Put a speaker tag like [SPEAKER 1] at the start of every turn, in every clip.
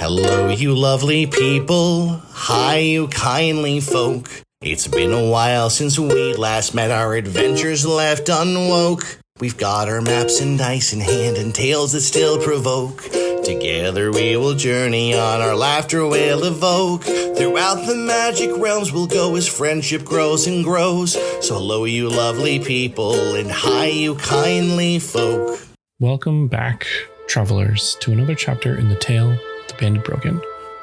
[SPEAKER 1] Hello, you lovely people. Hi, you kindly folk. It's been a while since we last met, our adventures left unwoke. We've got our maps and dice in hand and tales that still provoke. Together we will journey on, our laughter will evoke. Throughout the magic realms we'll go as friendship grows and grows. So hello, you lovely people, and hi, you kindly folk.
[SPEAKER 2] Welcome back, travelers, to another chapter in the tale of the Banded Broken.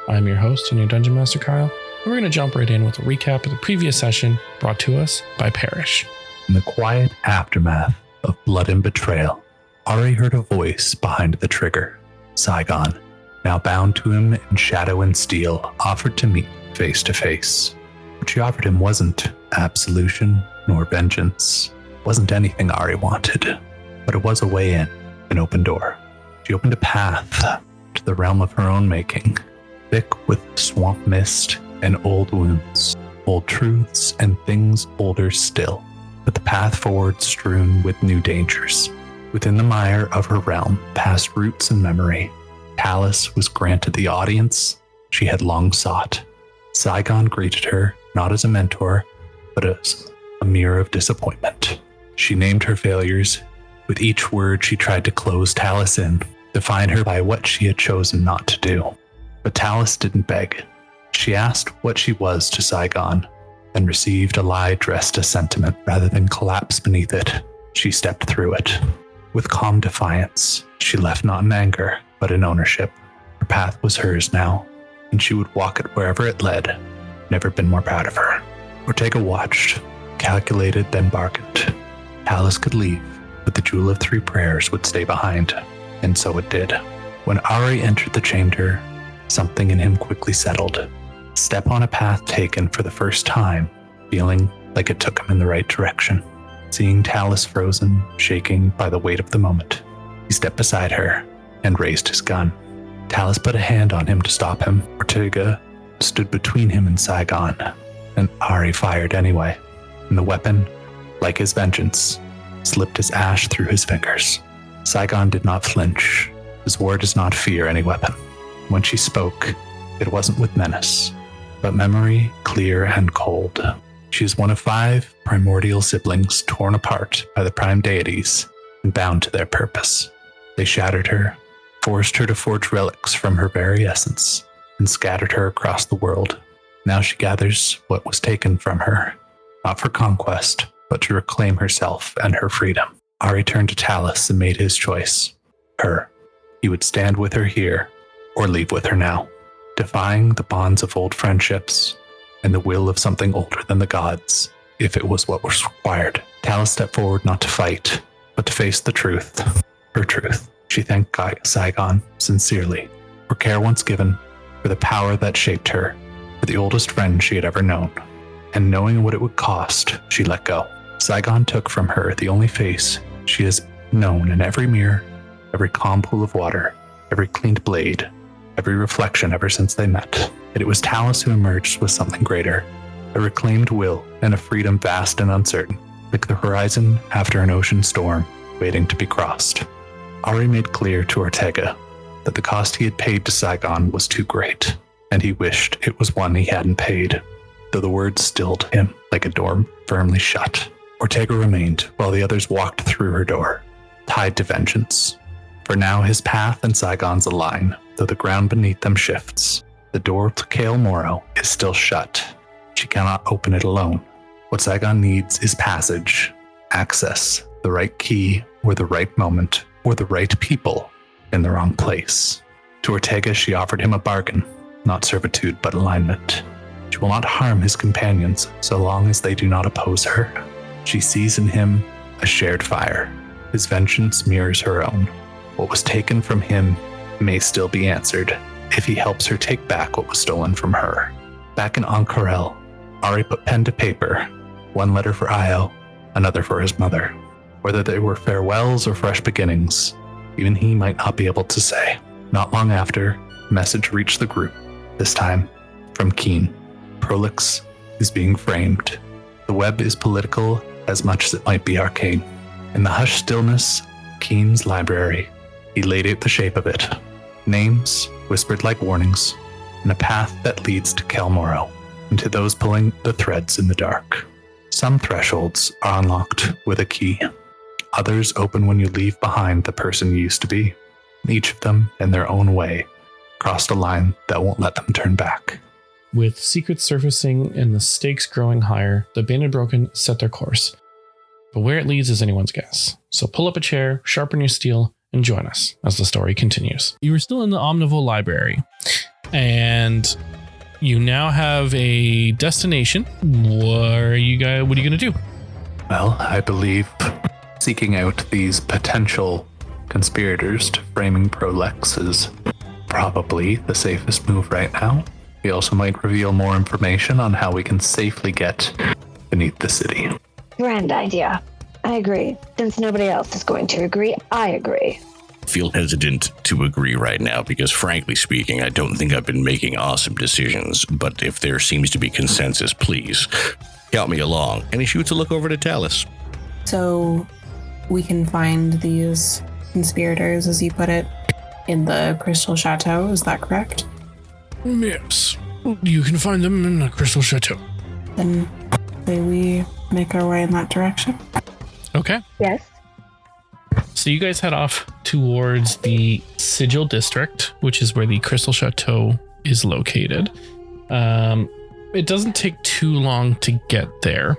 [SPEAKER 2] I'm your host and your Dungeon Master, Kyle. And we're going to jump right in with a recap of the previous session brought to us by Parrish.
[SPEAKER 3] In the quiet aftermath of blood and betrayal, Ari heard a voice behind the trigger. Saigon, now bound to him in shadow and steel, offered to meet face to face. What she offered him wasn't absolution nor vengeance, wasn't anything Ari wanted, but it was a way in, an open door. She opened a path to the realm of her own making, thick with swamp mist and old wounds, old truths and things older still, but the path forward strewn with new dangers. Within the mire of her realm, past roots and memory, Talus was granted the audience she had long sought. Saigon greeted her not as a mentor, but as a mirror of disappointment. She named her failures. With each word she tried to close Talus in, define her by what she had chosen not to do. But Talus didn't beg. She asked what she was to Saigon, and received a lie dressed as sentiment rather than collapse beneath it. She stepped through it. With calm defiance, she left not in anger, but in ownership. Her path was hers now, and she would walk it wherever it led. Never been more proud of her. Ortega watched, calculated, then bargained. Talus could leave, but the Jewel of Three Prayers would stay behind, and so it did. When Ari entered the chamber, something in him quickly settled. Step on a path taken for the first time, feeling like it took him in the right direction. Seeing Talus frozen, shaking by the weight of the moment, he stepped beside her and raised his gun. Talus put a hand on him to stop him. Ortega stood between him and Saigon, and Ari fired anyway. And the weapon, like his vengeance, slipped as ash through his fingers. Saigon did not flinch. His war does not fear any weapon. When she spoke, it wasn't with menace, but memory, clear and cold. She is one of 5 primordial siblings torn apart by the prime deities and bound to their purpose. They shattered her, forced her to forge relics from her very essence, and scattered her across the world. Now she gathers what was taken from her, not for conquest, but to reclaim herself and her freedom. Ari turned to Talus and made his choice. Her. He would stand with her here, or leave with her now, defying the bonds of old friendships and the will of something older than the gods, if it was what was required. Talus stepped forward not to fight, but to face the truth, her truth. She thanked Saigon sincerely for care once given, for the power that shaped her, for the oldest friend she had ever known. And knowing what it would cost, she let go. Saigon took from her the only face she has known in every mirror, every calm pool of water, every cleaned blade, every reflection ever since they met. And it was Talus who emerged with something greater, a reclaimed will and a freedom vast and uncertain, like the horizon after an ocean storm waiting to be crossed. Ari made clear to Ortega that the cost he had paid to Saigon was too great, and he wished it was one he hadn't paid, though the words stilled him like a door firmly shut. Ortega remained while the others walked through her door, tied to vengeance. For now his path and Saigon's align, though the ground beneath them shifts. The door to Kael Moro is still shut. She cannot open it alone. What Saigon needs is passage, access, the right key, or the right moment, or the right people in the wrong place. To Ortega she offered him a bargain, not servitude but alignment. She will not harm his companions so long as they do not oppose her. She sees in him a shared fire. His vengeance mirrors her own. What was taken from him may still be answered if he helps her take back what was stolen from her. Back in Ankarel, Ari put pen to paper, one letter for Io, another for his mother. Whether they were farewells or fresh beginnings, even he might not be able to say. Not long after, a message reached the group, this time from Keen. Prolix is being framed. The web is political as much as it might be arcane. In the hushed stillness, Keen's library, he laid out the shape of it. Names whispered like warnings, and a path that leads to Kelmoro, and to those pulling the threads in the dark. Some thresholds are unlocked with a key. Others open when you leave behind the person you used to be. Each of them, in their own way, crossed a line that won't let them turn back.
[SPEAKER 2] With secrets surfacing and the stakes growing higher, the Band and Broken set their course. But where it leads is anyone's guess. So pull up a chair, sharpen your steel, and join us as the story continues. You were still in the Omnivore Library, and you now have a destination. What are you going to do?
[SPEAKER 3] Well, I believe seeking out these potential conspirators to framing Prolix is probably the safest move right now. We also might reveal more information on how we can safely get beneath the city.
[SPEAKER 4] Grand idea. I agree. Since nobody else is going to agree, I agree.
[SPEAKER 1] I feel hesitant to agree right now because, frankly speaking, I don't think I've been making awesome decisions. But if there seems to be consensus, please count me along. And he shoots a look over to Talus.
[SPEAKER 5] So we can find these conspirators, as you put it, in the Crystal Chateau. Is that correct?
[SPEAKER 2] Yes. You can find them in the Crystal Chateau.
[SPEAKER 5] Then say we make our way in that direction.
[SPEAKER 2] Okay.
[SPEAKER 4] Yes.
[SPEAKER 2] So you guys head off towards the Sigil District, which is where the Crystal Chateau is located. It doesn't take too long to get there.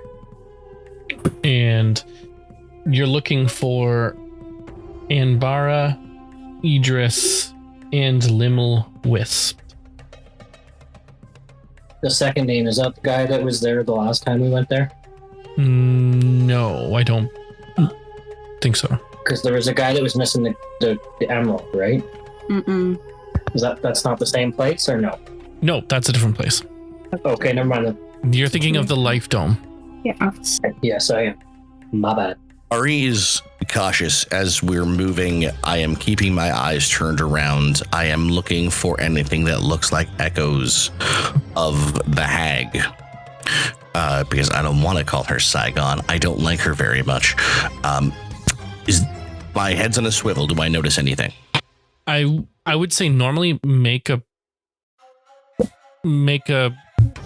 [SPEAKER 2] And you're looking for Anbara, Idris, and Limel Wisp.
[SPEAKER 6] The second name, is that the guy that was there the last time we went there?
[SPEAKER 2] No, I don't think so.
[SPEAKER 6] Because there was a guy that was missing the emerald, right?
[SPEAKER 5] Mm-mm.
[SPEAKER 6] That's not the same place, or no?
[SPEAKER 2] No, that's a different place.
[SPEAKER 6] Okay, never mind.
[SPEAKER 2] You're thinking of the Life Dome.
[SPEAKER 5] Yeah.
[SPEAKER 6] Yes, I am. My bad.
[SPEAKER 1] Ari is cautious as we're moving. I am keeping my eyes turned around. I am looking for anything that looks like echoes of the hag. Because I don't want to call her Saigon. I don't like her very much. Is my head's on a swivel? Do I notice anything?
[SPEAKER 2] I would say normally make a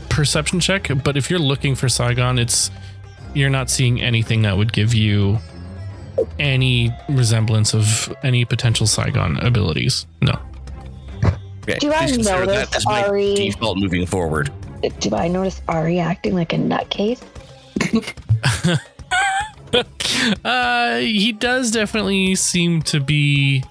[SPEAKER 2] perception check, but if you're looking for Saigon, you're not seeing anything that would give you any resemblance of any potential Saigon abilities. No.
[SPEAKER 1] Okay,
[SPEAKER 4] Do I
[SPEAKER 1] please consider
[SPEAKER 4] notice
[SPEAKER 1] that as my
[SPEAKER 4] Ari-
[SPEAKER 1] default moving forward.
[SPEAKER 4] Do I notice Ari acting like a nutcase?
[SPEAKER 2] He does definitely seem to be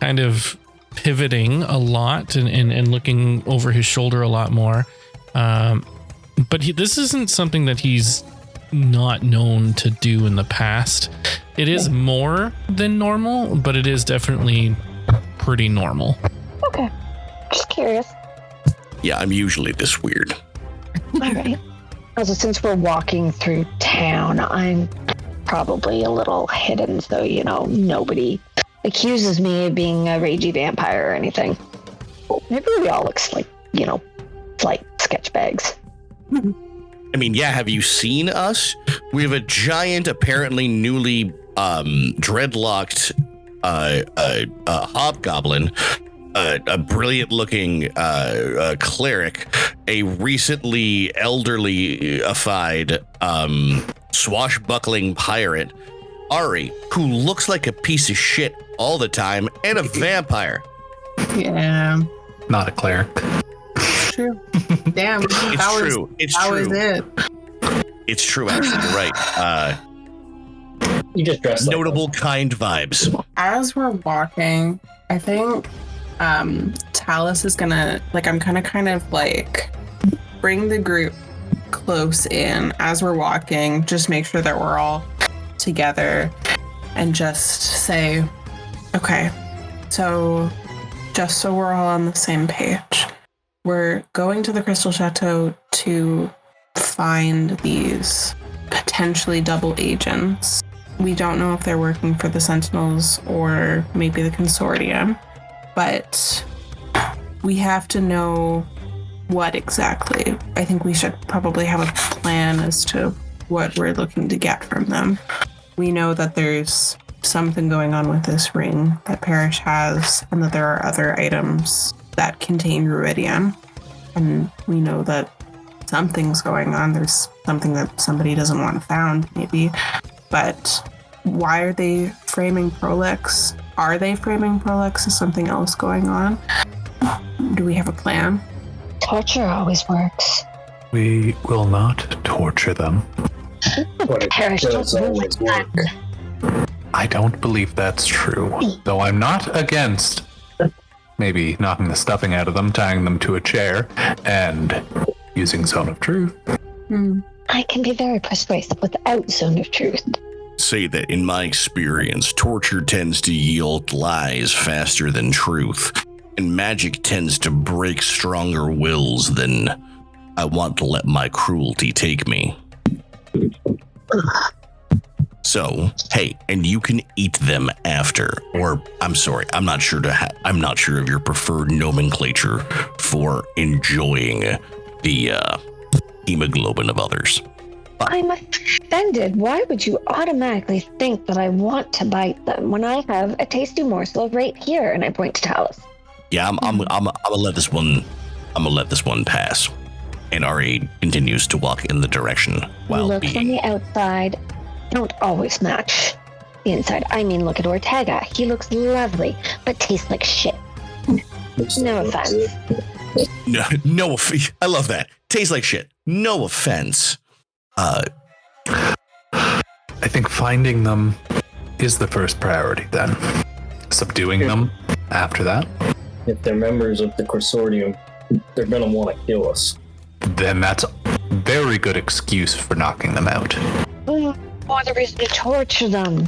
[SPEAKER 2] kind of pivoting a lot and looking over his shoulder a lot more. But this isn't something that he's not known to do in the past. It is more than normal, but it is definitely pretty normal.
[SPEAKER 4] Okay. Just curious.
[SPEAKER 1] Yeah, I'm usually this weird.
[SPEAKER 4] All right. Also, since we're walking through town, I'm probably a little hidden, so, nobody accuses me of being a ragey vampire or anything. Maybe we all look like, like sketch bags.
[SPEAKER 1] I mean, yeah, have you seen us? We have a giant, apparently newly dreadlocked hobgoblin, a brilliant-looking cleric, a recently elderly-ified swashbuckling pirate, Ari, who looks like a piece of shit all the time, and a vampire.
[SPEAKER 5] Yeah.
[SPEAKER 3] Not a cleric.
[SPEAKER 5] True. Damn.
[SPEAKER 1] It's true.
[SPEAKER 5] That was it.
[SPEAKER 1] It's true, actually. You're right.
[SPEAKER 6] You just dressed like
[SPEAKER 1] Notable kind vibes.
[SPEAKER 5] As we're walking, I think Talus is gonna, I'm kind of bring the group close in as we're walking, just make sure that we're all together and just say, okay, so just so we're all on the same page, we're going to the Crystal Chateau to find these potentially double agents. We don't know if they're working for the Sentinels or maybe the Consortium, but we have to know what exactly. I think we should probably have a plan as to what we're looking to get from them. We know that there's something going on with this ring that Parrish has, and that there are other items that contain ruidium. And we know that something's going on. There's something that somebody doesn't want found, maybe. But why are they framing Prolix? Are they framing Prolix as something else going on? Do we have a plan?
[SPEAKER 4] Torture always works.
[SPEAKER 3] We will not torture them.
[SPEAKER 4] Perish, don't move like that.
[SPEAKER 3] I don't believe that's true, though I'm not against maybe knocking the stuffing out of them, tying them to a chair, and using Zone of Truth.
[SPEAKER 4] I can be very persuasive without Zone of Truth.
[SPEAKER 1] Say that in my experience, torture tends to yield lies faster than truth, and magic tends to break stronger wills than I want to let my cruelty take me. So, hey, and you can eat them after, or I'm sorry, I'm not sure of your preferred nomenclature for enjoying the hemoglobin of others.
[SPEAKER 4] I'm offended. Why would you automatically think that I want to bite them when I have a tasty morsel right here? And I point to Talus.
[SPEAKER 1] Yeah, I'm gonna let this one. I'm gonna let this one pass. And Ari continues to walk in the direction while
[SPEAKER 4] Looks on the outside don't always match the inside. I mean, look at Ortega. He looks lovely, but tastes like shit. No offense.
[SPEAKER 1] No, I love that. Tastes like shit. No offense.
[SPEAKER 3] I think finding them is the first priority then. Subduing them after that.
[SPEAKER 6] If they're members of the Consortium, they're gonna want to kill us.
[SPEAKER 3] Then that's a very good excuse for knocking them out.
[SPEAKER 4] Or the reason to torture them.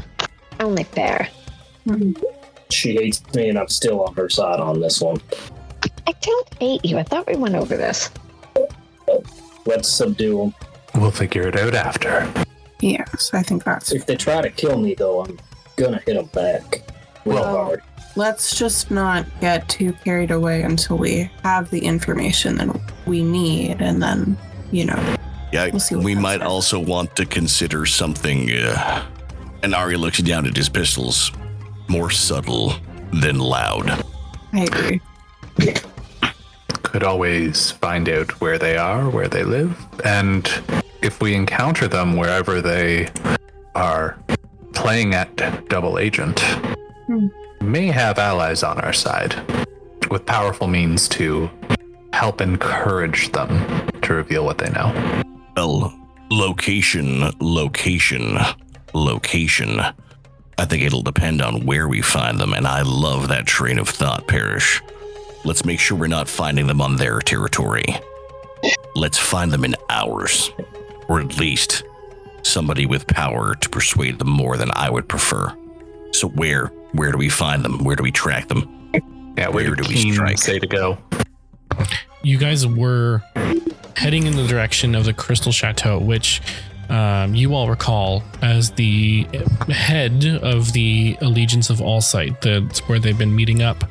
[SPEAKER 4] Only fair.
[SPEAKER 6] She hates me and I'm still on her side on this one.
[SPEAKER 4] I don't hate you. I thought we went over this.
[SPEAKER 6] Let's subdue them.
[SPEAKER 3] We'll figure it out after.
[SPEAKER 5] Yes, I think that's...
[SPEAKER 6] If they try to kill me, though, I'm gonna hit them back real hard.
[SPEAKER 5] Let's just not get too carried away until we have the information that we need, and then,
[SPEAKER 1] Yeah,
[SPEAKER 5] we'll
[SPEAKER 1] we might also want to consider something, and Ari looks down at his pistols, more subtle than loud.
[SPEAKER 5] I agree.
[SPEAKER 3] Could always find out where they are, where they live, and if we encounter them wherever they are playing at double agent, may have allies on our side with powerful means to help encourage them to reveal what they know.
[SPEAKER 1] Well, location. I think it'll depend on where we find them, and I love that train of thought, Parrish. Let's make sure we're not finding them on their territory. Let's find them in ours, or at least somebody with power to persuade them more than I would prefer. So where do we find them? Where do we track them?
[SPEAKER 3] Yeah,
[SPEAKER 1] where do we strike?
[SPEAKER 3] Say to go.
[SPEAKER 2] You guys were heading in the direction of the Crystal Chateau, which you all recall as the head of the Allegiance of Allsight. That's where they've been meeting up.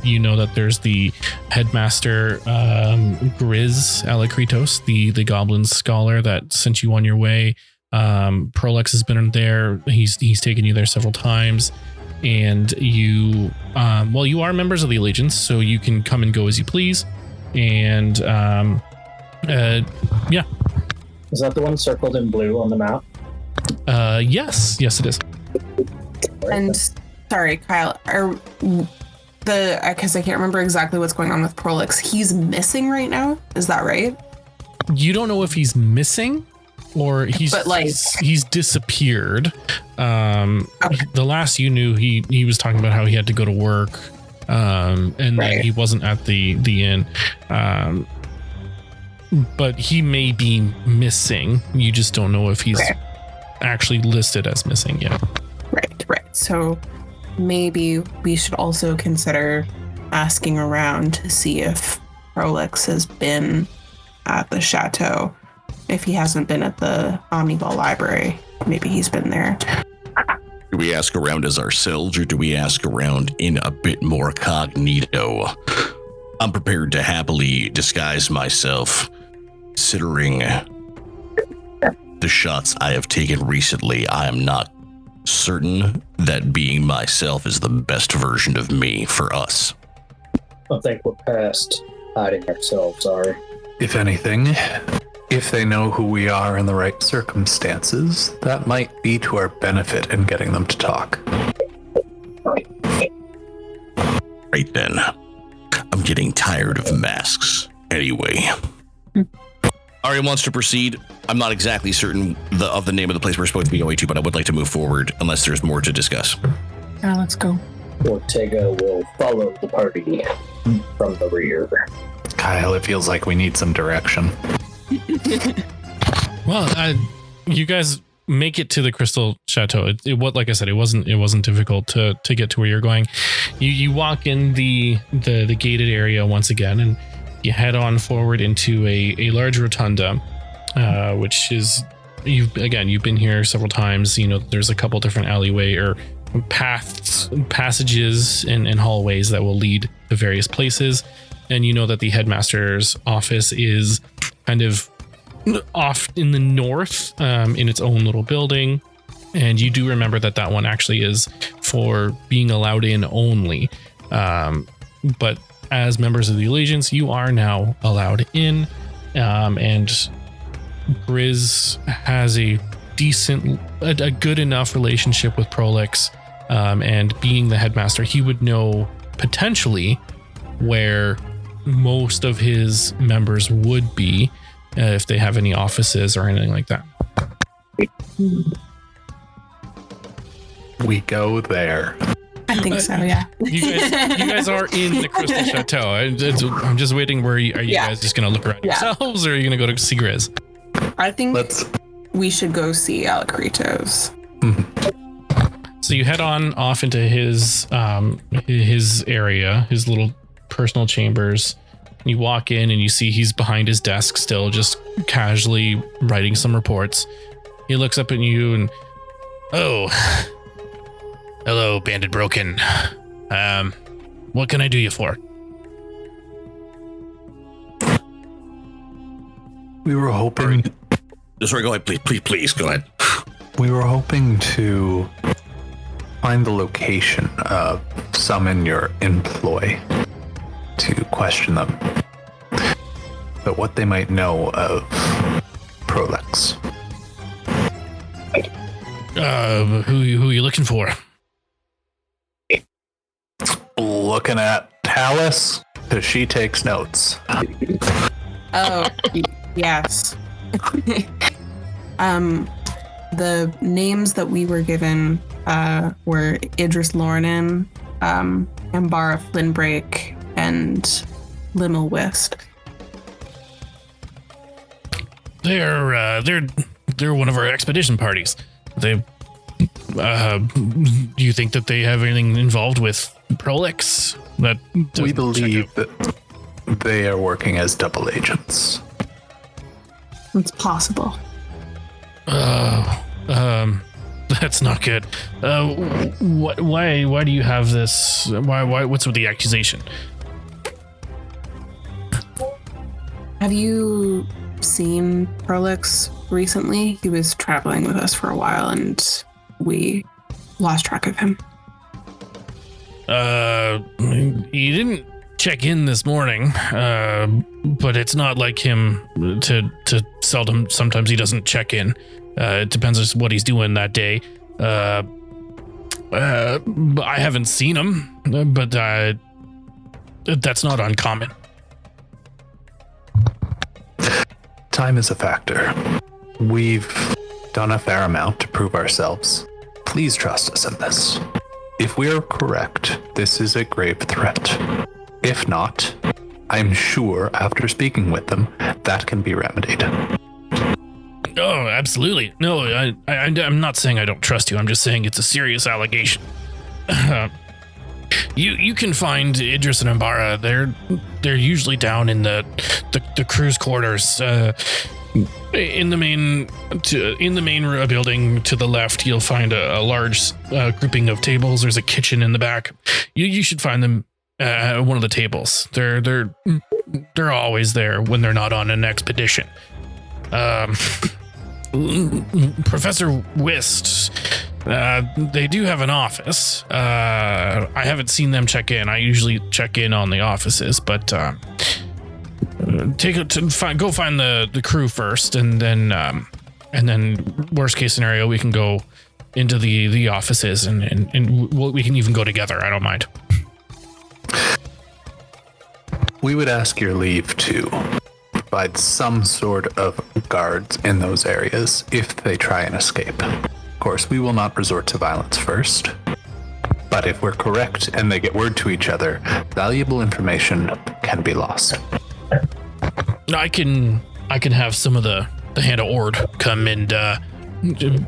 [SPEAKER 2] You know that there's the headmaster, Grizz Alakritos, the goblin scholar that sent you on your way. Prolix has been there. He's taken you there several times. And you, you are members of the Allegiance, so you can come and go as you please. And, yeah.
[SPEAKER 6] Is that the one circled in blue on the map?
[SPEAKER 2] Yes, it is.
[SPEAKER 5] And sorry, Kyle, because I can't remember exactly what's going on with Prolix. He's missing right now. Is that right?
[SPEAKER 2] You don't know if he's missing or he's disappeared. Okay. The last you knew, he was talking about how he had to go to work, and then he wasn't at the inn. But he may be missing. You just don't know if he's actually listed as missing yet.
[SPEAKER 5] Right. So maybe we should also consider asking around to see if Prolix has been at the chateau. If he hasn't been at the Omniball Library, maybe he's been there.
[SPEAKER 1] Do we ask around as ourselves, or do we ask around in a bit more cognito? I'm prepared to happily disguise myself, considering the shots I have taken recently. I am not certain that being myself is the best version of me for us.
[SPEAKER 6] I think we're past hiding ourselves, Ari.
[SPEAKER 3] If anything, if they know who we are in the right circumstances, that might be to our benefit in getting them to talk.
[SPEAKER 1] Right then. I'm getting tired of masks. Anyway. Ari wants to proceed. I'm not exactly certain of the name of the place we're supposed to be going to, but I would like to move forward unless there's more to discuss.
[SPEAKER 5] Yeah, let's go.
[SPEAKER 6] Ortega will follow the party from the rear.
[SPEAKER 3] Kyle, it feels like we need some direction.
[SPEAKER 2] Well, you guys make it to the Crystal Chateau. Like I said, it wasn't difficult to get to where you're going. You walk in the gated area once again, and you head on forward into a large rotunda, which is you've been here several times. You know, there's a couple different alleyway or passages and hallways that will lead to various places, and you know that the headmaster's office is kind of off in the north, in its own little building, and you do remember that one actually is for being allowed in only, but as members of the Allegiance you are now allowed in, and Grizz has a good enough relationship with Prolix, and being the headmaster, he would know potentially where most of his members would be, if they have any offices or anything like that.
[SPEAKER 3] We go there.
[SPEAKER 5] I think so, yeah.
[SPEAKER 2] You guys are in the Crystal Chateau. I'm just waiting. Are you guys just going to look around yourselves, or are you going to go to see Grizz?
[SPEAKER 5] I think we should go see Alacritos.
[SPEAKER 2] So you head on off into his area, his little personal chambers. You walk in and you see he's behind his desk still, just casually writing some reports. He looks up at you and, "Oh, hello, Banded Broken. What can I do you for?"
[SPEAKER 3] We were hoping...
[SPEAKER 1] Sorry, go ahead, please, go ahead.
[SPEAKER 3] We were hoping to find the location of some in your employ to question them, but what they might know of Prolix.
[SPEAKER 2] Who are you looking for?
[SPEAKER 3] Looking at Talus, because she takes notes.
[SPEAKER 5] Oh, yes. The names that we were given were Idris Lornan, Ambara Flynnbrake, and Limmel Wist.
[SPEAKER 2] They're one of our expedition parties. Do you think that they have anything involved with Prolix?
[SPEAKER 3] We believe that they are working as double agents.
[SPEAKER 5] It's possible.
[SPEAKER 2] That's not good. Why do you have this? What's with the accusation?
[SPEAKER 5] Have you seen Prolix recently? He was traveling with us for a while and we lost track of him.
[SPEAKER 2] He didn't check in this morning, but it's not like him to seldom. Sometimes he doesn't check in. It depends on what he's doing that day. I haven't seen him, but that's not uncommon.
[SPEAKER 3] Time is a factor. We've done a fair amount to prove ourselves. Please trust us in this. If we are correct, this is a grave threat. If not, I'm sure after speaking with them, that can be remedied.
[SPEAKER 2] Oh, absolutely. No, I'm not saying I don't trust you. I'm just saying it's a serious allegation. You can find Idris and Ambara. They're usually down in the crew's quarters. In the main building to the left, you'll find a large grouping of tables. There's a kitchen in the back. You should find them at one of the tables. They're always there when they're not on an expedition. Professor Wist, They do have an office. I haven't seen them check in. I usually check in on the offices, but go find the crew first, and then worst case scenario, we can go into the offices, and we can even go together. I don't mind.
[SPEAKER 3] We would ask your leave to provide some sort of guards in those areas if they try and escape. Of course, we will not resort to violence first, but if we're correct and they get word to each other, valuable information can be lost.
[SPEAKER 2] I can have some of the Hand of Ord come and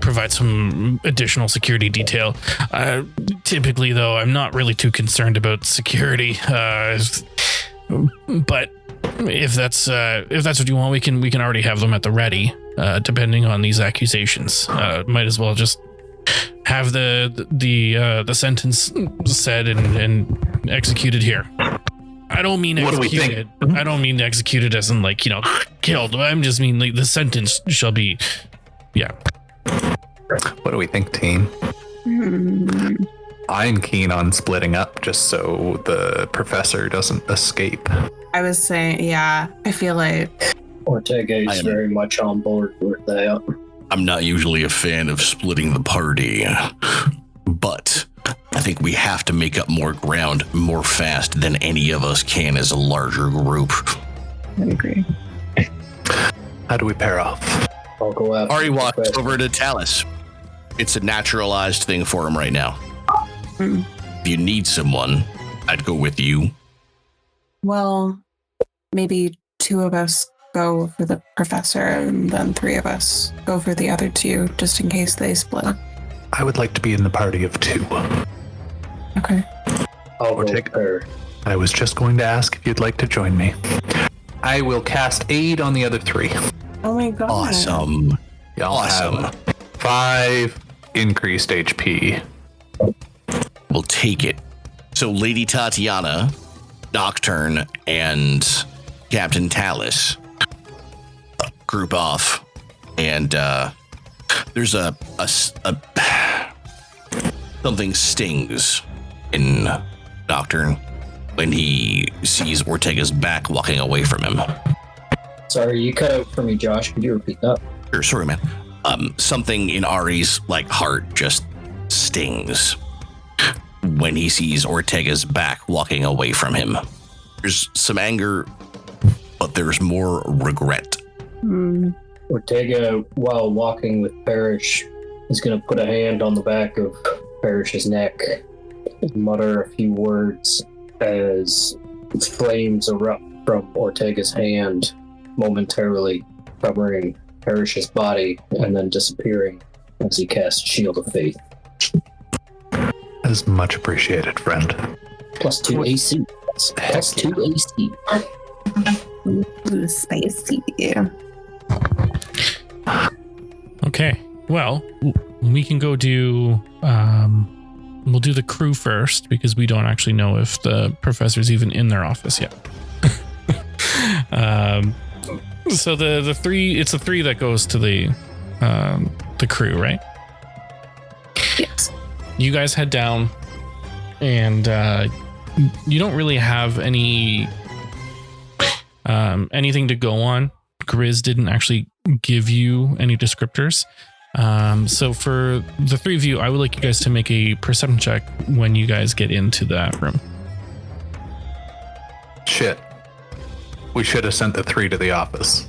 [SPEAKER 2] provide some additional security detail. Typically, though, I'm not really too concerned about security. But if that's what you want, we can already have them at the ready. Depending on these accusations, might as well just have the sentence said and executed here. I don't mean executed. I don't mean executed as in killed. I just mean the sentence shall be. Yeah.
[SPEAKER 3] What do we think, team? I'm keen on splitting up just so the professor doesn't escape.
[SPEAKER 5] I was saying, yeah, I feel like
[SPEAKER 6] Ortega is very much on board with that.
[SPEAKER 1] I'm not usually a fan of splitting the party, but I think we have to make up more ground more fast than any of us can as a larger group.
[SPEAKER 5] I agree.
[SPEAKER 3] How do we pair off?
[SPEAKER 6] I'll go after
[SPEAKER 1] Ari walks over to Talus. It's a naturalized thing for him right now. If you need someone, I'd go with you.
[SPEAKER 5] Well, maybe 2 of us go for the professor and then 3 of us go for the other 2, just in case they split.
[SPEAKER 3] I would like to be in the party of 2.
[SPEAKER 5] Okay.
[SPEAKER 6] I'll go take her.
[SPEAKER 3] I was just going to ask if you'd like to join me. I will cast aid on the other 3.
[SPEAKER 5] Oh my god.
[SPEAKER 1] Awesome.
[SPEAKER 3] Y'all
[SPEAKER 1] Awesome.
[SPEAKER 3] have 5 increased HP.
[SPEAKER 1] We'll take it. So Lady Tatiana, Nocturne, and Captain Talus group off, and there's a something stings in Nocturne when he sees Ortega's back walking away from him.
[SPEAKER 6] Sorry, you cut out for me, Josh. Could you repeat that?
[SPEAKER 1] Sure, sorry, man. Something in Ari's heart just stings when he sees Ortega's back walking away from him. There's some anger, but there's more regret.
[SPEAKER 6] Ortega, while walking with Parrish, is going to put a hand on the back of Parrish's neck and mutter a few words as flames erupt from Ortega's hand, momentarily covering Parrish's body and then disappearing as he casts Shield of Faith.
[SPEAKER 3] As much appreciated, friend.
[SPEAKER 6] +2 AC. +2 AC.
[SPEAKER 5] Ooh, spicy.
[SPEAKER 2] Okay. Well, we can go do. We'll do the crew first because we don't actually know if the professor's even in their office yet. So the 3, it's the 3 that goes to the crew, right?
[SPEAKER 5] Yes.
[SPEAKER 2] You guys head down, and you don't really have anything to go on. Grizz didn't actually give you any descriptors. So for the 3 of you, I would like you guys to make a perception check when you guys get into that room.
[SPEAKER 3] Shit. We should have sent the 3 to the office.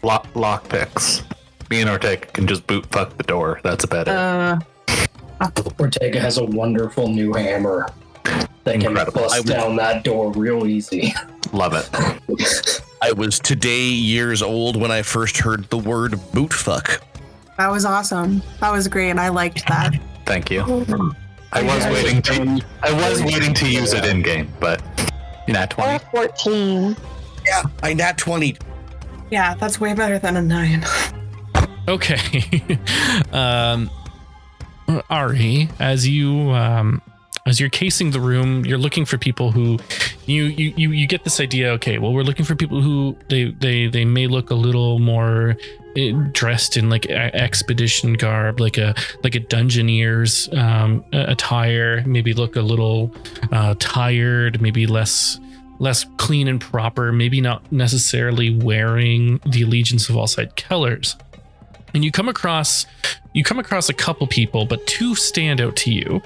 [SPEAKER 3] Lock picks. Me and Ortega can just boot fuck the door. That's about it.
[SPEAKER 6] Ortega has a wonderful new hammer that can bust down that door real easy.
[SPEAKER 3] Love it.
[SPEAKER 1] I was today years old when I first heard the word boot fuck.
[SPEAKER 5] That was awesome. That was great. I liked that.
[SPEAKER 3] Thank you. I was waiting to use it in game, but nat 20.
[SPEAKER 4] 14.
[SPEAKER 1] Yeah, I nat 20.
[SPEAKER 5] Yeah, that's way better than a 9.
[SPEAKER 2] Okay. Ari, as you as you're casing the room, you're looking for people who you get this idea. Okay, well, we're looking for people who they may look a little more dressed in like expedition garb, like a dungeoneer's attire, maybe look a little tired, maybe less clean and proper, maybe not necessarily wearing the Allegiance of Allside colors. And you come across a couple people, but two stand out to you,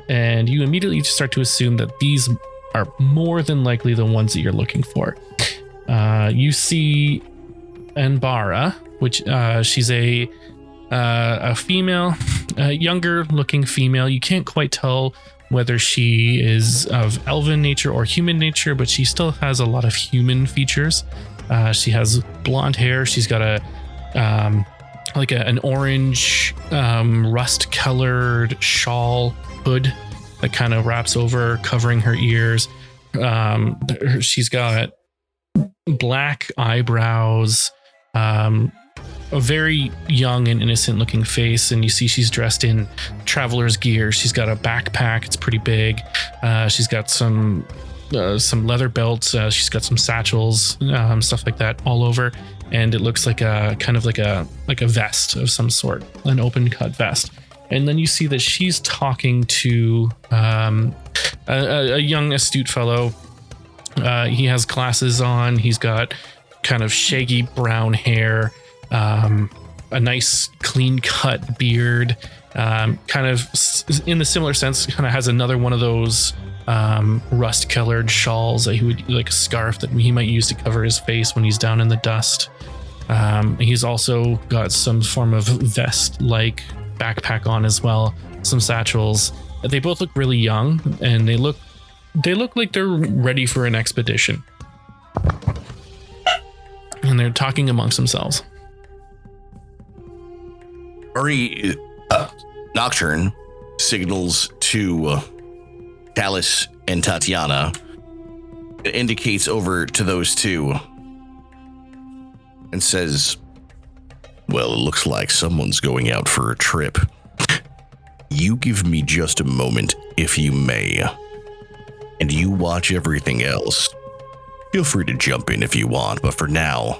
[SPEAKER 2] and you immediately start to assume that these are more than likely the ones that you're looking for. You see Anbara, which she's a female, younger looking female. You can't quite tell whether she is of elven nature or human nature, but she still has a lot of human features. She has blonde hair. She's got an orange rust colored shawl hood that kind of wraps over, covering her ears. She's got black eyebrows, a very young and innocent looking face, and you see she's dressed in traveler's gear. She's got a backpack, it's pretty big. She's got some leather belts, she's got some satchels, stuff like that all over, and it looks like a kind of like a vest of some sort, an open cut vest. And then you see that she's talking to a young astute fellow. He has glasses on, he's got kind of shaggy brown hair, a nice clean cut beard, kind of in the similar sense, kind of has another one of those rust colored shawls that he would, like a scarf that he might use to cover his face when he's down in the dust. He's also got some form of vest like backpack on as well, some satchels. They both look really young, and they look like they're ready for an expedition. And they're talking amongst themselves.
[SPEAKER 1] Ari, Nocturne signals to Talus and Tatiana. It indicates over to those two and says, well, it looks like someone's going out for a trip. You give me just a moment, if you may, and you watch everything else. Feel free to jump in if you want, but for now,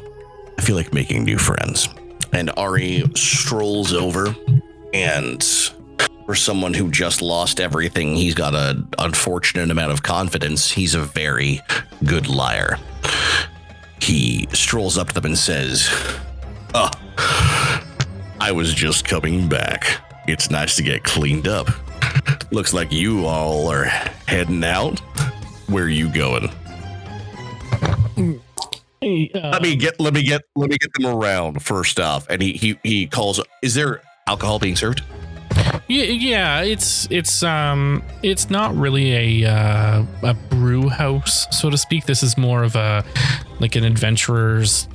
[SPEAKER 1] I feel like making new friends. And Ari strolls over, and for someone who just lost everything, he's got an unfortunate amount of confidence. He's a very good liar. He strolls up to them and says, I was just coming back. It's nice to get cleaned up. Looks like you all are heading out. Where are you going? Let me get them around first off. And he calls. Is there alcohol being served?
[SPEAKER 2] Yeah, it's not really a brew house, so to speak. This is more of an adventurer's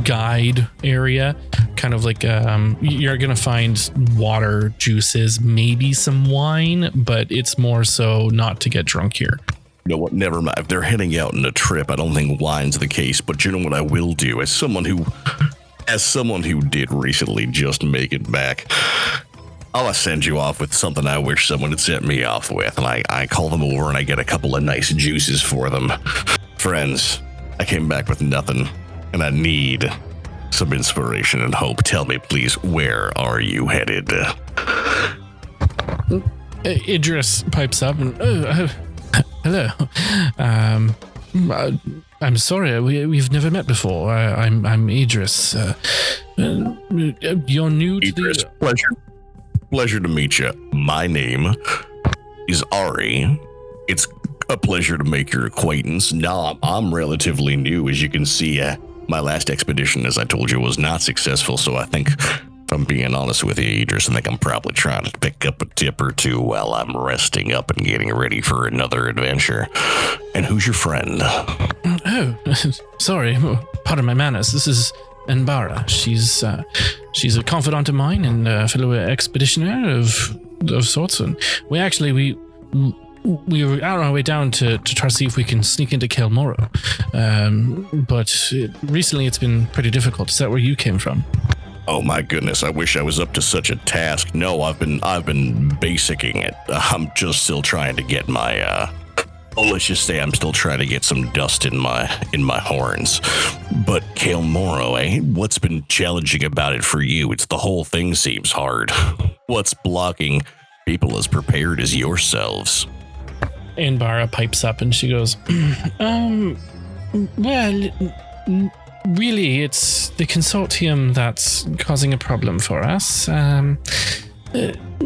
[SPEAKER 2] guide area, kind of like you're gonna find water, juices, maybe some wine, but it's more so not to get drunk here.
[SPEAKER 1] You know what? Never mind. If they're heading out on a trip, I don't think wine's the case. But you know what I will do, as someone who did recently just make it back, I'll send you off with something I wish someone had sent me off with. And I call them over and I get a couple of nice juices for them. Friends, I came back with nothing, and I need some inspiration and hope. Tell me, please, where are you headed?
[SPEAKER 2] Idris pipes up and, hello. I'm sorry, we've never met before. I'm Idris. You're new to
[SPEAKER 1] Idris, pleasure to meet you. My name is Ari. It's a pleasure to make your acquaintance. Now, I'm relatively new. As you can see, my last expedition, as I told you, was not successful. So I think, if I'm being honest with you, Idris, I think I'm probably trying to pick up a tip or two while I'm resting up and getting ready for another adventure. And who's your friend?
[SPEAKER 2] Oh, sorry. Pardon my manners. This is Anbara. She's a confidant of mine and a fellow expeditioner of sorts. And we were on our way down to try to see if we can sneak into Kelmoro. But recently it's been pretty difficult. Is that where you came from?
[SPEAKER 1] Oh my goodness, I wish I was up to such a task. No, I've been basicking it. I'm just still trying to get my let's just say I'm still trying to get some dust in my horns. But Kale Moro, what's been challenging about it for you? It's the whole thing seems hard. What's blocking people as prepared as yourselves?
[SPEAKER 2] Anbara pipes up and she goes, really, it's the consortium that's causing a problem for us,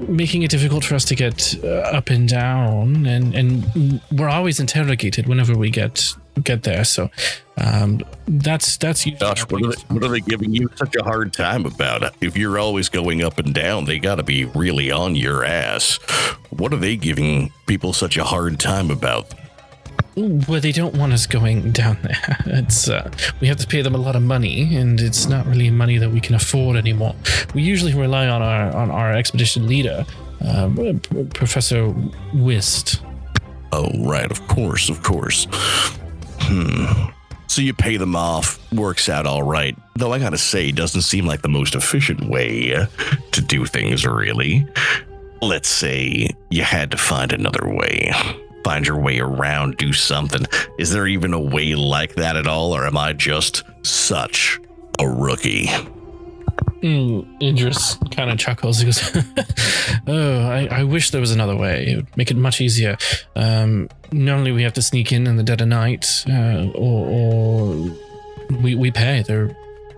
[SPEAKER 2] making it difficult for us to get up and down, and we're always interrogated whenever we get there. So that's usually.
[SPEAKER 1] Gosh, what are they giving you such a hard time about? If you're always going up and down, they got to be really on your ass. What are they giving people such a hard time about?
[SPEAKER 2] Well, they don't want us going down there. It's we have to pay them a lot of money, and it's not really money that we can afford anymore. We usually rely on our expedition leader, Professor Whist.
[SPEAKER 1] Oh, right, of course. So you pay them off, works out all right. Though I gotta say, it doesn't seem like the most efficient way to do things, really. Let's say you had to find another way. Find your way around, do something. Is there even a way like that at all, or am I just such a rookie?
[SPEAKER 2] Idris kind of chuckles. He goes, I wish there was another way. It would make it much easier. Normally we have to sneak in the dead of night, or we pay.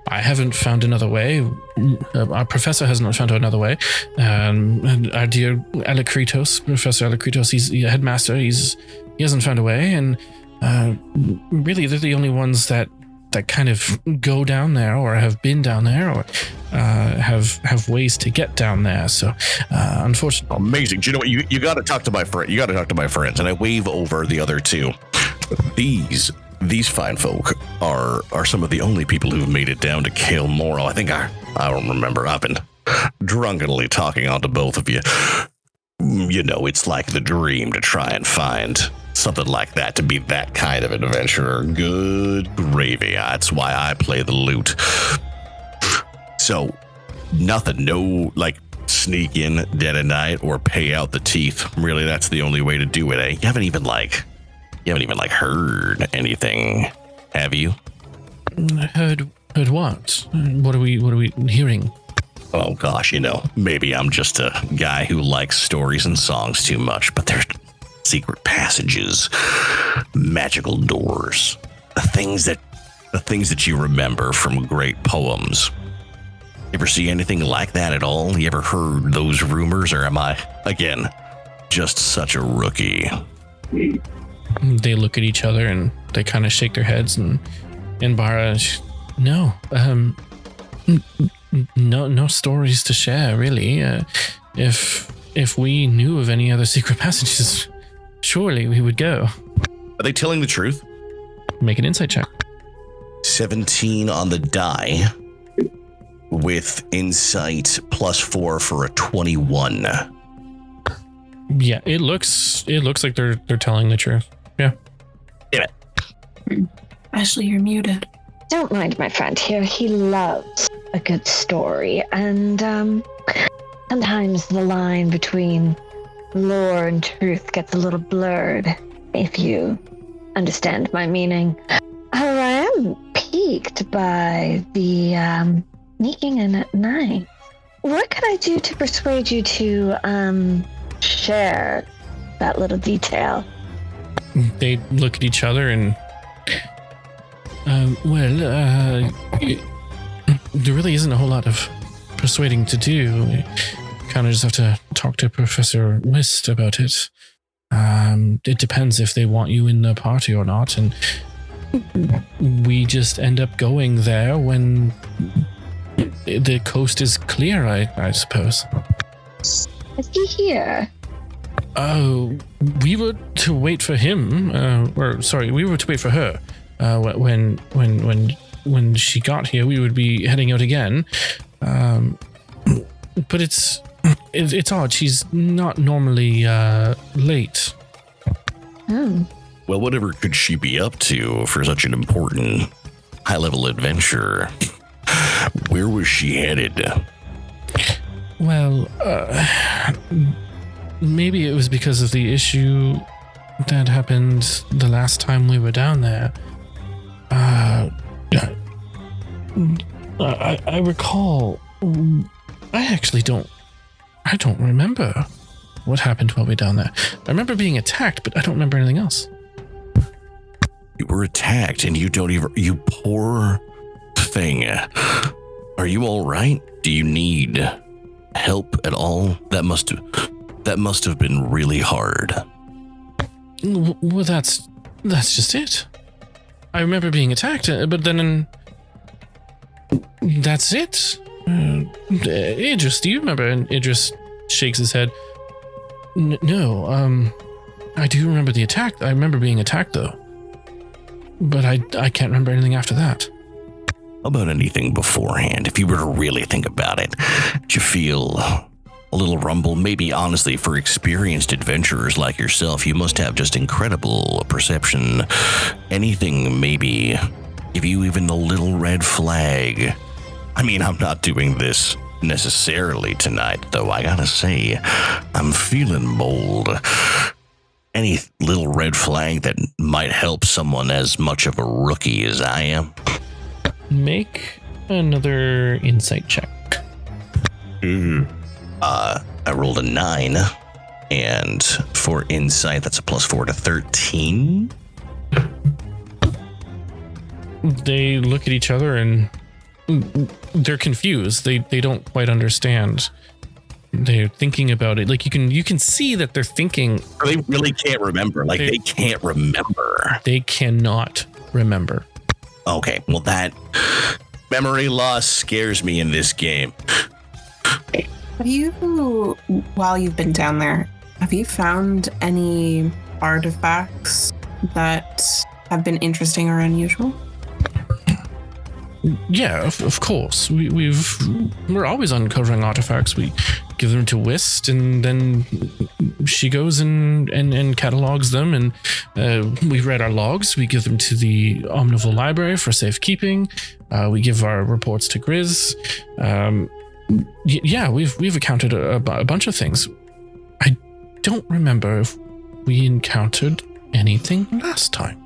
[SPEAKER 2] I haven't found another way. Our professor has not found another way. And our dear Alakritos, Professor Alakritos, he's a headmaster. He hasn't found a way. And really, they're the only ones that kind of go down there, or have been down there, or have ways to get down there. So, unfortunately,
[SPEAKER 1] amazing. Do you know what? You got to talk to my friend. You got to talk to my friends. And I wave over the other two. These fine folk are some of the only people who've made it down to Kale Moro. I think I don't remember. I've been drunkenly talking on to both of you. You know, it's like the dream to try and find something like that, to be that kind of adventurer. Good gravy. That's why I play the lute. So, nothing. No, sneak in dead of night or pay out the teeth. Really, that's the only way to do it, eh? You haven't even heard anything, have you?
[SPEAKER 2] Heard what? What are we hearing?
[SPEAKER 1] Oh gosh, maybe I'm just a guy who likes stories and songs too much, but there's secret passages, magical doors, the things that you remember from great poems. You ever see anything like that at all? You ever heard those rumors, or am I, again, just such a rookie?
[SPEAKER 2] They look at each other and they kind of shake their heads, and Bara, no stories to share, really. If we knew of any other secret passages, surely we would go.
[SPEAKER 1] Are they telling the truth?
[SPEAKER 2] Make an insight check.
[SPEAKER 1] 17 on the die, with insight +4 for a 21.
[SPEAKER 2] Yeah, it looks like they're telling the truth. Yeah.
[SPEAKER 1] Damn it.
[SPEAKER 5] Ashley, you're muted.
[SPEAKER 4] Don't mind my friend here. He loves a good story, and sometimes the line between lore and truth gets a little blurred, if you understand my meaning. Oh, I am piqued by the sneaking in at night. What could I do to persuade you to share that little detail?
[SPEAKER 2] They look at each other and there really isn't a whole lot of persuading to do. We kind of just have to talk to Professor Whist about it. It depends if they want you in the party or not, and we just end up going there when the coast is clear, I suppose.
[SPEAKER 4] Is he here?
[SPEAKER 2] Oh, we were to wait for him. We were to wait for her. When she got here, we would be heading out again. But it's odd. She's not normally late.
[SPEAKER 4] Oh.
[SPEAKER 1] Well, whatever could she be up to for such an important high-level adventure? Where was she headed?
[SPEAKER 2] Well, maybe it was because of the issue that happened the last time we were down there. I recall. I don't remember what happened while we were down there. I remember being attacked, but I don't remember anything else.
[SPEAKER 1] You were attacked and you don't even... You poor thing. Are you all right? Do you need help at all? That must have been really hard.
[SPEAKER 2] Well, that's just it. I remember being attacked, but then that's it. Idris, do you remember? And Idris shakes his head. No, I do remember the attack. I remember being attacked, though. But I can't remember anything after that.
[SPEAKER 1] How about anything beforehand? If you were to really think about it, did you feel a little rumble? Maybe, honestly, for experienced adventurers like yourself, you must have just incredible perception. Anything maybe give you even a little red flag. I mean, I'm not doing this necessarily tonight, though I gotta say, I'm feeling bold. Any little red flag that might help someone as much of a rookie as I am?
[SPEAKER 2] Make another insight check.
[SPEAKER 1] I rolled a 9, and for insight, that's a +4 to 13.
[SPEAKER 2] They look at each other and they're confused. They don't quite understand. They're thinking about it. Like you can see that they're thinking.
[SPEAKER 1] They really can't remember. Like they can't remember.
[SPEAKER 2] They cannot remember.
[SPEAKER 1] Okay, well that memory loss scares me in this game.
[SPEAKER 5] Have you, while you've been down there, have you found any artifacts that have been interesting or unusual?
[SPEAKER 2] Yeah, of course. We're always uncovering artifacts. We give them to Wist, and then she goes and catalogs them. And we read our logs. We give them to the Omnivore Library for safekeeping. We give our reports to Grizz. Yeah, we've encountered a bunch of things. I don't remember if we encountered anything last time.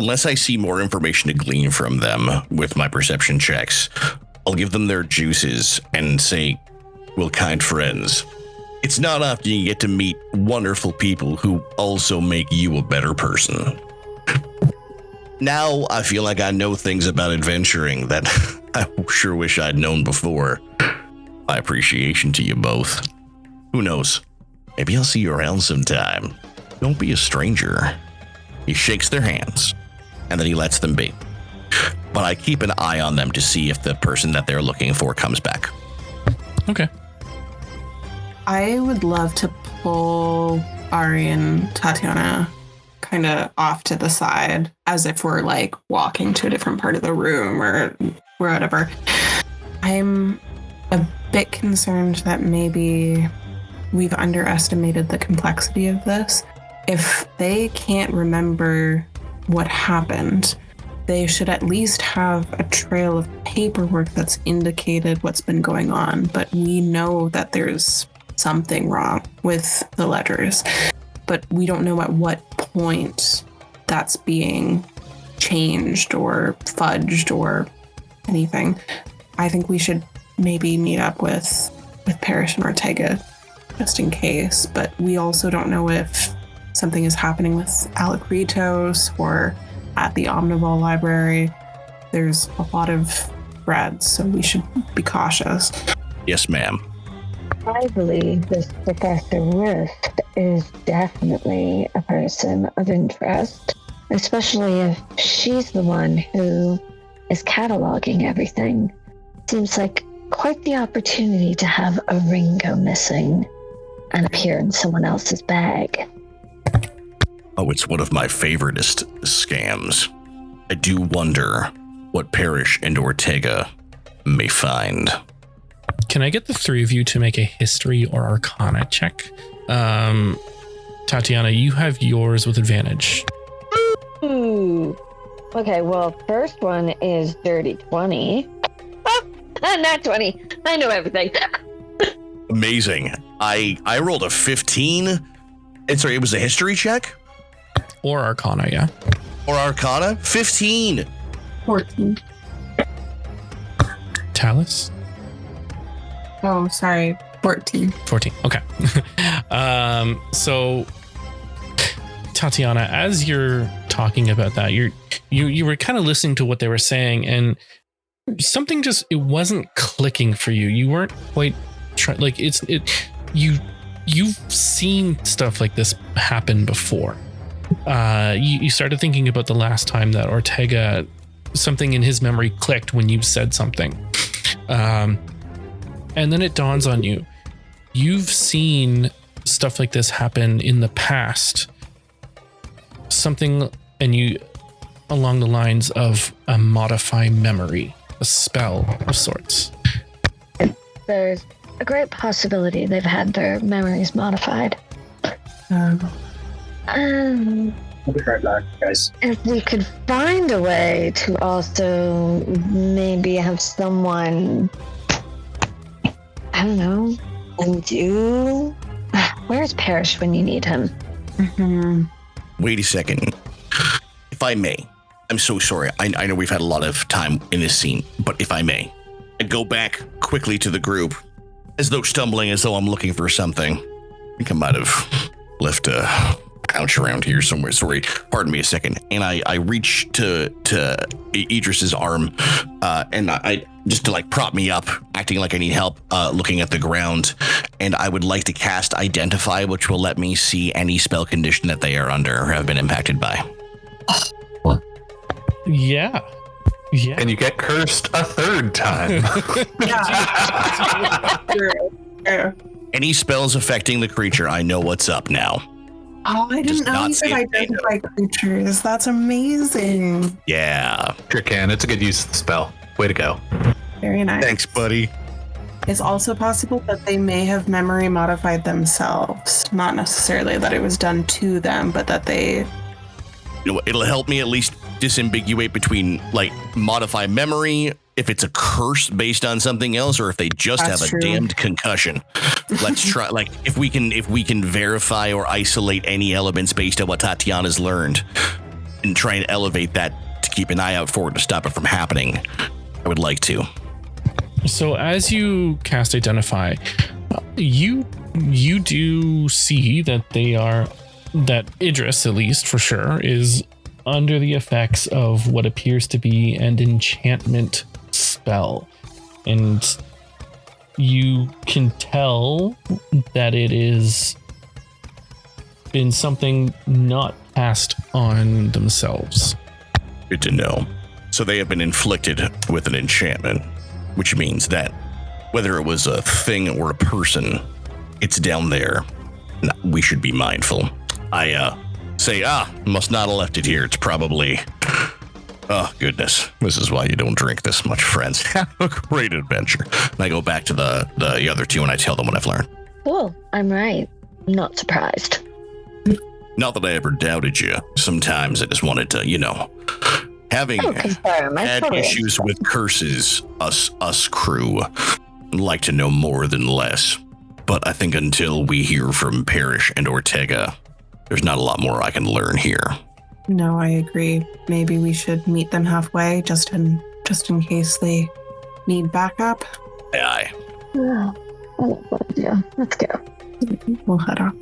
[SPEAKER 1] Unless I see more information to glean from them with my perception checks, I'll give them their juices and say, we're kind friends. It's not often you get to meet wonderful people who also make you a better person. Now I feel like I know things about adventuring that I sure wish I'd known before. My appreciation to you both. Who knows? Maybe I'll see you around sometime. Don't be a stranger. He shakes their hands, and then he lets them be. But I keep an eye on them to see if the person that they're looking for comes back.
[SPEAKER 2] Okay.
[SPEAKER 5] I would love to pull Ari and Tatiana kind of off to the side as if we're like walking to a different part of the room or whatever. I'm a bit concerned that maybe we've underestimated the complexity of this. If they can't remember what happened, they should at least have a trail of paperwork that's indicated what's been going on. But we know that there's something wrong with the ledgers, but we don't know at what point that's being changed or fudged or anything. I think we should maybe meet up with Parrish and Ortega just in case, but we also don't know if something is happening with Alacritos or at the Omnivore Library. There's a lot of threads, so we should be cautious.
[SPEAKER 1] Yes, ma'am.
[SPEAKER 4] I believe this Professor Rift is definitely a person of interest, especially if she's the one who is cataloging everything. Seems like quite the opportunity to have a ring go missing and appear in someone else's bag.
[SPEAKER 1] Oh, it's one of my favoriteest scams. I do wonder what Parrish and Ortega may find.
[SPEAKER 2] Can I get the three of you to make a history or arcana check? Tatiana, you have yours with advantage.
[SPEAKER 4] Ooh. Okay, well, first one is dirty 20. Nat 20. I know everything.
[SPEAKER 1] Amazing. I rolled a 15. And sorry, it was a history check?
[SPEAKER 2] Or Arcana, yeah.
[SPEAKER 1] Or Arcana? 15.
[SPEAKER 5] 14.
[SPEAKER 2] Talus?
[SPEAKER 5] Oh, sorry. 14.
[SPEAKER 2] 14. Okay. So Tatiana, as you're talking about that, you were kind of listening to what they were saying, and something just, it wasn't clicking for you. You weren't quite you've seen stuff like this happen before. You started thinking about the last time that Ortega, something in his memory clicked when you said something. And then it dawns on you. You've seen stuff like this happen in the past. Something, and you, along the lines of a modify memory, a spell of sorts.
[SPEAKER 4] There's a great possibility they've had their memories modified.
[SPEAKER 6] I'll be right back, guys.
[SPEAKER 4] If we could find a way to also maybe have someone, I don't know, undo. Where's Parrish when you need him?
[SPEAKER 5] Mm-hmm.
[SPEAKER 1] Wait a second. If I may, I'm so sorry. I know we've had a lot of time in this scene, but if I may, I go back quickly to the group, as though stumbling, as though I'm looking for something. I think I might have left a pouch around here somewhere. Sorry, pardon me a second. And I reach to Idris's arm, and I just to like prop me up, acting like I need help, looking at the ground. And I would like to cast Identify, which will let me see any spell condition that they are under or have been impacted by.
[SPEAKER 2] Yeah.
[SPEAKER 3] And you get cursed a third time.
[SPEAKER 5] Yeah.
[SPEAKER 1] Any spells affecting the creature, I know what's up now.
[SPEAKER 5] Oh, I
[SPEAKER 1] Just
[SPEAKER 5] didn't know
[SPEAKER 1] not
[SPEAKER 5] you could
[SPEAKER 1] say
[SPEAKER 5] identify creatures. That's amazing.
[SPEAKER 1] Yeah.
[SPEAKER 3] Sure can. It's a good use of the spell. Way to go.
[SPEAKER 5] Very nice.
[SPEAKER 1] Thanks, buddy.
[SPEAKER 5] It's also possible that they may have memory modified themselves. Not necessarily that it was done to them, but that they...
[SPEAKER 1] You know, it'll help me at least disambiguate between like modify memory, if it's a curse based on something else, or if they just
[SPEAKER 5] That's
[SPEAKER 1] have a
[SPEAKER 5] true.
[SPEAKER 1] damned concussion. Let's try, like, if we can verify or isolate any elements based on what Tatiana's learned and try and elevate that to keep an eye out for it to stop it from happening. I would like to.
[SPEAKER 2] So as you cast Identify, you do see that that Idris, at least for sure, is under the effects of what appears to be an enchantment spell. And you can tell that it is been something not cast on themselves.
[SPEAKER 1] Good to know. So they have been inflicted with an enchantment, which means that whether it was a thing or a person, it's down there. No, we should be mindful. I say, must not have left it here. It's probably... Oh, goodness. This is why you don't drink this much, friends. Have a great adventure. And I go back to the other two and I tell them what I've learned.
[SPEAKER 4] Cool. I'm right. I'm not surprised.
[SPEAKER 1] Not that I ever doubted you. Sometimes I just wanted to, having
[SPEAKER 4] confirm. I
[SPEAKER 1] had
[SPEAKER 4] totally
[SPEAKER 1] issues with curses, us crew like to know more than less. But I think until we hear from Parrish and Ortega, there's not a lot more I can learn here.
[SPEAKER 5] No, I agree. Maybe we should meet them halfway, just in case they need backup.
[SPEAKER 1] Aye.
[SPEAKER 4] Yeah, I love that idea. Let's go.
[SPEAKER 5] We'll head off.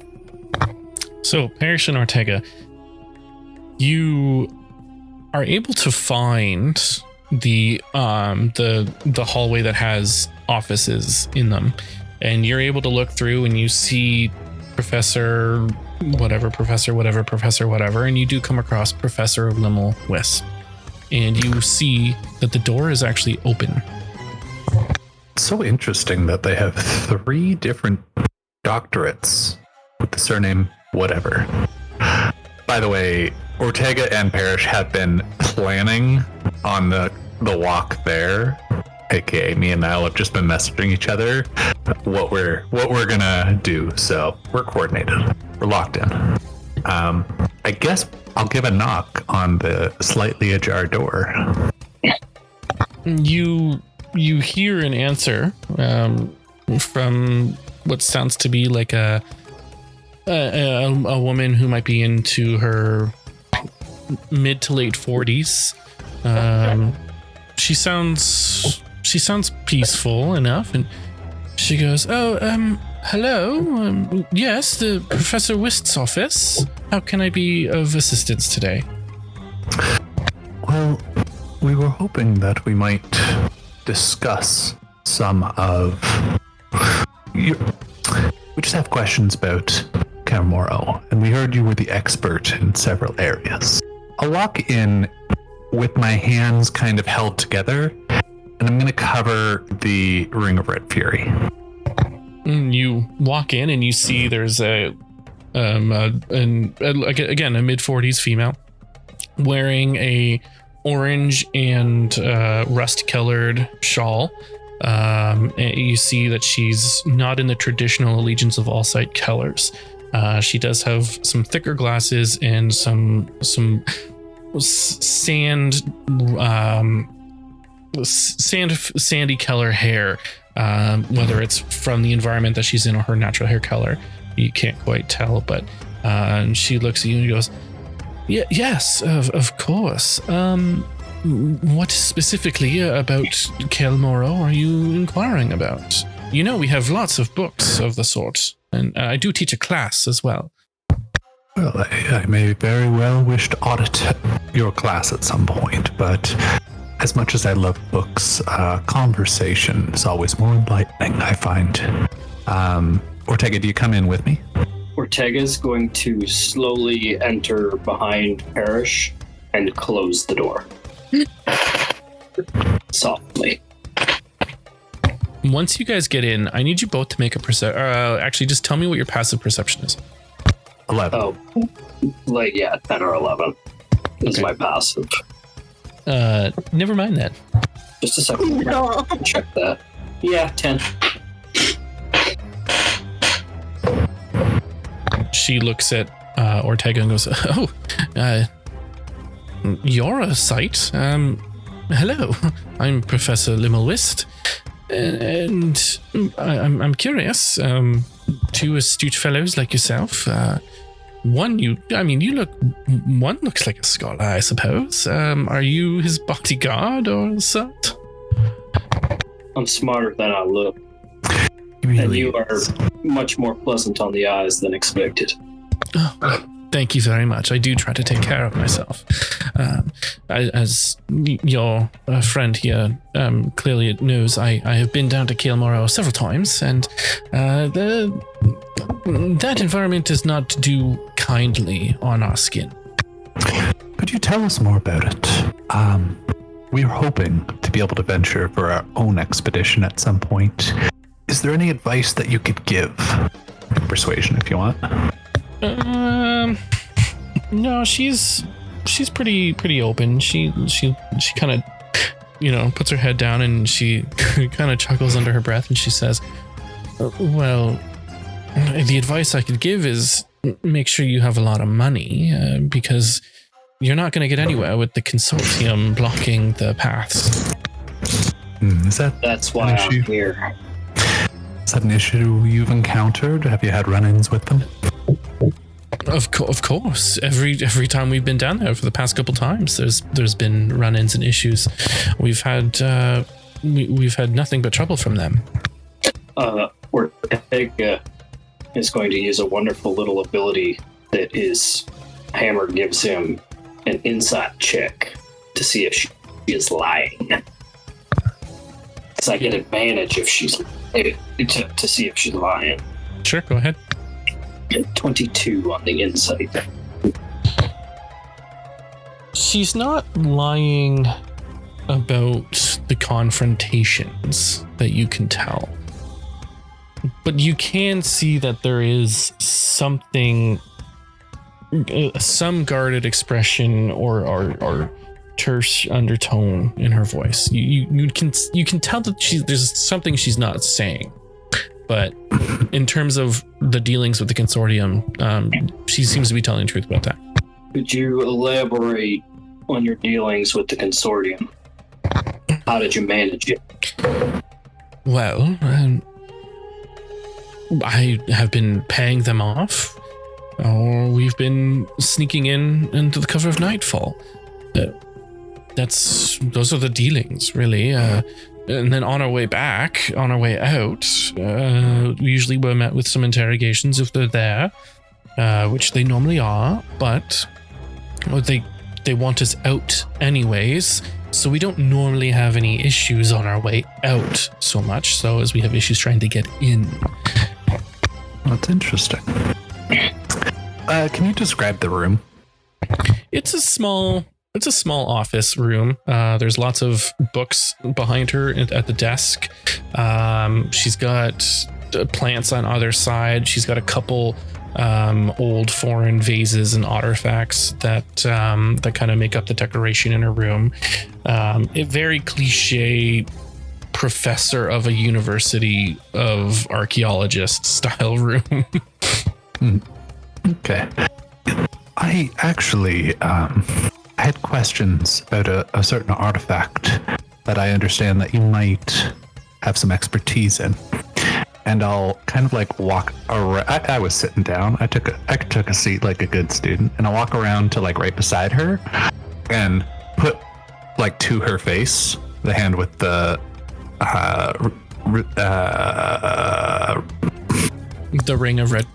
[SPEAKER 2] So Parrish and Ortega, you are able to find the hallway that has offices in them, and you're able to look through and you see Professor whatever, and you do come across Professor Limmel Wisp, and you see that the door is actually open.
[SPEAKER 3] It's so interesting that they have 3 different doctorates with the surname whatever. By the way, Ortega and Parrish have been planning on the walk there, aka me and Niall have just been messaging each other what we're gonna do. So we're coordinated. We're locked in. I guess I'll give a knock on the slightly ajar door.
[SPEAKER 2] You you hear an answer from what sounds to be like a woman who might be into her mid to late 40s. She sounds peaceful enough, and she goes, hello. Yes, the Professor Wist's office. How can I be of assistance today?
[SPEAKER 3] Well, we were hoping that we might discuss some of we just have questions about Karamoro, and we heard you were the expert in several areas. I'll walk in with my hands kind of held together, and I'm going to cover the Ring of Red Fury.
[SPEAKER 2] You walk in and you see there's again a mid-40s female wearing a orange and rust-colored shawl. And you see that she's not in the traditional Allegiance of All Sight colors. She does have some thicker glasses and some sandy color hair. Whether it's from the environment that she's in or her natural hair color, you can't quite tell. But she looks at you and goes, "Yes, of course. What specifically about Karamoro are you inquiring about? You know, we have lots of books of the sort, and I do teach a class as well."
[SPEAKER 3] Well, I may very well wish to audit your class at some point, but as much as I love books, conversation is always more enlightening, I find. Ortega, do you come in with me?
[SPEAKER 6] Ortega's going to slowly enter behind Parrish and close the door. Softly.
[SPEAKER 2] Once you guys get in, I need you both to make a actually, just tell me what your passive perception is.
[SPEAKER 3] 11.
[SPEAKER 6] Oh, 10 or 11 is my passive.
[SPEAKER 2] Never mind that.
[SPEAKER 6] Just a second.
[SPEAKER 5] No.
[SPEAKER 6] Check that. Yeah, 10.
[SPEAKER 2] She looks at Ortega and goes, "Oh, you're a sight. Hello, I'm Professor Limmelwist, and I'm curious. Two astute fellows like yourself. One looks like a scholar, I suppose. Are you his bodyguard or such?"
[SPEAKER 6] I'm smarter than I look. And you are much more pleasant on the eyes than expected.
[SPEAKER 2] Oh, thank you very much. I do try to take care of myself. As your friend here clearly knows, I have been down to Karamoro several times, and that environment does not do kindly on our skin.
[SPEAKER 3] Could you tell us more about it? We were hoping to be able to venture for our own expedition at some point. Is there any advice that you could give? Persuasion, if you want.
[SPEAKER 2] No, she's pretty open. She kind of, puts her head down and she kind of chuckles under her breath and she says, "Well, the advice I could give is make sure you have a lot of money, because you're not going to get anywhere with the consortium blocking the paths."
[SPEAKER 6] That's why I'm here.
[SPEAKER 3] Is that an issue you've encountered? Have you had run-ins with them?
[SPEAKER 2] Of course. Every time we've been down there for the past couple times, there's been run-ins and issues. We've had nothing but trouble from them.
[SPEAKER 6] Ortega is going to use a wonderful little ability that his hammer gives him an insight check to see if she is lying. Because I get advantage if she's to see if she's lying.
[SPEAKER 2] Sure, go ahead.
[SPEAKER 6] 22 on the insight.
[SPEAKER 2] She's not lying about the confrontations that you can tell, but you can see that there is something, some guarded expression or terse undertone in her voice. You can tell that there's something she's not saying. But in terms of the dealings with the consortium, she seems to be telling the truth about that.
[SPEAKER 6] Could you elaborate on your dealings with the consortium? How did you manage it?
[SPEAKER 2] Well, I have been paying them off, or we've been sneaking into the cover of nightfall. Those are the dealings, really. And then on our way out, usually we're met with some interrogations if they're there, which they normally are, but they want us out anyways, so we don't normally have any issues on our way out so much so as we have issues trying to get in.
[SPEAKER 3] That's interesting. Can you describe the room?
[SPEAKER 2] It's a small office room. There's lots of books behind her at the desk. She's got plants on either side. She's got a couple old foreign vases and artifacts that kind of make up the decoration in her room. A very cliche professor of a university of archaeologist style room.
[SPEAKER 3] Okay. I actually had questions about a certain artifact that I understand that you might have some expertise in. And I'll kind of like walk around. I was sitting down. I took a seat like a good student, and I'll walk around to like right beside her and put like to her face the hand with the
[SPEAKER 2] ring of red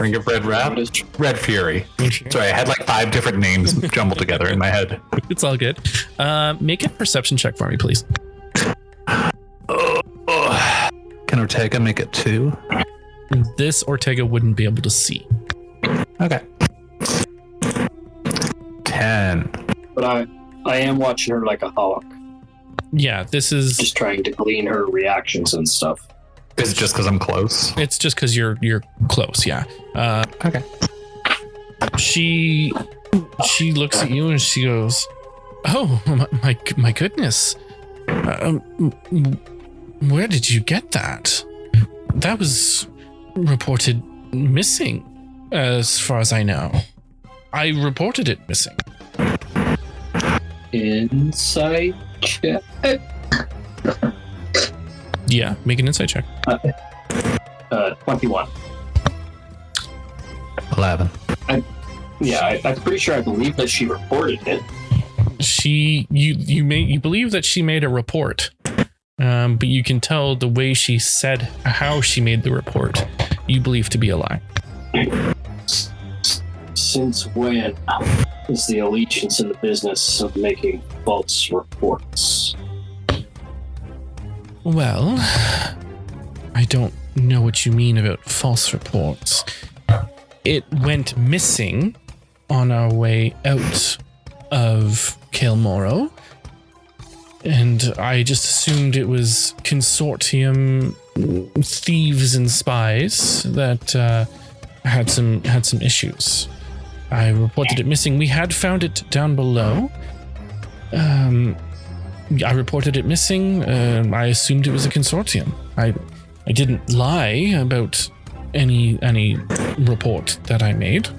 [SPEAKER 3] wrap. Red Fury. Sorry, I had like 5 different names jumbled together in my head.
[SPEAKER 2] It's all good. Make a perception check for me, please.
[SPEAKER 3] Can Ortega make it 2?
[SPEAKER 2] This Ortega wouldn't be able to see.
[SPEAKER 3] Okay. 10.
[SPEAKER 6] But I am watching her like a hawk,
[SPEAKER 2] Yeah, this is
[SPEAKER 6] just trying to glean her reactions and stuff.
[SPEAKER 3] Is it just because I'm close?
[SPEAKER 2] It's just because you're close. Yeah.
[SPEAKER 3] Okay.
[SPEAKER 2] She looks at you and she goes, "Oh my goodness! Where did you get that? That was reported missing, as far as I know. I reported it missing."
[SPEAKER 6] Insight check.
[SPEAKER 2] Yeah, make an insight check.
[SPEAKER 6] 21.
[SPEAKER 3] 11.
[SPEAKER 6] I'm pretty sure I believe that she reported it.
[SPEAKER 2] You believe that she made a report, but you can tell the way she said how she made the report, you believe to be a lie.
[SPEAKER 6] Since when is the allegiance in the business of making false reports?
[SPEAKER 2] Well, I don't know what you mean about false reports. It went missing on our way out of Kael'Moro, and I just assumed it was consortium thieves and spies that had some issues. I reported it missing. We had found it down below. I reported it missing. I assumed it was a consortium. I didn't lie about any report that I made.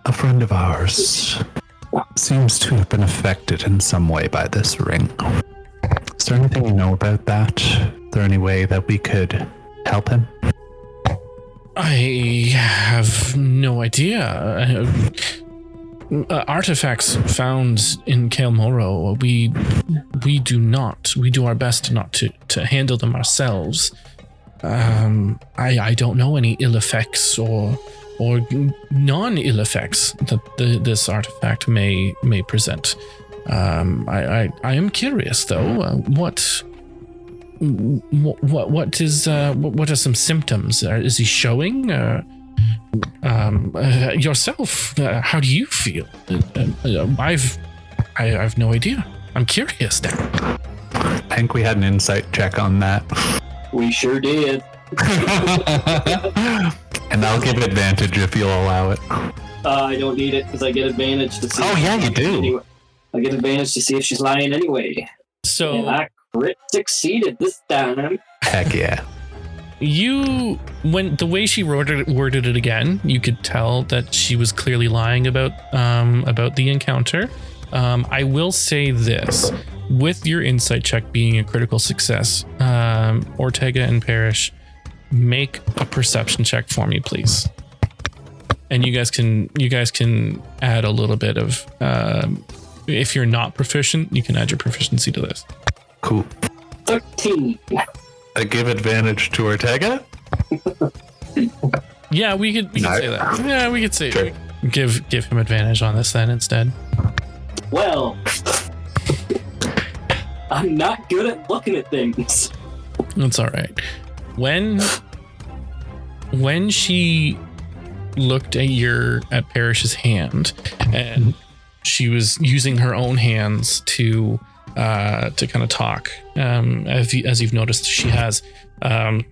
[SPEAKER 3] A friend of ours seems to have been affected in some way by this ring. Is there anything you know about that? Is there any way that we could help him?
[SPEAKER 2] I have no idea. Artifacts found in Kael'Moro, we do our best not to handle them ourselves. I don't know any ill effects or non-ill effects that this artifact may present. I am curious though. What are some symptoms? Is he showing? Yourself, how do you feel? I have no idea. I'm curious now.
[SPEAKER 3] I think we had an insight check on that.
[SPEAKER 6] We sure did.
[SPEAKER 3] And I'll give advantage if you'll allow it.
[SPEAKER 6] I don't need it because I get advantage to see.
[SPEAKER 3] Oh yeah, you do.
[SPEAKER 6] Anyway, I get advantage to see if she's lying anyway.
[SPEAKER 2] So
[SPEAKER 6] and I crit succeeded this time.
[SPEAKER 3] Heck yeah.
[SPEAKER 2] When the way she worded it again, you could tell that she was clearly lying about the encounter. I will say this. With your insight check being a critical success, Ortega and Parrish, make a perception check for me, please. And you guys can add a little bit of, if you're not proficient, you can add your proficiency to this.
[SPEAKER 3] Cool.
[SPEAKER 6] 13.
[SPEAKER 3] I give advantage to Ortega?
[SPEAKER 2] Yeah, we could say that. Yeah, we could say
[SPEAKER 3] Sure.
[SPEAKER 2] give him advantage on this then instead.
[SPEAKER 6] Well, I'm not good at looking at things.
[SPEAKER 2] That's all right. When she looked at Parrish's hand, and she was using her own hands to kind of talk. As you've noticed, she has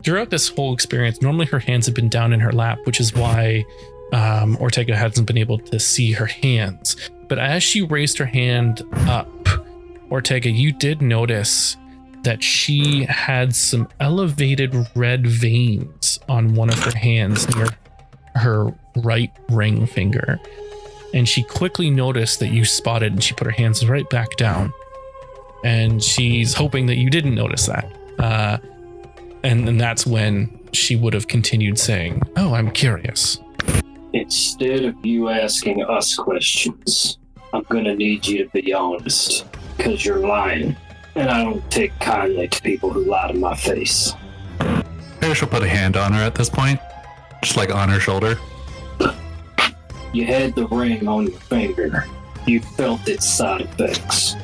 [SPEAKER 2] throughout this whole experience. Normally, her hands have been down in her lap, which is why Ortega hasn't been able to see her hands. But as she raised her hand up, Ortega, you did notice that she had some elevated red veins on one of her hands near her right ring finger. And she quickly noticed that you spotted, and she put her hands right back down. And she's hoping that you didn't notice that. And then that's when she would have continued saying, "Oh, I'm curious."
[SPEAKER 6] Instead of you asking us questions, I'm gonna need you to be honest, because you're lying. And I don't take kindly to people who lie to my face.
[SPEAKER 3] Parrish will put a hand on her at this point, just like on her shoulder.
[SPEAKER 6] You had the ring on your finger. You felt its side effects.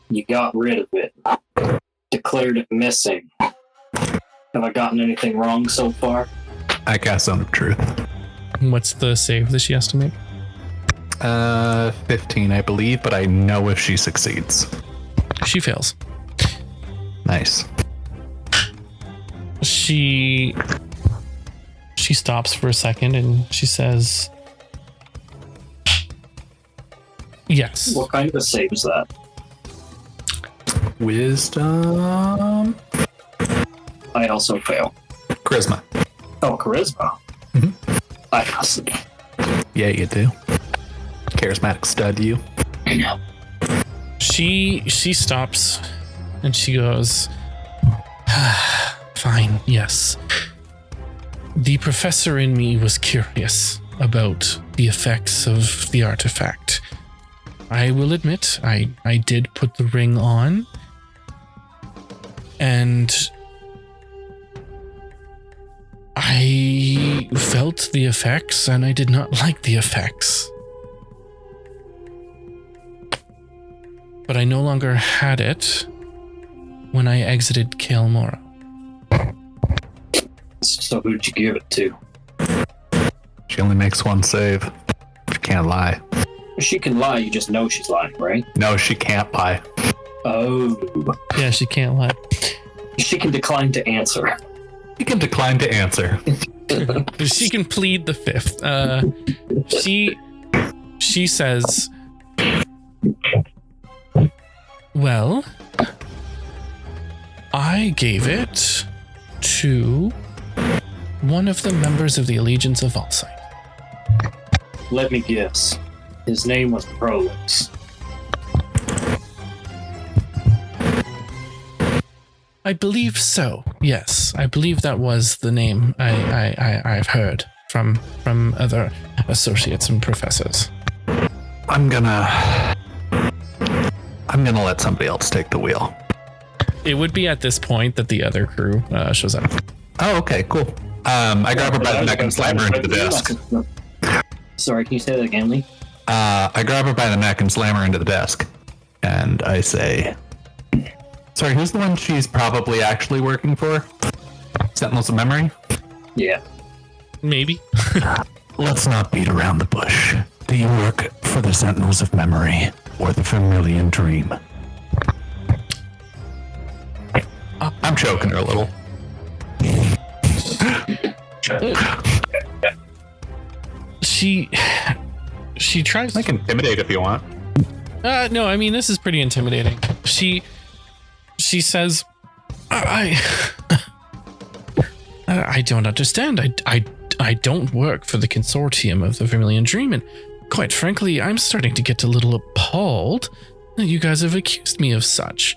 [SPEAKER 6] You got rid of it. Declared it missing. Have I gotten anything wrong so far?
[SPEAKER 3] I cast Zone of Truth.
[SPEAKER 2] What's the save that she has to make?
[SPEAKER 3] 15, I believe, but I know if she succeeds.
[SPEAKER 2] She fails.
[SPEAKER 3] Nice.
[SPEAKER 2] She stops for a second and she says, "Yes."
[SPEAKER 6] What kind of a save is that?
[SPEAKER 3] Wisdom.
[SPEAKER 6] I also fail.
[SPEAKER 3] Charisma.
[SPEAKER 6] Oh, charisma.
[SPEAKER 3] Mhm.
[SPEAKER 6] I pass.
[SPEAKER 3] Yeah, you do. Charismatic stud, you.
[SPEAKER 6] I know.
[SPEAKER 2] She stops and she goes, "Fine, yes. The professor in me was curious about the effects of the artifact. I will admit, I did put the ring on, and I felt the effects, and I did not like the effects. But I no longer had it when I exited Kael'Mora."
[SPEAKER 6] So who'd you give it to?
[SPEAKER 3] She only makes one save. She can't lie.
[SPEAKER 6] She can lie, you just know she's lying, right?
[SPEAKER 3] No, she can't lie.
[SPEAKER 6] Oh.
[SPEAKER 2] Yeah, she can't lie.
[SPEAKER 6] She can decline to answer.
[SPEAKER 3] You can decline to answer.
[SPEAKER 2] She can plead the fifth. She says, "Well, I gave it to one of the members of the Allegiance of Allsight."
[SPEAKER 6] Let me guess. His name was Prolix.
[SPEAKER 2] I believe so. Yes, I believe that was the name I've heard from other associates and professors.
[SPEAKER 3] I'm gonna let somebody else take the wheel.
[SPEAKER 2] It would be at this point that the other crew shows up.
[SPEAKER 3] Oh, okay, cool. I grab her by the neck and slam her into the desk.
[SPEAKER 6] Sorry, can you say that again, Lee?
[SPEAKER 3] I grab her by the neck and slam her into the desk. And I say, "Sorry, who's the one she's probably actually working for? Sentinels of Memory?"
[SPEAKER 6] Yeah.
[SPEAKER 2] Maybe.
[SPEAKER 3] Let's not beat around the bush. Do you work for the Sentinels of Memory or the Vermilion Dream? I'm choking her a little.
[SPEAKER 2] She tries.
[SPEAKER 3] I can intimidate if you want.
[SPEAKER 2] No, I mean, this is pretty intimidating. She says, I don't understand. I don't work for the consortium of the Vermilion Dream, and quite frankly, I'm starting to get a little appalled that you guys have accused me of such.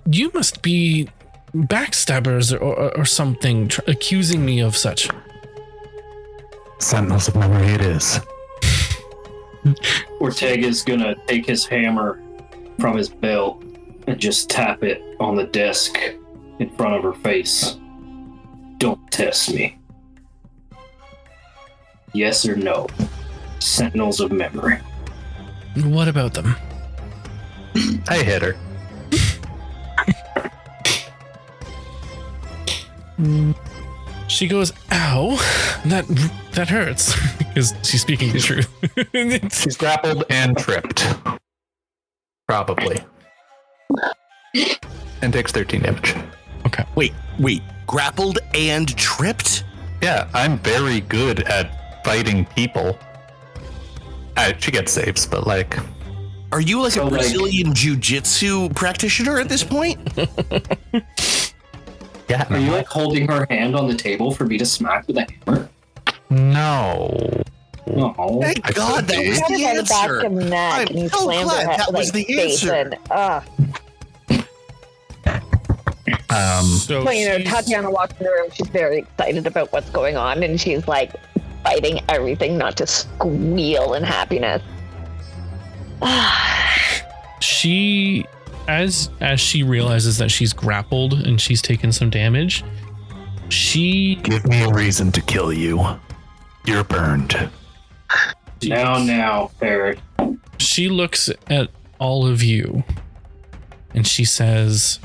[SPEAKER 2] You must be backstabbers or something, accusing me of such.
[SPEAKER 3] Sentinels of memory it is.
[SPEAKER 6] Ortega's gonna take his hammer from his belt and just tap it on the desk in front of her face. Don't test me. Yes or no? Sentinels of memory.
[SPEAKER 2] What about them?
[SPEAKER 3] I hit her.
[SPEAKER 2] She goes, ow, that hurts, because she's speaking the truth.
[SPEAKER 3] She's grappled and tripped. Probably. And takes 13 damage.
[SPEAKER 2] Okay.
[SPEAKER 1] Wait. Grappled and tripped?
[SPEAKER 3] Yeah, I'm very good at fighting people. She gets saves, but like...
[SPEAKER 1] Are you like
[SPEAKER 6] So,
[SPEAKER 1] a Brazilian jiu-jitsu practitioner at this point?
[SPEAKER 3] Yeah.
[SPEAKER 6] Are you like holding her hand on the table for me to smack with a hammer?
[SPEAKER 3] No.
[SPEAKER 6] No.
[SPEAKER 1] Thank God, that was
[SPEAKER 4] Got
[SPEAKER 1] the
[SPEAKER 4] her by the back
[SPEAKER 1] answer.
[SPEAKER 4] of the neck,
[SPEAKER 1] I'm
[SPEAKER 4] and you
[SPEAKER 1] so
[SPEAKER 4] slammed her
[SPEAKER 1] glad
[SPEAKER 4] head
[SPEAKER 1] that was
[SPEAKER 4] like
[SPEAKER 1] the
[SPEAKER 4] face
[SPEAKER 1] answer.
[SPEAKER 2] So
[SPEAKER 4] Well,
[SPEAKER 2] she's-
[SPEAKER 4] Tatiana walks in the room. She's very excited about what's going on, and she's like fighting everything not to squeal in happiness.
[SPEAKER 2] she, as she realizes that she's grappled and she's taken some damage, she
[SPEAKER 3] Give me a reason to kill you. You're burned.
[SPEAKER 6] Now, Parrot.
[SPEAKER 2] she looks at all of you and she says,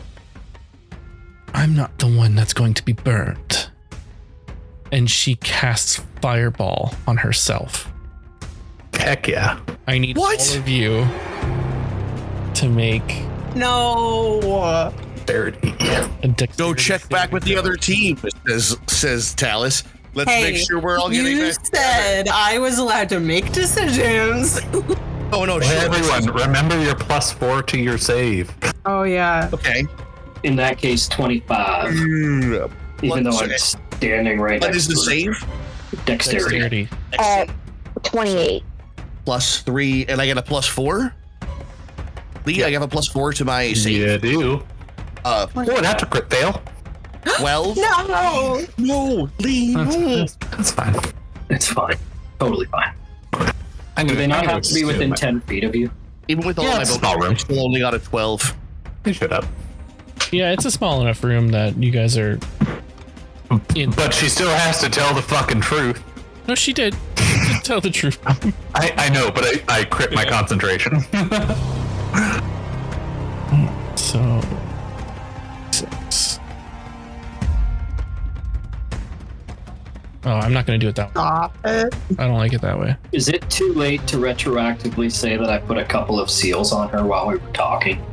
[SPEAKER 2] I'm not the one that's going to be burned. And she casts Fireball on herself.
[SPEAKER 3] Heck yeah.
[SPEAKER 2] I need
[SPEAKER 1] What?
[SPEAKER 2] all of you to make
[SPEAKER 5] No.
[SPEAKER 3] Dirty.
[SPEAKER 2] a dexterity
[SPEAKER 1] Go check back with the other team, says Talus. Let's make sure we're all getting
[SPEAKER 5] you
[SPEAKER 1] back.
[SPEAKER 5] said I was allowed to make decisions.
[SPEAKER 1] Oh, no,
[SPEAKER 3] Hey,
[SPEAKER 1] sure.
[SPEAKER 3] everyone, remember your +4 to your save.
[SPEAKER 5] Oh yeah.
[SPEAKER 1] Okay.
[SPEAKER 6] In that case, 25. Even though I'm standing right
[SPEAKER 1] What
[SPEAKER 6] next
[SPEAKER 1] is the
[SPEAKER 6] to her.
[SPEAKER 1] save?
[SPEAKER 6] Dexterity.
[SPEAKER 4] 28.
[SPEAKER 1] +3, and I get a +4? Lee, I have a +4 to my save.
[SPEAKER 3] You do. Oh, that's a crit fail.
[SPEAKER 1] 12?
[SPEAKER 5] No.
[SPEAKER 1] No, Lee, no.
[SPEAKER 3] That's fine.
[SPEAKER 6] It's fine. Totally fine.
[SPEAKER 3] I'm
[SPEAKER 6] Do
[SPEAKER 3] gonna,
[SPEAKER 6] they not
[SPEAKER 3] I'm gonna
[SPEAKER 6] have to be within
[SPEAKER 3] assume
[SPEAKER 6] 10 feet of you?
[SPEAKER 1] Even with all
[SPEAKER 3] Yeah,
[SPEAKER 1] my
[SPEAKER 3] it's small room.
[SPEAKER 1] I still only got a 12.
[SPEAKER 3] They should have.
[SPEAKER 2] Yeah, it's a small enough room that you guys are in.
[SPEAKER 3] But she still has to tell the fucking truth.
[SPEAKER 2] No, she did. She did tell the truth.
[SPEAKER 3] I know, but I crit my concentration.
[SPEAKER 2] So 6. Oh, I'm not going to do it that way.
[SPEAKER 5] Stop it.
[SPEAKER 2] I don't like it that way.
[SPEAKER 6] Is it too late to retroactively say that I put a couple of seals on her while we were talking?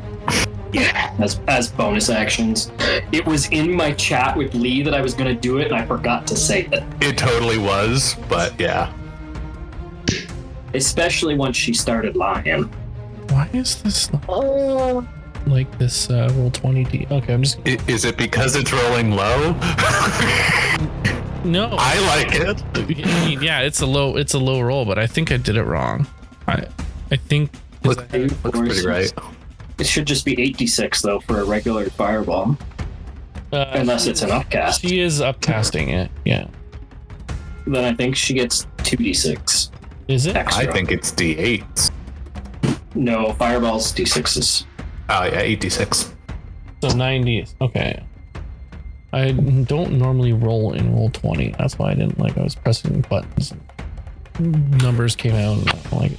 [SPEAKER 6] Yeah, as bonus actions. It was in my chat with Lee that I was going to do it, and I forgot to say it.
[SPEAKER 3] It totally was, but yeah.
[SPEAKER 6] Especially once she started lying.
[SPEAKER 2] Why is this not
[SPEAKER 4] Oh,
[SPEAKER 2] like this roll 20D? Okay, I'm just...
[SPEAKER 3] Is it because it's rolling low?
[SPEAKER 2] No.
[SPEAKER 3] I like it.
[SPEAKER 2] Yeah, it's a low roll, but I think I did it wrong. I think...
[SPEAKER 3] Looks pretty right.
[SPEAKER 6] It should just be 8d6 though for a regular fireball, unless it's an upcast.
[SPEAKER 2] She is upcasting it, yeah.
[SPEAKER 6] Then I think she gets 2d6
[SPEAKER 2] Is it?
[SPEAKER 6] extra.
[SPEAKER 3] I think it's D8s.
[SPEAKER 6] No, fireballs d6s.
[SPEAKER 3] Oh yeah, 86.
[SPEAKER 2] So 90. Okay. I don't normally roll in roll 20. That's why I didn't like. I was pressing buttons. Numbers came out. And I don't like it.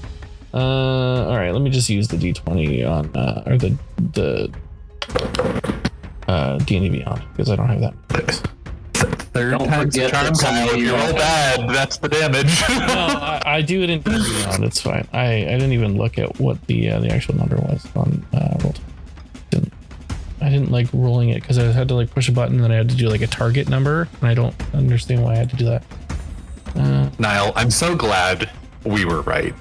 [SPEAKER 2] All right. Let me just use the D20 on or the D&D Beyond because I don't have that.
[SPEAKER 3] Third
[SPEAKER 6] Don't
[SPEAKER 3] time's a
[SPEAKER 6] forget
[SPEAKER 3] charm,
[SPEAKER 6] that some
[SPEAKER 3] Kyle.
[SPEAKER 6] of
[SPEAKER 3] If you
[SPEAKER 6] you
[SPEAKER 3] roll
[SPEAKER 6] have-
[SPEAKER 3] bad, that's the damage.
[SPEAKER 2] No, I do it in D&D Beyond. It's fine. I didn't even look at what the actual number was on roll 20. I didn't like rolling it because I had to like push a button and then I had to do like a target number, and I don't understand why I had to do that.
[SPEAKER 3] Niall, I'm so glad we were right.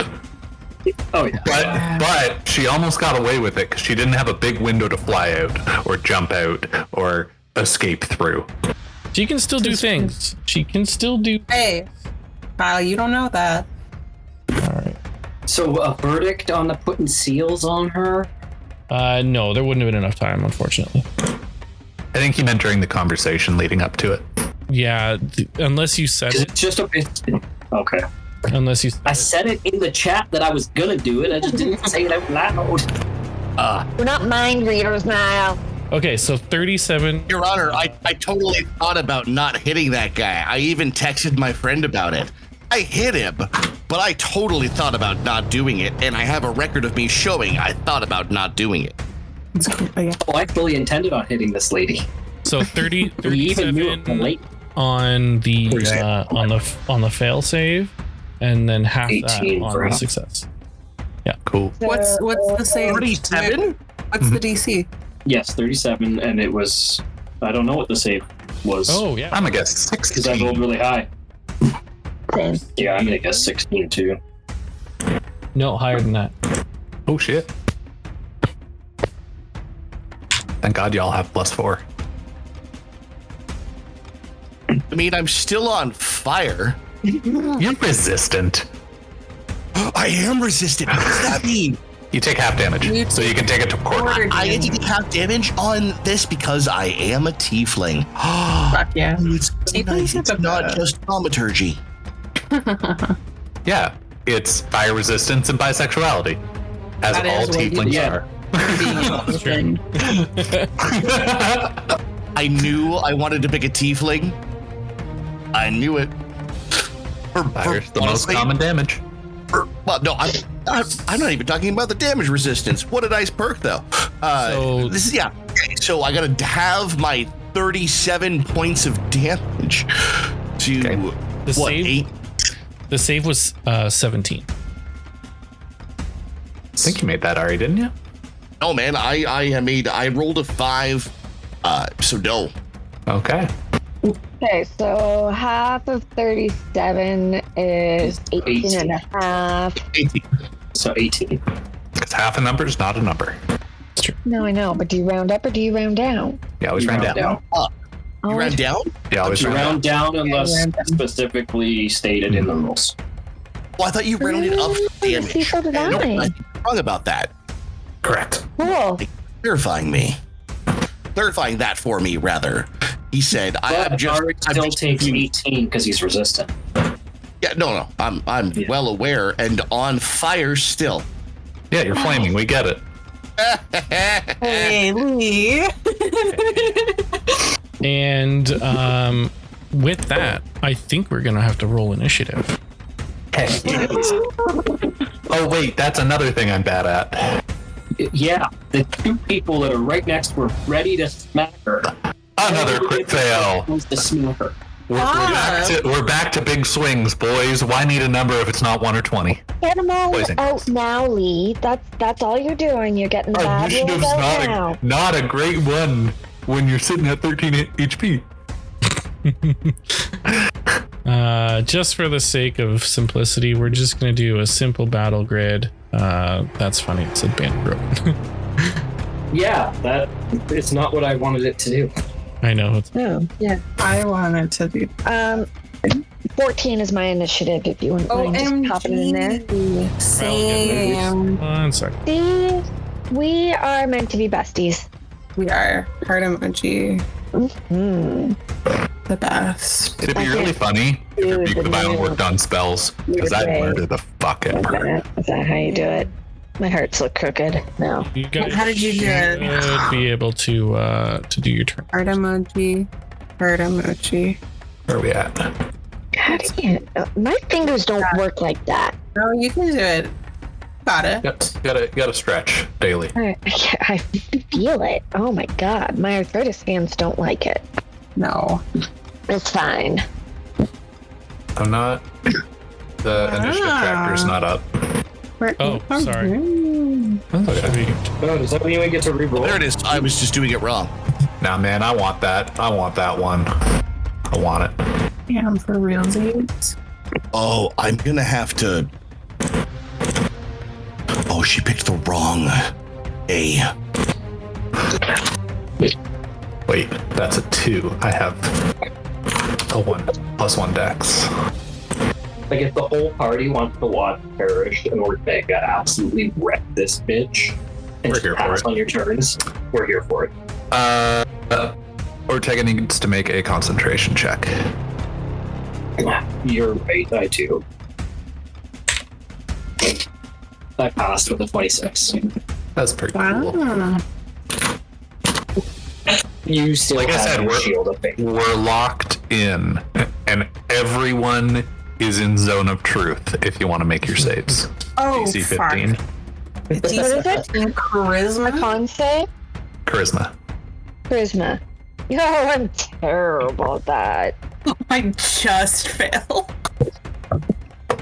[SPEAKER 6] Oh yeah.
[SPEAKER 3] But she almost got away with it because she didn't have a big window to fly out or jump out or escape through.
[SPEAKER 2] She can still do things. She can still do.
[SPEAKER 5] Hey, Kyle, you don't know that.
[SPEAKER 2] All right.
[SPEAKER 7] So a verdict on the putting seals on her?
[SPEAKER 2] No, there wouldn't have been enough time, unfortunately.
[SPEAKER 3] I think he meant during the conversation leading up to it.
[SPEAKER 2] Yeah, unless you said it.
[SPEAKER 7] It's just okay.
[SPEAKER 2] Unless you.
[SPEAKER 7] I said it in the chat that I was gonna do it. I just didn't say it out loud.
[SPEAKER 4] We're not mind readers now.
[SPEAKER 2] Okay, so 37.
[SPEAKER 1] Your Honor, I totally thought about not hitting that guy. I even texted my friend about it. I hit him, but I totally thought about not doing it, and I have a record of me showing I thought about not doing it.
[SPEAKER 7] Oh, I fully intended on hitting this lady.
[SPEAKER 2] So 30,
[SPEAKER 7] We even knew it
[SPEAKER 2] 37
[SPEAKER 7] late.
[SPEAKER 2] on the fail save, and then half that
[SPEAKER 7] 18
[SPEAKER 2] on
[SPEAKER 7] for
[SPEAKER 2] the
[SPEAKER 7] half.
[SPEAKER 2] success.
[SPEAKER 3] Cool.
[SPEAKER 5] What's the save?
[SPEAKER 1] 37?
[SPEAKER 5] What's the DC?
[SPEAKER 6] Yes, 37, and it was. I don't know what the save was.
[SPEAKER 2] Oh yeah.
[SPEAKER 3] I'm gonna guess
[SPEAKER 6] because I
[SPEAKER 3] 16.
[SPEAKER 6] rolled really high.
[SPEAKER 4] Same.
[SPEAKER 6] Yeah, I'm gonna guess 16 too.
[SPEAKER 2] No, higher than that.
[SPEAKER 3] Oh shit. Thank God y'all have +4.
[SPEAKER 1] I mean, I'm still on fire.
[SPEAKER 3] You're resistant.
[SPEAKER 1] I am resistant. What does that mean?
[SPEAKER 3] You take half damage, so you can take it to quarter.
[SPEAKER 1] I get to take half damage on this because I am a tiefling.
[SPEAKER 5] Fuck yeah.
[SPEAKER 1] It's so nice.
[SPEAKER 5] Tieflings are
[SPEAKER 1] It's
[SPEAKER 5] the
[SPEAKER 1] not
[SPEAKER 5] best.
[SPEAKER 1] just thaumaturgy.
[SPEAKER 3] Yeah, it's fire resistance and bisexuality, as
[SPEAKER 5] That
[SPEAKER 3] all
[SPEAKER 5] is what you
[SPEAKER 3] tieflings
[SPEAKER 5] get.
[SPEAKER 3] are.
[SPEAKER 1] I knew I wanted to pick a tiefling. I knew it.
[SPEAKER 3] Fire's the most
[SPEAKER 1] honestly,
[SPEAKER 3] common damage.
[SPEAKER 1] Well, no, I'm not even talking about the damage resistance. What a nice perk, though.
[SPEAKER 2] So-
[SPEAKER 1] This is okay, so I gotta have my 37 points of damage to
[SPEAKER 3] Okay.
[SPEAKER 2] The
[SPEAKER 1] what
[SPEAKER 2] save.
[SPEAKER 1] 8?
[SPEAKER 2] The save was 17.
[SPEAKER 3] I think you made that, Ari, didn't you?
[SPEAKER 1] Oh man, I rolled a 5. So no.
[SPEAKER 3] Okay.
[SPEAKER 4] Okay, so half of 37 is 18 and a half.
[SPEAKER 1] 18.
[SPEAKER 6] So 18.
[SPEAKER 3] Because half a number is not a number.
[SPEAKER 4] No, I know, but do you round up or do you round down?
[SPEAKER 3] You always round down.
[SPEAKER 1] You round down?
[SPEAKER 3] You always
[SPEAKER 6] You
[SPEAKER 3] round down.
[SPEAKER 6] round down unless
[SPEAKER 5] round down.
[SPEAKER 6] specifically stated in the rules.
[SPEAKER 1] Well, I thought you rounded up
[SPEAKER 4] See,
[SPEAKER 1] damage.
[SPEAKER 4] so did I.
[SPEAKER 1] No, I'm wrong about that.
[SPEAKER 3] Correct.
[SPEAKER 4] Cool.
[SPEAKER 1] Clarifying that for me, rather. He said,
[SPEAKER 6] But Ari still takes
[SPEAKER 1] confused.
[SPEAKER 6] 18 because he's resistant.
[SPEAKER 1] Yeah, no, I'm well aware and on fire still.
[SPEAKER 3] Yeah, you're flaming. We get it.
[SPEAKER 5] Hey, Lee.
[SPEAKER 2] And with that, I think we're gonna have to roll initiative.
[SPEAKER 3] Hey. Oh wait, that's another thing I'm bad at.
[SPEAKER 6] Yeah, the two people that are right next were ready to smack her.
[SPEAKER 3] Another crit fail.
[SPEAKER 6] Wants to smack her.
[SPEAKER 3] We're back to big swings, boys. Why need a number if it's not 1 or 20?
[SPEAKER 4] Get them all
[SPEAKER 3] Poison.
[SPEAKER 4] out now, Lee. That's all you're doing. You're getting the bad rolls out now.
[SPEAKER 3] not a great one when you're sitting at 13 HP.
[SPEAKER 2] Just for the sake of simplicity, we're just gonna do a simple battle grid. That's funny. It said band broken.
[SPEAKER 6] Yeah, that it's not what I wanted it to do.
[SPEAKER 2] I know. It's,
[SPEAKER 4] Oh, yeah.
[SPEAKER 5] I wanted to do.
[SPEAKER 4] 14 is my initiative. If you wouldn't mind just popping it in there.
[SPEAKER 5] Same.
[SPEAKER 2] one second.
[SPEAKER 4] See, we are meant to be besties.
[SPEAKER 5] We are. Heart emoji.
[SPEAKER 4] Hmm.
[SPEAKER 5] The best.
[SPEAKER 3] It'd be really funny if your
[SPEAKER 4] Dude,
[SPEAKER 3] Rebuke the Violent
[SPEAKER 4] the
[SPEAKER 3] worked on spells, because I'd
[SPEAKER 4] Weird way.
[SPEAKER 3] murder the fuck out of her.
[SPEAKER 4] Is that how you do it? My hearts look crooked. No.
[SPEAKER 2] You guys
[SPEAKER 5] How did you do it?
[SPEAKER 2] should be able to do your turn.
[SPEAKER 5] Heart emoji. Heart emoji.
[SPEAKER 3] Where are we at?
[SPEAKER 4] God damn. My fingers don't work like that.
[SPEAKER 5] No, you can do it. Got it.
[SPEAKER 3] You gotta stretch daily.
[SPEAKER 4] I feel it. Oh my god. My arthritis fans don't like it.
[SPEAKER 5] No.
[SPEAKER 4] It's fine.
[SPEAKER 3] I'm not. The initiative tractor's not up.
[SPEAKER 5] Where-
[SPEAKER 2] Oh, sorry.
[SPEAKER 3] Okay.
[SPEAKER 6] Oh, does that mean we get to reroll?
[SPEAKER 1] There it is. I was just doing it wrong.
[SPEAKER 3] Nah, man, I want that. I want that one. I want it.
[SPEAKER 5] Damn, for realsies.
[SPEAKER 1] Oh, I'm gonna have to. she picked the wrong A.
[SPEAKER 3] Wait, that's a 2. I have a 1 +1 dex.
[SPEAKER 7] Like, if the whole party wants to watch Parrish and Ortega absolutely wreck this bitch and
[SPEAKER 3] We're
[SPEAKER 7] just
[SPEAKER 3] here for
[SPEAKER 7] pass
[SPEAKER 3] it.
[SPEAKER 7] on your turns, we're here for it.
[SPEAKER 3] Ortega needs to make a concentration check.
[SPEAKER 7] You're right, I do. I passed with a 26.
[SPEAKER 3] That's pretty cool.
[SPEAKER 5] Wow.
[SPEAKER 7] You still
[SPEAKER 3] Like I
[SPEAKER 7] have
[SPEAKER 3] said,
[SPEAKER 7] your shield of faith.
[SPEAKER 3] We're locked in, and everyone is in zone of truth if you want to make your saves.
[SPEAKER 5] Oh,
[SPEAKER 3] DC
[SPEAKER 5] fuck.
[SPEAKER 3] 15.
[SPEAKER 4] What is it?
[SPEAKER 5] In
[SPEAKER 4] A
[SPEAKER 5] charisma?
[SPEAKER 4] con save?
[SPEAKER 3] Charisma.
[SPEAKER 4] Charisma. Yo, I'm terrible at that.
[SPEAKER 5] I just failed.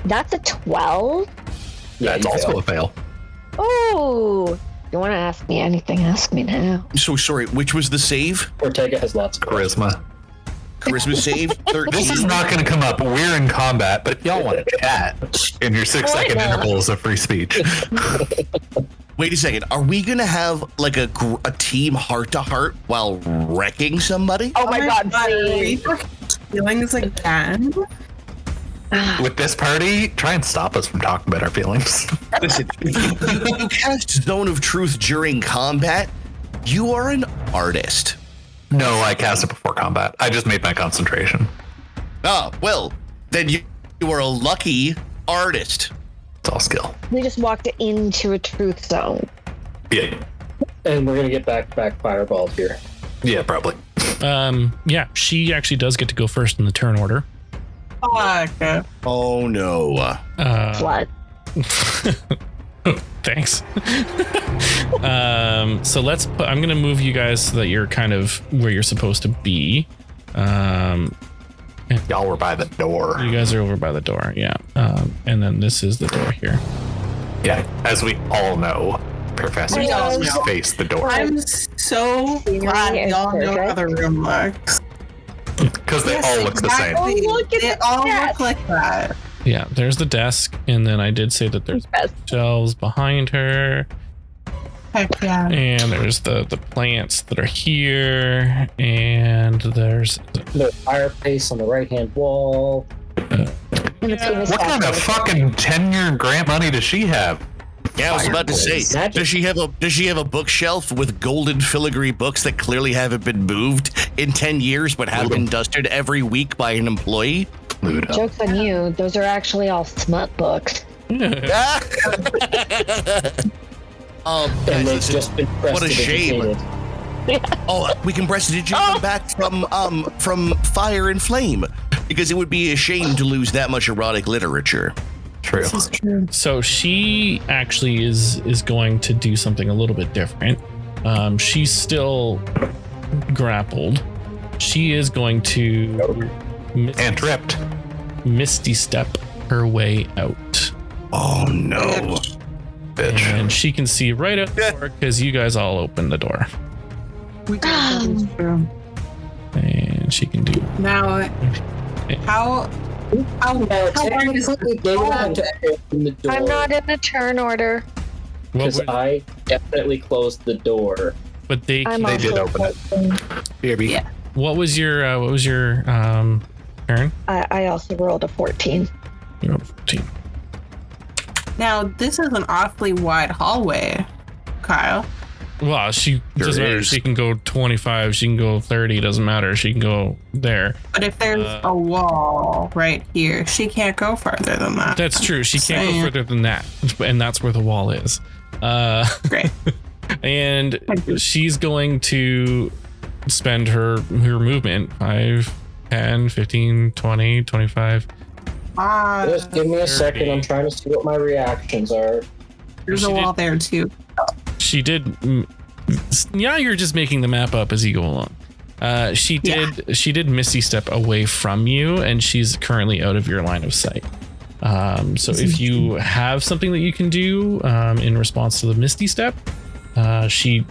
[SPEAKER 4] That's a 12?
[SPEAKER 7] Yeah,
[SPEAKER 3] That's
[SPEAKER 7] you
[SPEAKER 3] also
[SPEAKER 7] failed.
[SPEAKER 3] a fail.
[SPEAKER 4] Oh, you want to ask me anything? Ask me now.
[SPEAKER 1] So sorry, which was the save?
[SPEAKER 6] Ortega has lots of
[SPEAKER 3] Charisma.
[SPEAKER 1] Charisma save? 13.
[SPEAKER 3] This is not going to come up. We're in combat, but if y'all want to chat in your 6-second
[SPEAKER 4] know.
[SPEAKER 3] intervals of free speech.
[SPEAKER 1] Wait a second. Are we going to have like a team heart-to-heart while wrecking somebody?
[SPEAKER 4] Oh my god, please.
[SPEAKER 5] Feelings again?
[SPEAKER 3] With this party, try and stop us from talking about our feelings.
[SPEAKER 1] Listen, if you cast Zone of Truth during combat, you are an artist.
[SPEAKER 3] No, I cast it before combat. I just made my concentration.
[SPEAKER 1] Oh, well, then you are a lucky artist.
[SPEAKER 3] It's all skill.
[SPEAKER 4] We just walked into a truth zone.
[SPEAKER 3] Yeah.
[SPEAKER 6] And we're gonna get back fireballs here.
[SPEAKER 3] Yeah, probably.
[SPEAKER 2] Yeah, she actually does get to go first in the turn order.
[SPEAKER 5] Fuck.
[SPEAKER 1] Oh, no.
[SPEAKER 4] Flood.
[SPEAKER 2] Thanks. So let's put, I'm going to move you guys so that you're kind of where you're supposed to be.
[SPEAKER 3] Y'all were by the door.
[SPEAKER 2] You guys are over by the door. Yeah. And then this is the door here.
[SPEAKER 3] Yeah, as we all know, professors
[SPEAKER 4] We all
[SPEAKER 3] always
[SPEAKER 5] know.
[SPEAKER 3] face the door.
[SPEAKER 5] I'm so glad y'all know how the room looks.
[SPEAKER 3] Because they all look the same.
[SPEAKER 5] exactly.
[SPEAKER 4] Oh, look at
[SPEAKER 5] They
[SPEAKER 4] the
[SPEAKER 5] all
[SPEAKER 4] desk.
[SPEAKER 5] look like that.
[SPEAKER 2] Yeah, there's the desk. And then I did say that there's
[SPEAKER 4] Yes.
[SPEAKER 2] shelves behind her.
[SPEAKER 5] Heck yeah.
[SPEAKER 2] And there's the plants that are here. And there's
[SPEAKER 6] The fireplace on the right-hand wall.
[SPEAKER 4] And the penis
[SPEAKER 3] What kind of
[SPEAKER 4] factory.
[SPEAKER 3] fucking tenure grant money does she have?
[SPEAKER 1] Yeah, I was about to say,
[SPEAKER 6] Fireplace.
[SPEAKER 1] does she have a bookshelf with golden filigree books that clearly haven't been moved in 10 years but have been dusted every week by an employee?
[SPEAKER 3] Ludo.
[SPEAKER 4] Joke's on you. Those are actually all smut books.
[SPEAKER 1] Ah!
[SPEAKER 6] And
[SPEAKER 1] Guys,
[SPEAKER 6] they've
[SPEAKER 1] listen,
[SPEAKER 6] just been
[SPEAKER 1] what a shame.
[SPEAKER 6] prestidigitated.
[SPEAKER 1] Oh, we can prestidigitate them back from Fire and Flame, because it would be a shame to lose that much erotic literature.
[SPEAKER 3] True.
[SPEAKER 5] This is true.
[SPEAKER 2] So she actually is going to do something a little bit different. She's still grappled. She is going to
[SPEAKER 3] And tripped.
[SPEAKER 2] misty step her way out,
[SPEAKER 1] Oh no!
[SPEAKER 3] Bitch.
[SPEAKER 2] and she can see right out the door because you guys all opened the door,
[SPEAKER 5] We did that is true.
[SPEAKER 2] and she can do.
[SPEAKER 5] Now, how hard is
[SPEAKER 6] They would have to open the door.
[SPEAKER 4] I'm not in a turn order.
[SPEAKER 6] Because I definitely closed the door.
[SPEAKER 2] But they.
[SPEAKER 4] I'm
[SPEAKER 3] They
[SPEAKER 4] also
[SPEAKER 3] did open it. BRB.
[SPEAKER 5] Yeah.
[SPEAKER 2] What was your turn?
[SPEAKER 4] I also rolled a 14.
[SPEAKER 2] You rolled a 14.
[SPEAKER 5] Now, this is an awfully wide hallway, Kyle.
[SPEAKER 2] Well, she
[SPEAKER 1] There
[SPEAKER 2] doesn't matter.
[SPEAKER 1] is.
[SPEAKER 2] She can go 25. She can go 30. Doesn't matter. She can go there.
[SPEAKER 5] But if there's a wall right here, she can't go farther than that.
[SPEAKER 2] That's true. She can't go
[SPEAKER 5] Saying.
[SPEAKER 2] further than that, and that's where the wall is.
[SPEAKER 5] Great.
[SPEAKER 2] And she's going to spend her movement 5, 10, 15, 20, 25.
[SPEAKER 6] Just give me a second. I'm trying to see what my reactions are.
[SPEAKER 5] There's a
[SPEAKER 2] She
[SPEAKER 5] wall
[SPEAKER 2] did-
[SPEAKER 5] there too.
[SPEAKER 2] She did. Yeah, you're just making the map up as you go along. She did misty step away from you, and she's currently out of your line of sight. So if you have something that you can do in response to the misty step, she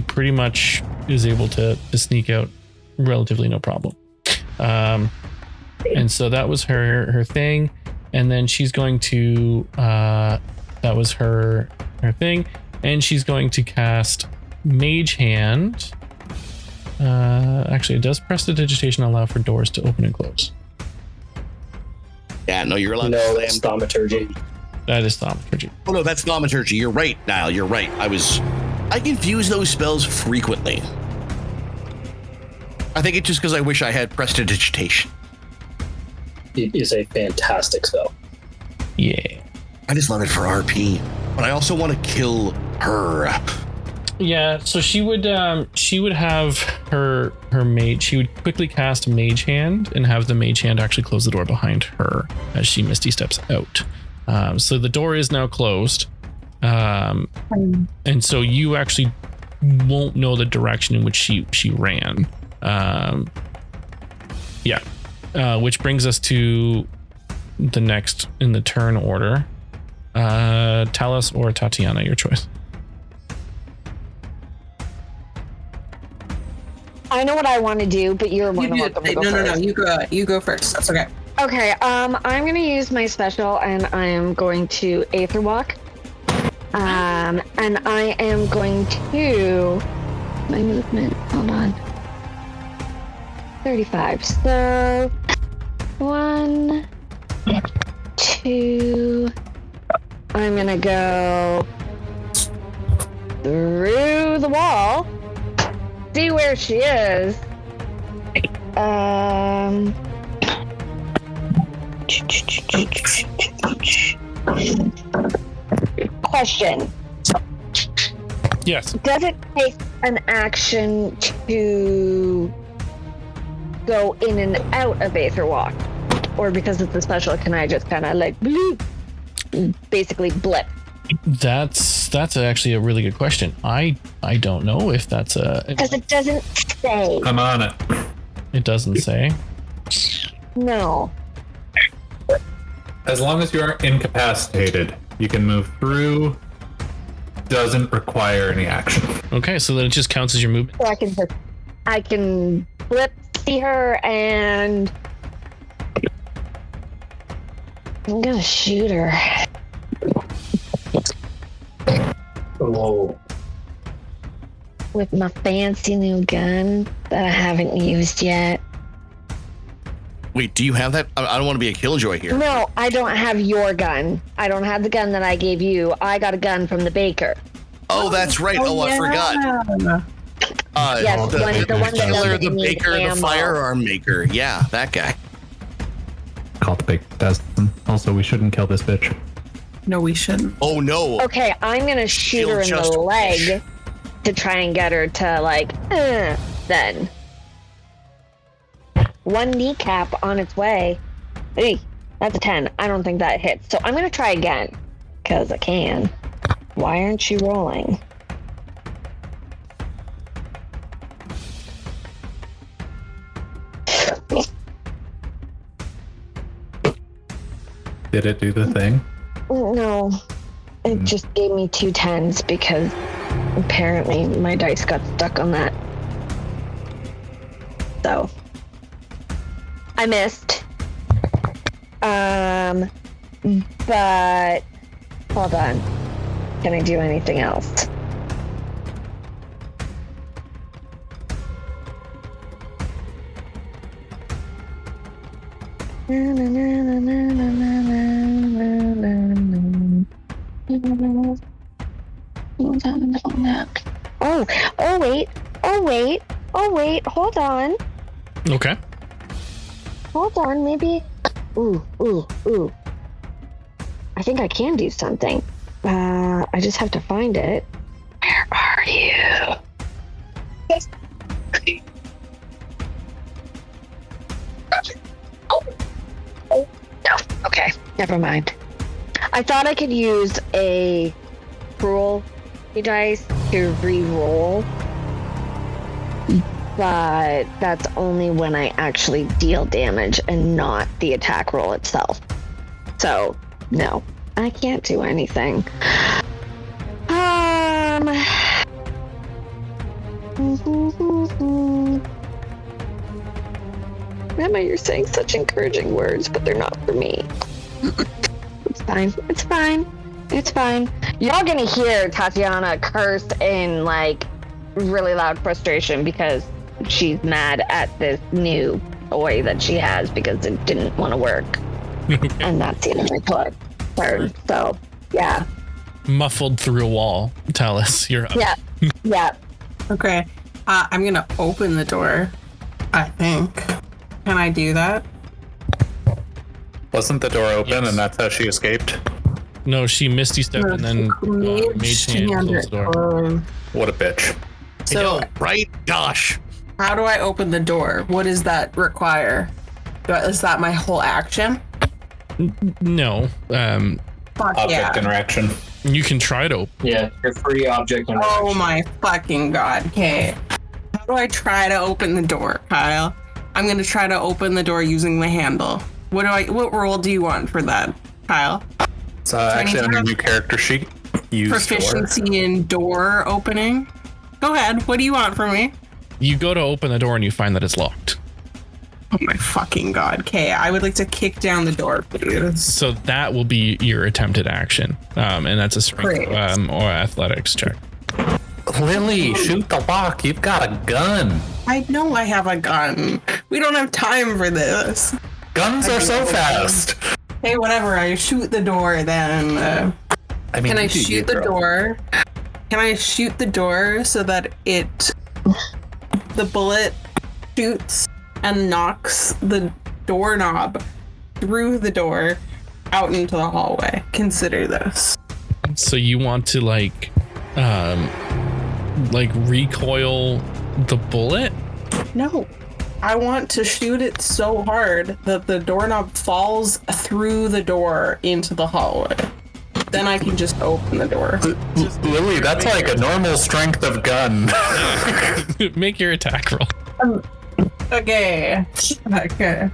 [SPEAKER 2] pretty much is able to sneak out relatively no problem. And so that was her thing, and then she's going to that was her her thing, and she's going to cast Mage Hand. Actually, it does prestidigitation allow for doors to open and close.
[SPEAKER 1] Yeah, no, you're allowed
[SPEAKER 6] No,
[SPEAKER 1] to
[SPEAKER 6] that's
[SPEAKER 1] slam.
[SPEAKER 6] thaumaturgy.
[SPEAKER 2] That is thaumaturgy.
[SPEAKER 1] Oh no, that's thaumaturgy. You're right, Niall. You're right. I confuse those spells frequently. I think it's just because I wish I had prestidigitation.
[SPEAKER 6] It is a fantastic spell.
[SPEAKER 2] Yeah.
[SPEAKER 1] I just love it for RP, but I also want to kill her.
[SPEAKER 2] Yeah, so she would have her mage. She would quickly cast Mage Hand and have the Mage Hand actually close the door behind her as she Misty steps out. So the door is now closed, and so you actually won't know the direction in which she ran. Which brings us to the next in the turn order. Talis or Tatiana, your choice.
[SPEAKER 4] I know what I want to do, but you're more than welcome to go first.
[SPEAKER 5] No. You go first. That's okay.
[SPEAKER 4] Okay, I'm going to use my special, and I am going to Aether Walk. And I am going to... My movement, hold on. 35. So, 1, 2... I'm going to go through the wall. See where she is. Question.
[SPEAKER 2] Yes.
[SPEAKER 4] Does it take an action to go in and out of Aether Walk? Or because it's a special, can I just kind of like bloop, basically blip?
[SPEAKER 2] That's actually a really good question. I don't know if that's a...
[SPEAKER 4] Because it doesn't say.
[SPEAKER 3] I'm on it.
[SPEAKER 2] It doesn't say.
[SPEAKER 4] No.
[SPEAKER 3] As long as you aren't incapacitated, you can move through. Doesn't require any action.
[SPEAKER 2] Okay, so then it just counts as your movement.
[SPEAKER 4] So I can blip, see her, and I'm gonna shoot her.
[SPEAKER 6] Oh,
[SPEAKER 4] With my fancy new gun that I haven't used yet.
[SPEAKER 1] Wait, do you have that? I don't want to be a killjoy here.
[SPEAKER 4] No, I don't have your gun. I don't have the gun that I gave you. I got a gun from the baker.
[SPEAKER 1] Oh, that's right. Oh, I forgot.
[SPEAKER 4] Yes, the one that
[SPEAKER 1] killer,
[SPEAKER 4] doesn't
[SPEAKER 1] the
[SPEAKER 4] need
[SPEAKER 1] baker, the
[SPEAKER 4] ammo.
[SPEAKER 1] firearm maker. Yeah, that guy.
[SPEAKER 3] Call the big test. Also, we shouldn't kill this bitch.
[SPEAKER 5] No, we shouldn't.
[SPEAKER 1] Oh no.
[SPEAKER 4] Okay, I'm gonna shoot
[SPEAKER 1] She'll
[SPEAKER 4] her in
[SPEAKER 1] just
[SPEAKER 4] the
[SPEAKER 1] wish.
[SPEAKER 4] leg to try and get her to like, then. One kneecap on its way. Hey, that's a 10. I don't think that hits. So I'm gonna try again. Because I can. Why aren't you rolling?
[SPEAKER 3] Did it do the thing?
[SPEAKER 4] No. It just gave me 2 10s because apparently my dice got stuck on that. So I missed. But hold on. Can I do anything else? Oh wait, hold on.
[SPEAKER 2] Okay.
[SPEAKER 4] Hold on, maybe. Ooh. I think I can do something. I just have to find it. Where are you? Oh, no. Okay, never mind. I thought I could use a cruel dice to re-roll, but that's only when I actually deal damage and not the attack roll itself. So, no, I can't do anything. Emma, you're saying such encouraging words, but they're not for me. It's fine. It's fine. It's fine. You're gonna hear Tatiana curse in like really loud frustration because she's mad at this new toy that she has because it didn't want to work. And that's the end of my turn. So, yeah.
[SPEAKER 2] Muffled through a wall. Talus, you're up.
[SPEAKER 4] Yeah. Yeah.
[SPEAKER 5] Okay. I'm gonna open the door, I think. Can I do that?
[SPEAKER 3] Wasn't the door open
[SPEAKER 2] Yes.
[SPEAKER 3] and that's how she escaped?
[SPEAKER 2] No, she misty stepped and then mage hand closed the door.
[SPEAKER 3] What a bitch.
[SPEAKER 5] So,
[SPEAKER 1] Right? Gosh.
[SPEAKER 5] how do I open the door? What does that require? Is that my whole action?
[SPEAKER 2] No.
[SPEAKER 5] Fuck
[SPEAKER 3] Object
[SPEAKER 5] yeah.
[SPEAKER 3] interaction.
[SPEAKER 2] You can try to open.
[SPEAKER 6] Yeah, your free object interaction.
[SPEAKER 5] Oh my fucking god. Okay. How do I try to open the door, Kyle? I'm gonna try to open the door using the handle. What role do you want for that, Kyle?
[SPEAKER 3] It's actually on your
[SPEAKER 5] have
[SPEAKER 3] new character sheet. Use
[SPEAKER 5] Proficiency in door opening? Go ahead. What do you want from me?
[SPEAKER 2] You go to open the door and you find that it's locked.
[SPEAKER 5] Oh my fucking god. Okay, I would like to kick down the door, please.
[SPEAKER 2] So that will be your attempted action. And that's a strength
[SPEAKER 5] Great.
[SPEAKER 2] or athletics check.
[SPEAKER 3] Lily, shoot the lock. You've got a gun.
[SPEAKER 5] I know I have a gun. We don't have time for this.
[SPEAKER 3] Guns are so fast.
[SPEAKER 5] Hey, whatever. I shoot the door then.
[SPEAKER 3] I mean,
[SPEAKER 5] Can I
[SPEAKER 3] you do you,
[SPEAKER 5] shoot the
[SPEAKER 3] girl.
[SPEAKER 5] door? Can I shoot the door so that the bullet shoots and knocks the doorknob through the door out into the hallway? Consider this.
[SPEAKER 2] So you want to like recoil the bullet?
[SPEAKER 5] No. I want to shoot it so hard that the doorknob falls through the door into the hallway. Then I can just open the door.
[SPEAKER 3] Lily, that's like a normal strength of gun.
[SPEAKER 2] Make your attack roll.
[SPEAKER 5] Okay. Okay.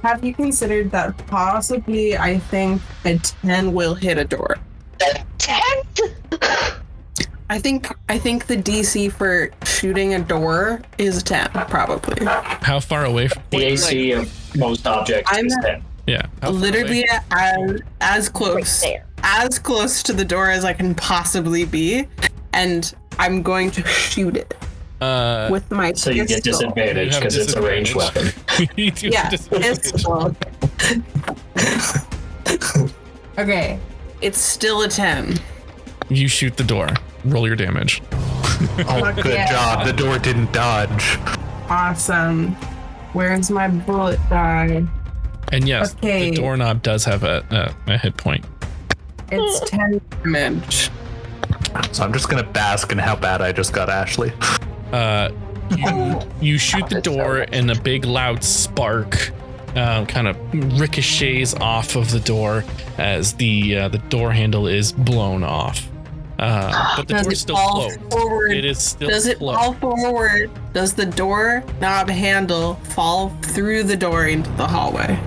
[SPEAKER 5] Have you considered that possibly I think a 10 will hit a door?
[SPEAKER 4] 10?
[SPEAKER 5] I think the DC for shooting a door is 10, probably.
[SPEAKER 2] How far away from
[SPEAKER 6] The AC of most objects
[SPEAKER 5] I'm
[SPEAKER 6] is
[SPEAKER 5] at-
[SPEAKER 6] 10.
[SPEAKER 2] yeah. How far
[SPEAKER 5] Literally
[SPEAKER 2] away?
[SPEAKER 5] as
[SPEAKER 4] Right
[SPEAKER 5] close
[SPEAKER 4] there.
[SPEAKER 5] as close to the door as I can possibly be, and I'm going to shoot it with my
[SPEAKER 6] So you get
[SPEAKER 5] pistol.
[SPEAKER 6] disadvantage
[SPEAKER 2] You have
[SPEAKER 6] because it's a ranged weapon.
[SPEAKER 2] You do
[SPEAKER 5] Yeah,
[SPEAKER 2] have disadvantage.
[SPEAKER 5] pistol. Okay, it's still a 10.
[SPEAKER 2] You shoot the door. Roll your damage.
[SPEAKER 3] Oh, good
[SPEAKER 5] Yeah.
[SPEAKER 3] job. The door didn't dodge.
[SPEAKER 5] Awesome. Where's my bullet die?
[SPEAKER 2] And yes,
[SPEAKER 5] Okay.
[SPEAKER 2] the doorknob does have a hit point.
[SPEAKER 5] It's 10 damage.
[SPEAKER 3] So I'm just gonna bask in how bad I just got Ashley.
[SPEAKER 2] You shoot the door and a big loud spark kind of ricochets off of the door as the door handle is blown off. But the
[SPEAKER 5] Does
[SPEAKER 2] door
[SPEAKER 5] it
[SPEAKER 2] is still
[SPEAKER 5] fall
[SPEAKER 2] closed.
[SPEAKER 5] forward?
[SPEAKER 2] It is still
[SPEAKER 5] Does it
[SPEAKER 2] closed.
[SPEAKER 5] fall forward? Does the door knob handle fall through the door into the hallway?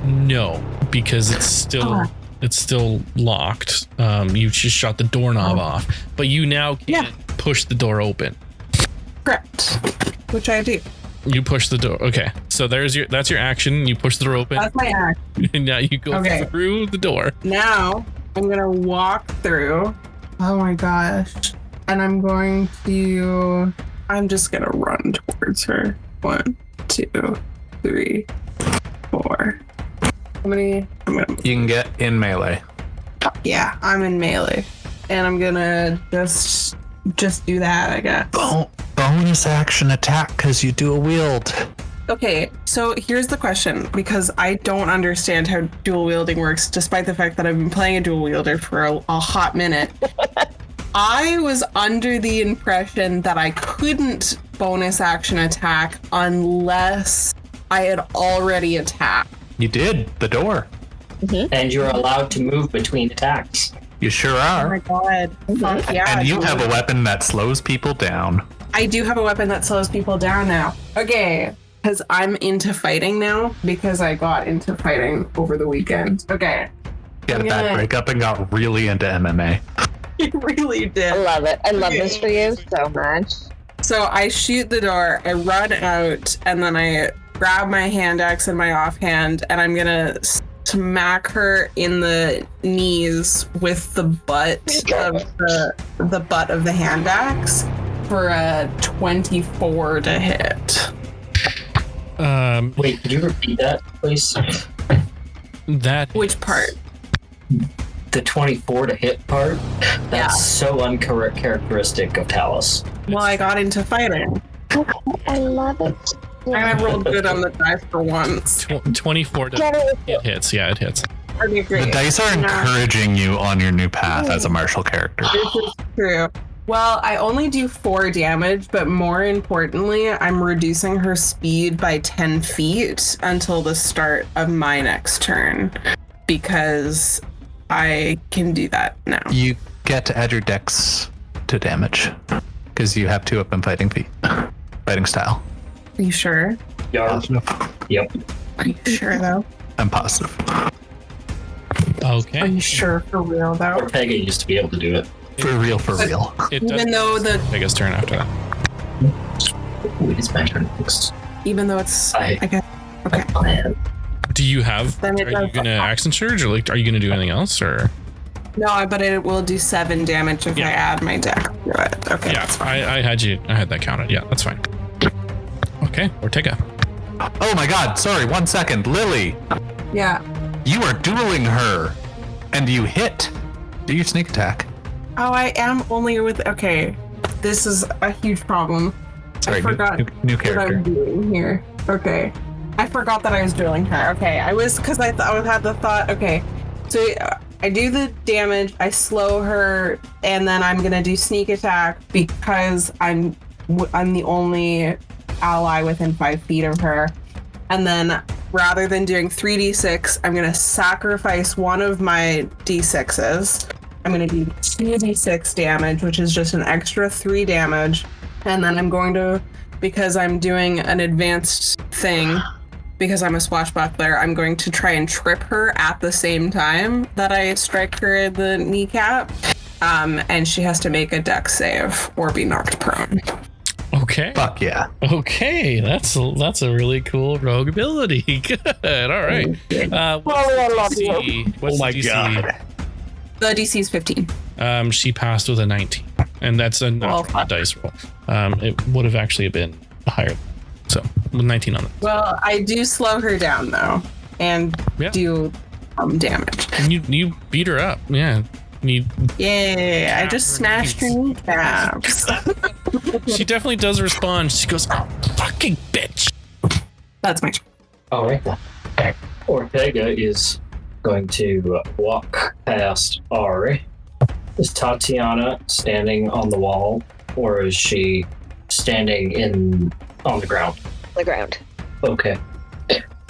[SPEAKER 2] No, because it's still locked. You just shot the doorknob off, but you now can't push the door open.
[SPEAKER 5] Correct. Which I do.
[SPEAKER 2] You push the door. Okay, so that's your action. You push the door open,
[SPEAKER 5] That's my act.
[SPEAKER 2] and now you go
[SPEAKER 5] Okay.
[SPEAKER 2] through the door.
[SPEAKER 5] Now I'm gonna walk through. Oh my gosh. And I'm just gonna run towards her. 1, 2, 3, 4. How many?
[SPEAKER 3] You can get in melee.
[SPEAKER 5] Yeah, I'm in melee. And I'm gonna just do that, I guess.
[SPEAKER 3] Bonus action attack because you do a wield.
[SPEAKER 5] Okay, so here's the question, because I don't understand how dual wielding works, despite the fact that I've been playing a dual wielder for a hot minute. I was under the impression that I couldn't bonus action attack unless I had already attacked.
[SPEAKER 3] You did the door.
[SPEAKER 6] And you're allowed to move between attacks.
[SPEAKER 3] You sure
[SPEAKER 5] Oh my
[SPEAKER 3] are.
[SPEAKER 5] god. Fuck yeah.
[SPEAKER 3] And you
[SPEAKER 5] dude.
[SPEAKER 3] have a weapon that slows people down.
[SPEAKER 5] I do have a weapon that slows people down now. Okay. Because I'm into fighting now, because I got into fighting over the weekend. Okay.
[SPEAKER 3] You had a bad breakup and got really into MMA.
[SPEAKER 5] I really did.
[SPEAKER 4] I love it. I love this for you so much.
[SPEAKER 5] So I shoot the door, I run out, and then I grab my hand axe and my offhand, and I'm gonna smack her in the knees with the butt of the butt of the hand axe for a 24 to hit.
[SPEAKER 6] Wait, could you repeat that, please?
[SPEAKER 5] Which part?
[SPEAKER 6] The 24 to hit part? That's so uncharacteristic of Talus.
[SPEAKER 5] Well, I got into fighting.
[SPEAKER 4] I love it.
[SPEAKER 5] I rolled good on the dice for once.
[SPEAKER 2] 24 to it hits. Yeah, it hits.
[SPEAKER 5] Pretty great.
[SPEAKER 3] The dice are encouraging you on your new path as a martial character.
[SPEAKER 5] This is true. Well, I only do 4 damage, but more importantly, I'm reducing her speed by 10 feet until the start of my next turn, because I can do that now.
[SPEAKER 3] You get to add your dex to damage, because you have 2 up in fighting style.
[SPEAKER 5] Are you sure?
[SPEAKER 6] Yeah.
[SPEAKER 3] Positive.
[SPEAKER 6] Yep.
[SPEAKER 5] Are you sure, though?
[SPEAKER 3] I'm positive.
[SPEAKER 2] Okay.
[SPEAKER 5] Are you sure for real, though?
[SPEAKER 6] Ortega used to be able to do it.
[SPEAKER 3] For real.
[SPEAKER 2] It does
[SPEAKER 5] Even though the
[SPEAKER 2] biggest turn after that.
[SPEAKER 6] Ooh, it's my turn next.
[SPEAKER 5] Even though it's
[SPEAKER 6] I
[SPEAKER 5] guess, okay.
[SPEAKER 6] plan.
[SPEAKER 2] Do you have?
[SPEAKER 5] Then it
[SPEAKER 2] Are you
[SPEAKER 5] does-
[SPEAKER 2] gonna accent surge, or like, are you gonna do anything else, or?
[SPEAKER 5] No, but it will do 7 damage if I add my deck to it. Okay.
[SPEAKER 2] Yeah, I had that counted. Yeah, that's fine. Okay, Ortega.
[SPEAKER 3] Oh my god, sorry, 1 second. Lily,
[SPEAKER 5] Yeah.
[SPEAKER 3] you are dueling her, and you hit. Do your sneak attack.
[SPEAKER 5] Oh, I am only with. Okay, this is a huge problem.
[SPEAKER 3] Sorry,
[SPEAKER 5] I forgot
[SPEAKER 3] new
[SPEAKER 5] what
[SPEAKER 3] character.
[SPEAKER 5] I'm doing here. Okay, I forgot that I was dueling her. Okay, I was because I had the thought. Okay, so I do the damage, I slow her, and then I'm gonna do sneak attack because I'm the only ally within 5 feet of her. And then rather than doing 3d6, I'm gonna sacrifice one of my d6s. I'm gonna do 2d6 damage, which is just an extra 3 damage. And then I'm going to, because I'm doing an advanced thing, because I'm a swashbuckler, I'm going to try and trip her at the same time that I strike her in the kneecap. And she has to make a dex save or be knocked prone.
[SPEAKER 2] Okay.
[SPEAKER 3] Fuck yeah.
[SPEAKER 2] Okay, that's a really cool rogue ability. Good. All right. What's the DC? What's the DC?
[SPEAKER 5] The DC is 15.
[SPEAKER 2] She passed with a 19, and that's a natural dice roll. It would have actually been higher, so with 19 on it.
[SPEAKER 5] Well, I do slow her down though, and do damage.
[SPEAKER 2] And you beat her up, yeah.
[SPEAKER 5] Yeah, I just smashed her kneecaps.
[SPEAKER 2] She definitely does respond. She goes, "Oh, fucking bitch."
[SPEAKER 5] That's my turn.
[SPEAKER 6] All right then. Ortega is going to walk past Ari. Is Tatiana standing on the wall, or is she standing on the ground?
[SPEAKER 4] The ground.
[SPEAKER 6] Okay.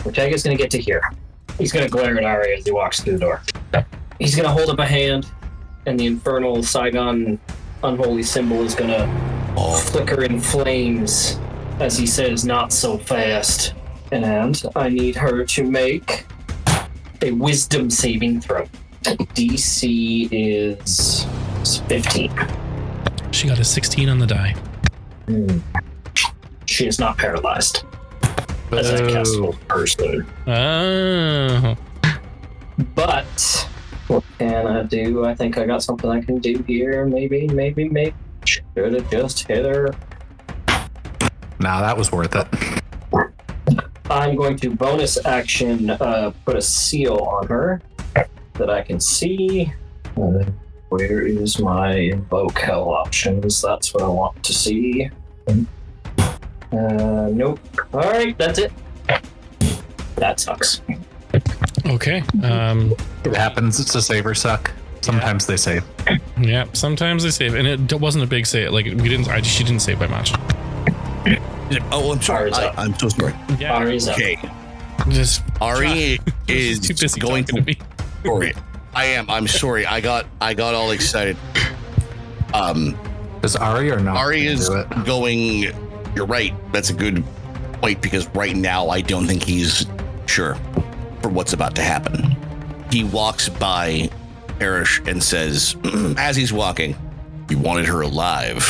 [SPEAKER 6] Ortega's going to get to here. He's going to glare at Ari as he walks through the door. He's going to hold up a hand, and the infernal Saigon unholy symbol is going to flicker in flames as he says, "Not so fast." And I need her to make a wisdom saving throw. DC is 15.
[SPEAKER 2] She got a 16 on the die.
[SPEAKER 6] She is not paralyzed. As I cast full person.
[SPEAKER 2] Oh.
[SPEAKER 6] But what can I do? I think I got something I can do here. Maybe. Should have just hit her.
[SPEAKER 3] Nah, that was worth it.
[SPEAKER 6] I'm going to bonus action put a seal on her that I can see. Where is my invoke hell options? That's what I want to see. Nope. Alright, that's it. That sucks.
[SPEAKER 2] Okay.
[SPEAKER 3] It happens. It's a save or suck. Sometimes they save.
[SPEAKER 2] Yeah. Sometimes they save, and it wasn't a big save. Like she didn't save by much.
[SPEAKER 1] Oh, I'm sorry.
[SPEAKER 6] Ari's up.
[SPEAKER 1] I'm so sorry.
[SPEAKER 2] Yeah.
[SPEAKER 6] Ari's up.
[SPEAKER 1] Okay.
[SPEAKER 2] Just
[SPEAKER 1] Ari is
[SPEAKER 2] too busy
[SPEAKER 1] going
[SPEAKER 2] talking
[SPEAKER 1] to
[SPEAKER 2] me.
[SPEAKER 1] Sorry. I am. I'm sorry. I got all excited.
[SPEAKER 3] Does Ari or not?
[SPEAKER 1] Ari is
[SPEAKER 3] do it?
[SPEAKER 1] going. You're right. That's a good point because right now I don't think he's sure for what's about to happen. He walks by Parrish and says, as he's walking, "You wanted her alive.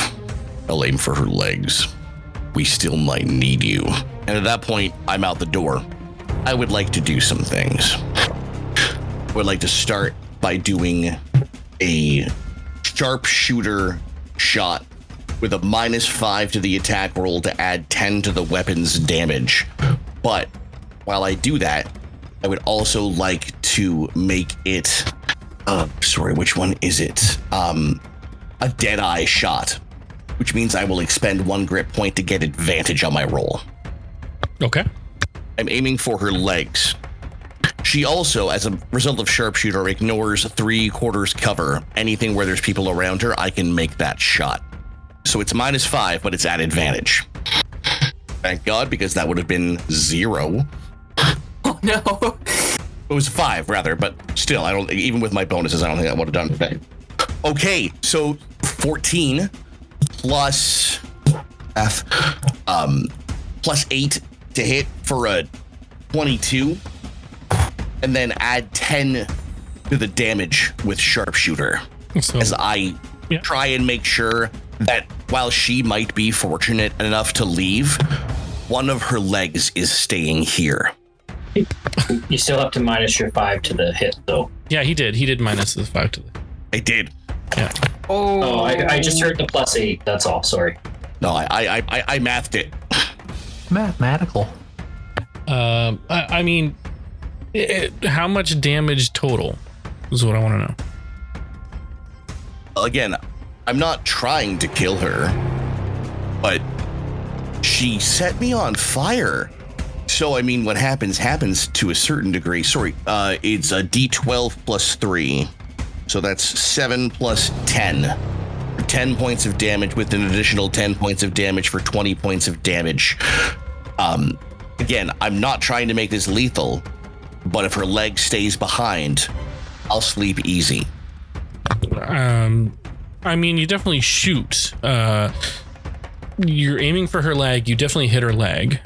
[SPEAKER 1] I'll aim for her legs. We still might need you." And at that point, I'm out the door. I would like to do some things. would like to start by doing a sharpshooter shot with a -5 to the attack roll to add 10 to the weapon's damage. But while I do that, I would also like to make it, which one is it? A Deadeye shot, which means I will expend 1 grit point to get advantage on my roll.
[SPEAKER 2] Okay.
[SPEAKER 1] I'm aiming for her legs. She also, as a result of sharpshooter, ignores 3/4 cover. Anything where there's people around her, I can make that shot. So it's -5, but it's at advantage. Thank God, because that would have been 0.
[SPEAKER 5] Oh no.
[SPEAKER 1] It was 5 rather, but still, I don't. Even with my bonuses, I don't think I would have done it. Okay, so 14 plus plus 8 to hit for a 22, and then add 10 to the damage with sharpshooter.
[SPEAKER 2] So,
[SPEAKER 1] as I try and make sure that while she might be fortunate enough to leave, one of her legs is staying here.
[SPEAKER 6] You still have to minus your 5 to the hit, though.
[SPEAKER 2] yeah, he did minus the 5 to the.
[SPEAKER 1] I did.
[SPEAKER 2] Yeah.
[SPEAKER 6] Oh, I just heard the +8. That's all. Sorry.
[SPEAKER 1] No, I mathed it.
[SPEAKER 3] Mathematical.
[SPEAKER 2] I mean, how much damage total is what I want to know.
[SPEAKER 1] Again, I'm not trying to kill her, but she set me on fire. So, I mean, what happens to a certain degree. Sorry, it's a D12 plus 3. So that's 7 plus 10. 10 points of damage with an additional 10 points of damage for 20 points of damage. Again, I'm not trying to make this lethal, but if her leg stays behind, I'll sleep easy.
[SPEAKER 2] I mean, you definitely shoot. You're aiming for her leg. You definitely hit her leg.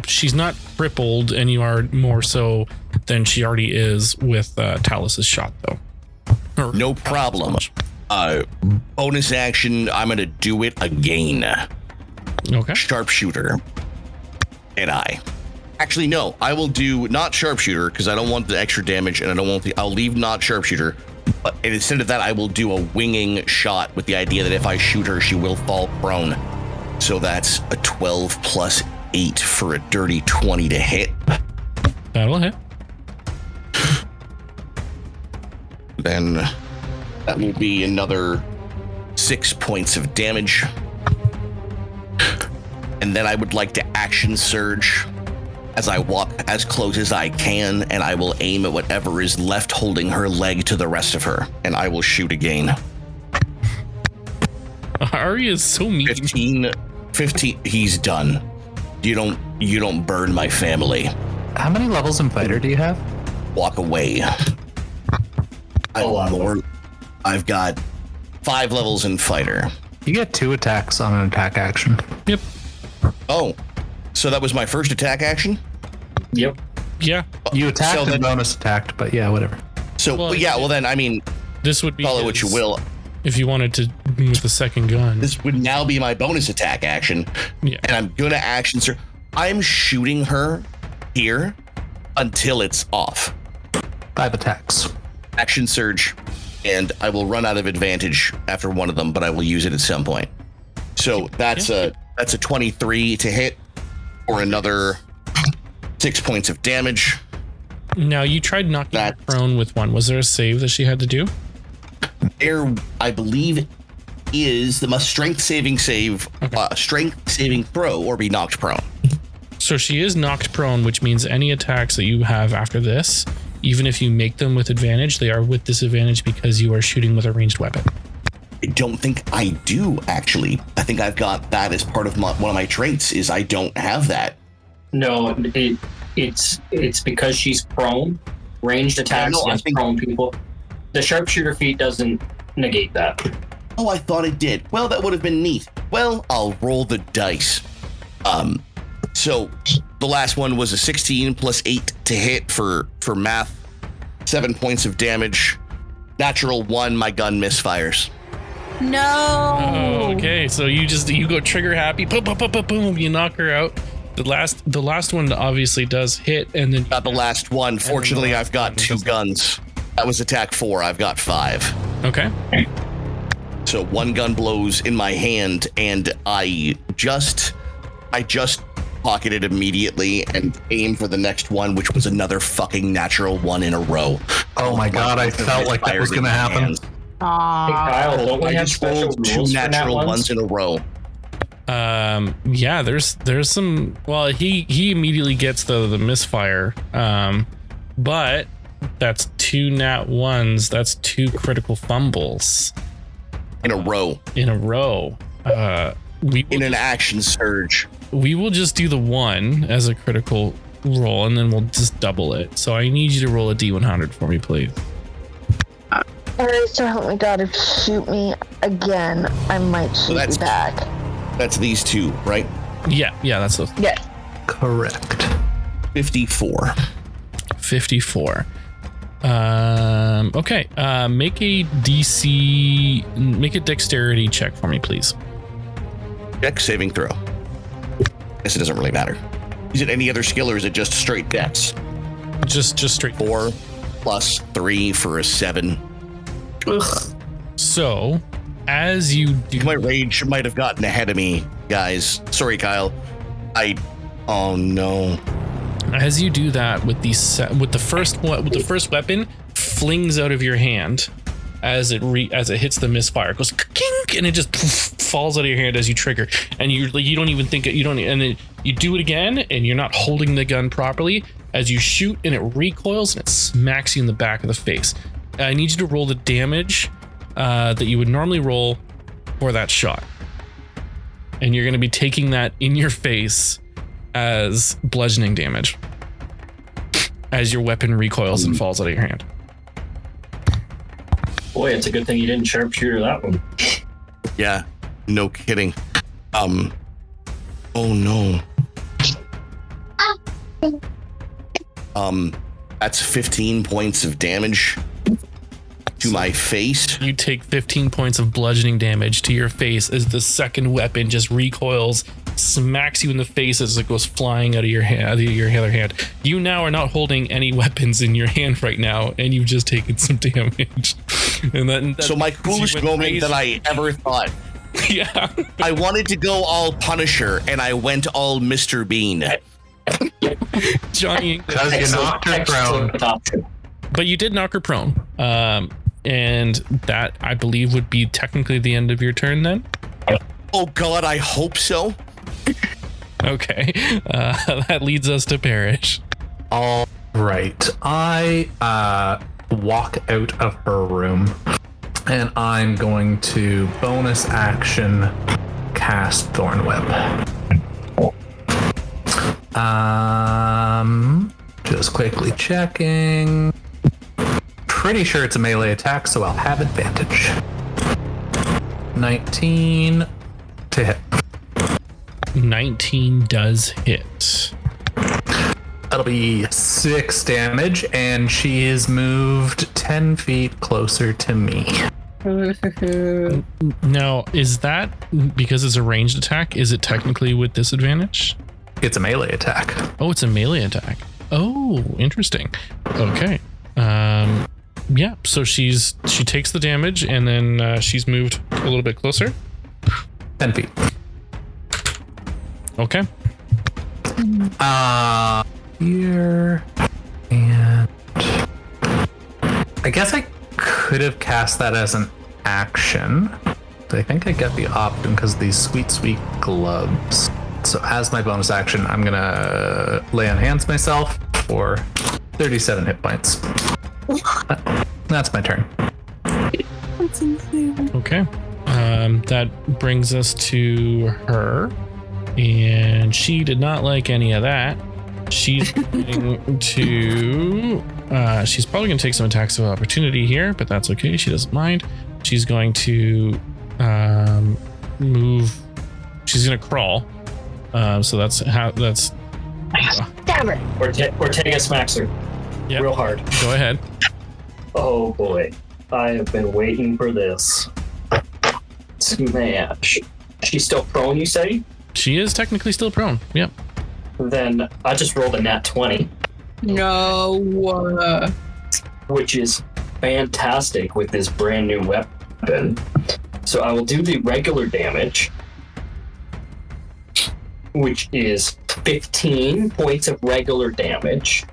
[SPEAKER 2] She's not crippled, and you are more so than she already is with Talus's shot, though.
[SPEAKER 1] No problem. Bonus action, I'm going to do it again.
[SPEAKER 2] Okay.
[SPEAKER 1] Sharpshooter. And actually, no, I will do not sharpshooter because I don't want the extra damage, and I don't want I'll leave not sharpshooter. But instead of that, I will do a winging shot with the idea that if I shoot her, she will fall prone. So that's a 12 plus 8 for a dirty 20 to hit.
[SPEAKER 2] That'll hit.
[SPEAKER 1] Then that will be another 6 points of damage. And then I would like to action surge as I walk as close as I can, and I will aim at whatever is left holding her leg to the rest of her, and I will shoot again.
[SPEAKER 2] Ari is so mean.
[SPEAKER 1] 15, he's done. You don't burn my family.
[SPEAKER 3] How many levels in fighter do you have?
[SPEAKER 1] Walk away. I've got 5 levels in fighter.
[SPEAKER 3] You get 2 attacks on an attack action.
[SPEAKER 2] Yep.
[SPEAKER 1] Oh, so that was my first attack action?
[SPEAKER 6] Yep.
[SPEAKER 2] Yeah.
[SPEAKER 3] You attacked
[SPEAKER 1] So
[SPEAKER 3] and bonus attacked, but yeah, whatever.
[SPEAKER 1] So, well then, I mean,
[SPEAKER 2] This would be
[SPEAKER 1] call it what you will.
[SPEAKER 2] if you wanted to with the second gun.
[SPEAKER 1] This would now be my bonus attack action.
[SPEAKER 2] Yeah.
[SPEAKER 1] And I'm going to action surge. I'm shooting her here until it's off.
[SPEAKER 3] 5 attacks.
[SPEAKER 1] Action surge. And I will run out of advantage after one of them, but I will use it at some point. So that's a 23 to hit or another 6 points of damage.
[SPEAKER 2] Now, you tried knocking her prone with one. Was there a save that she had to do?
[SPEAKER 1] There, I believe, is the strength saving throw or be knocked prone.
[SPEAKER 2] So she is knocked prone, which means any attacks that you have after this, even if you make them with advantage, they are with disadvantage because you are shooting with a ranged weapon.
[SPEAKER 1] I don't think I do, actually. I think I've got that as part of one of my traits is I don't have that.
[SPEAKER 6] No, it's because she's prone. Ranged attacks against prone people. The sharpshooter feat doesn't negate that.
[SPEAKER 1] Oh, I thought it did. Well, that would have been neat. Well, I'll roll the dice. So the last one was a 16 plus 8 to hit for math. 7 points of damage. Natural 1, my gun misfires.
[SPEAKER 5] No.
[SPEAKER 2] Oh, okay. So you go trigger happy, boom, boom, boom, boom, boom. You knock her out. The last one obviously does hit, and then
[SPEAKER 1] Got the last one. Fortunately, I've got 2 guns. That was attack 4. I've got 5.
[SPEAKER 2] Okay.
[SPEAKER 1] So 1 gun blows in my hand, and I just pocket it immediately and aim for the next one, which was another fucking natural 1 in a row.
[SPEAKER 3] Oh my god, I felt like that was going to happen.
[SPEAKER 7] Hey, Kyle, don't we
[SPEAKER 1] I
[SPEAKER 7] have
[SPEAKER 1] just
[SPEAKER 7] special
[SPEAKER 1] rolled 2
[SPEAKER 7] rules for nat
[SPEAKER 1] natural
[SPEAKER 7] ones?
[SPEAKER 1] ones in a row.
[SPEAKER 2] Yeah, there's some. Well, he immediately gets the misfire. But that's 2 nat 1s. That's 2 critical fumbles
[SPEAKER 1] In a row.
[SPEAKER 2] in a row.
[SPEAKER 1] In an action surge.
[SPEAKER 2] We will just do the 1 as a critical roll, and then we'll just double it. So I need you to roll a D100 for me, please.
[SPEAKER 4] Alright, so help me God, if you shoot me again, I might shoot you
[SPEAKER 1] that's-
[SPEAKER 4] back.
[SPEAKER 1] That's these 2, right?
[SPEAKER 2] Yeah, that's those.
[SPEAKER 4] Yeah.
[SPEAKER 3] Correct.
[SPEAKER 1] 54.
[SPEAKER 2] 54. Okay. Make a dexterity check for me, please.
[SPEAKER 1] Dex saving throw. Guess it doesn't really matter. Is it any other skill or is it just straight dex?
[SPEAKER 2] Just straight.
[SPEAKER 1] 4 plus 3 for a 7.
[SPEAKER 2] So, as you do,
[SPEAKER 1] My rage might have gotten ahead of me, guys. Sorry, Kyle. Oh no.
[SPEAKER 2] as you do that with the first weapon flings out of your hand as it hits the misfire, it goes kink, and it just falls out of your hand as you trigger, and you don't even think it, and then you do it again, and you're not holding the gun properly as you shoot, and it recoils and it smacks you in the back of the face. I need you to roll the damage that you would normally roll for that shot, and you're going to be taking that in your face as bludgeoning damage as your weapon recoils and falls out of your hand.
[SPEAKER 7] Boy, it's a good thing you didn't sharpshooter that one.
[SPEAKER 1] Yeah, no kidding. Oh no. That's 15 points of damage to my face.
[SPEAKER 2] You take 15 points of bludgeoning damage to your face as the second weapon just recoils, smacks you in the face as it goes flying out of your hand, out of your other hand. You now are not holding any weapons in your hand right now, and you've just taken some damage. And that
[SPEAKER 1] So my coolest moment that I ever thought.
[SPEAKER 2] Yeah.
[SPEAKER 1] I wanted to go all Punisher, and I went all Mr. Bean.
[SPEAKER 2] Johnny,
[SPEAKER 3] Because you knocked her prone.
[SPEAKER 7] Excellent option.
[SPEAKER 2] but you did knock her prone. And that, I believe, would be technically the end of your turn then.
[SPEAKER 1] Oh God, I hope so.
[SPEAKER 2] Okay. That leads us to Parrish.
[SPEAKER 3] All right. I walk out of her room, and I'm going to bonus action cast Thornweb. Just quickly checking. Pretty sure it's a melee attack, so I'll have advantage. 19 to hit.
[SPEAKER 2] 19 does hit.
[SPEAKER 3] That'll be 6 damage, and she is moved 10 feet closer to me.
[SPEAKER 2] Now, is that because it's a ranged attack? Is it technically with disadvantage?
[SPEAKER 3] It's a melee attack.
[SPEAKER 2] Oh, it's a melee attack. Oh, interesting. Okay. Yeah. So she takes the damage, and then she's moved a little bit closer.
[SPEAKER 3] 10 feet.
[SPEAKER 2] Okay.
[SPEAKER 3] Here. And I guess I could have cast that as an action. But I think I get the option because of these sweet, sweet gloves. So as my bonus action, I'm gonna lay on hands myself for 37 hit points. That's my turn.
[SPEAKER 2] Okay. That brings us to her, and she did not like any of that. She's going to. She's probably going to take some attacks of opportunity here, but that's okay. She doesn't mind. She's going to move. She's going to crawl. So that's how. That's.
[SPEAKER 4] Damn it!
[SPEAKER 7] Ortega smacks her
[SPEAKER 2] Yep.
[SPEAKER 7] real hard.
[SPEAKER 2] Go ahead.
[SPEAKER 7] Oh boy, I have been waiting for this. Smash. She's still prone, you say?
[SPEAKER 2] She is technically still prone. Yep.
[SPEAKER 7] then I just rolled a nat 20,
[SPEAKER 5] No.
[SPEAKER 7] which is fantastic with this brand new weapon. So I will do the regular damage, which is 15 points of regular damage.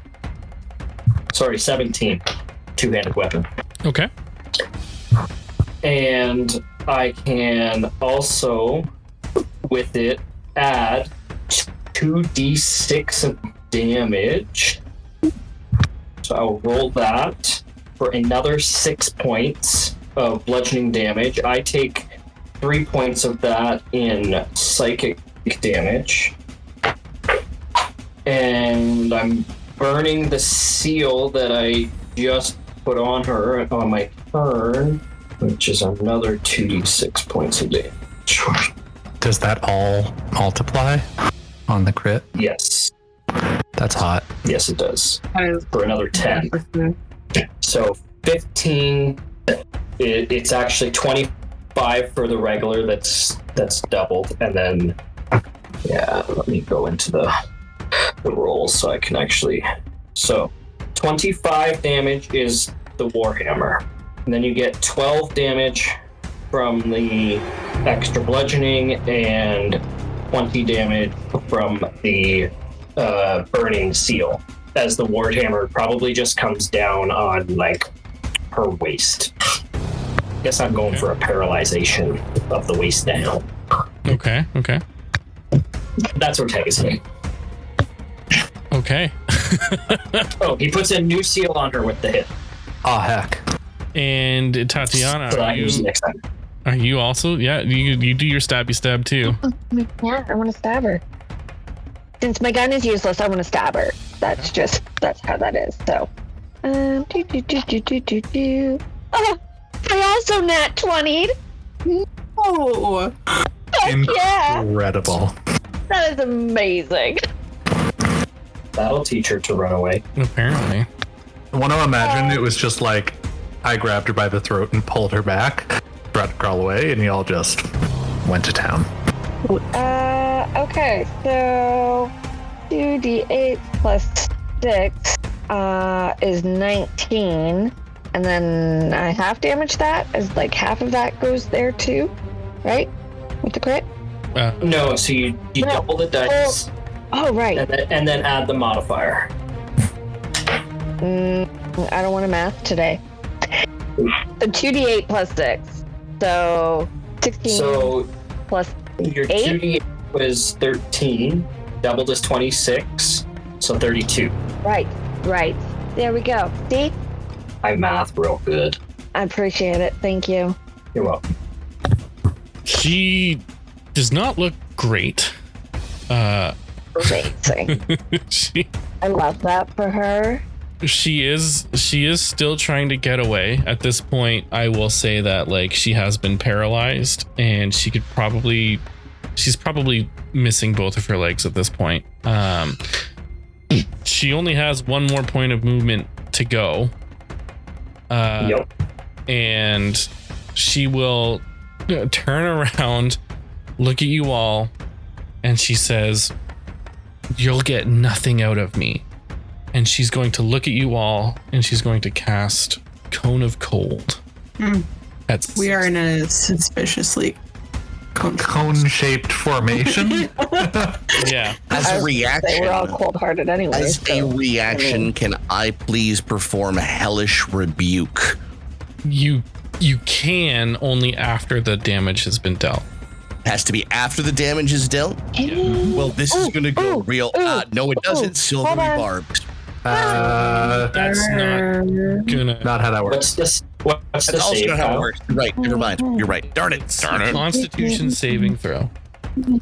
[SPEAKER 7] Sorry, 17. Two-handed weapon.
[SPEAKER 2] Okay.
[SPEAKER 7] And I can also, with it, add 2d6 of damage. So I'll roll that for another 6 points of bludgeoning damage. I take 3 points of that in psychic damage. And I'm burning the seal that I just put on her on my turn, which is another 2d6 points of damage.
[SPEAKER 3] Does that all multiply on the crit?
[SPEAKER 7] Yes.
[SPEAKER 3] That's hot.
[SPEAKER 7] Yes, it does.
[SPEAKER 5] That is
[SPEAKER 7] For another 10. So 15, it's actually 25 for the regular, that's doubled. And then, yeah, let me go into the rolls so I can actually... So 25 damage is the Warhammer. And then you get 12 damage from the extra bludgeoning and 20 damage from the burning seal, as the Warhammer probably just comes down on like her waist. Guess I'm going for a paralyzation of the waist down.
[SPEAKER 2] Okay.
[SPEAKER 7] That's Ortega's hit.
[SPEAKER 2] Okay.
[SPEAKER 7] Oh, he puts a new seal on her with the hit.
[SPEAKER 3] Oh, heck.
[SPEAKER 2] And Tatiana,
[SPEAKER 7] So I use next time.
[SPEAKER 2] are you also? Yeah, you do your stabby stab too.
[SPEAKER 4] Yeah, I want to stab her. Since my gun is useless, I want to stab her. That's how that is. So, Oh, I also nat 20'd.
[SPEAKER 5] Oh.
[SPEAKER 4] Yeah,
[SPEAKER 3] Incredible.
[SPEAKER 4] that is amazing.
[SPEAKER 7] That'll teach her to run away.
[SPEAKER 2] Apparently.
[SPEAKER 3] I want to imagine it was just like I grabbed her by the throat and pulled her back, tried to crawl away, and y'all just went to town.
[SPEAKER 4] Okay, so 2d8 plus 6 is 19, and then I half damage that, as like half of that goes there too, right? With the crit?
[SPEAKER 7] No, so you
[SPEAKER 4] No.
[SPEAKER 7] double the dice
[SPEAKER 4] Oh, right.
[SPEAKER 7] and then add the modifier.
[SPEAKER 4] I don't want to math today. So 2d8 plus 6, so 16
[SPEAKER 7] So
[SPEAKER 4] plus
[SPEAKER 7] your
[SPEAKER 4] 8?
[SPEAKER 7] 2d8 was 13, doubled is 26, so 32.
[SPEAKER 4] Right. There we go. See?
[SPEAKER 7] I math real good.
[SPEAKER 4] I appreciate it. Thank you.
[SPEAKER 7] You're welcome.
[SPEAKER 2] She does not look great.
[SPEAKER 4] Amazing. I love that for her.
[SPEAKER 2] She is still trying to get away. At this point, I will say that like she has been paralyzed, and she's probably missing both of her legs at this point. She only has one more point of movement to go.
[SPEAKER 7] Yep.
[SPEAKER 2] And she will turn around, look at you all, and she says, "You'll get nothing out of me." And she's going to look at you all, and she's going to cast Cone of Cold.
[SPEAKER 5] We are in a suspiciously
[SPEAKER 3] Cone-shaped formation.
[SPEAKER 2] Yeah.
[SPEAKER 1] As a reaction,
[SPEAKER 4] We're all cold-hearted anyway.
[SPEAKER 1] as a
[SPEAKER 4] so,
[SPEAKER 1] reaction, can I please perform Hellish Rebuke?
[SPEAKER 2] You can only after the damage has been dealt.
[SPEAKER 1] Has to be after the damage is dealt? Well, this is going to go real odd. No, it doesn't. Silvery
[SPEAKER 4] Hold on.
[SPEAKER 1] barbs.
[SPEAKER 2] That's not gonna.
[SPEAKER 3] Not how that works.
[SPEAKER 7] What's this? What's
[SPEAKER 1] That's
[SPEAKER 7] the
[SPEAKER 1] also
[SPEAKER 7] save?
[SPEAKER 1] not how it
[SPEAKER 7] Kyle?
[SPEAKER 1] works. You're right. Never mind. You're right. Darn it.
[SPEAKER 2] Constitution saving throw.
[SPEAKER 5] I'm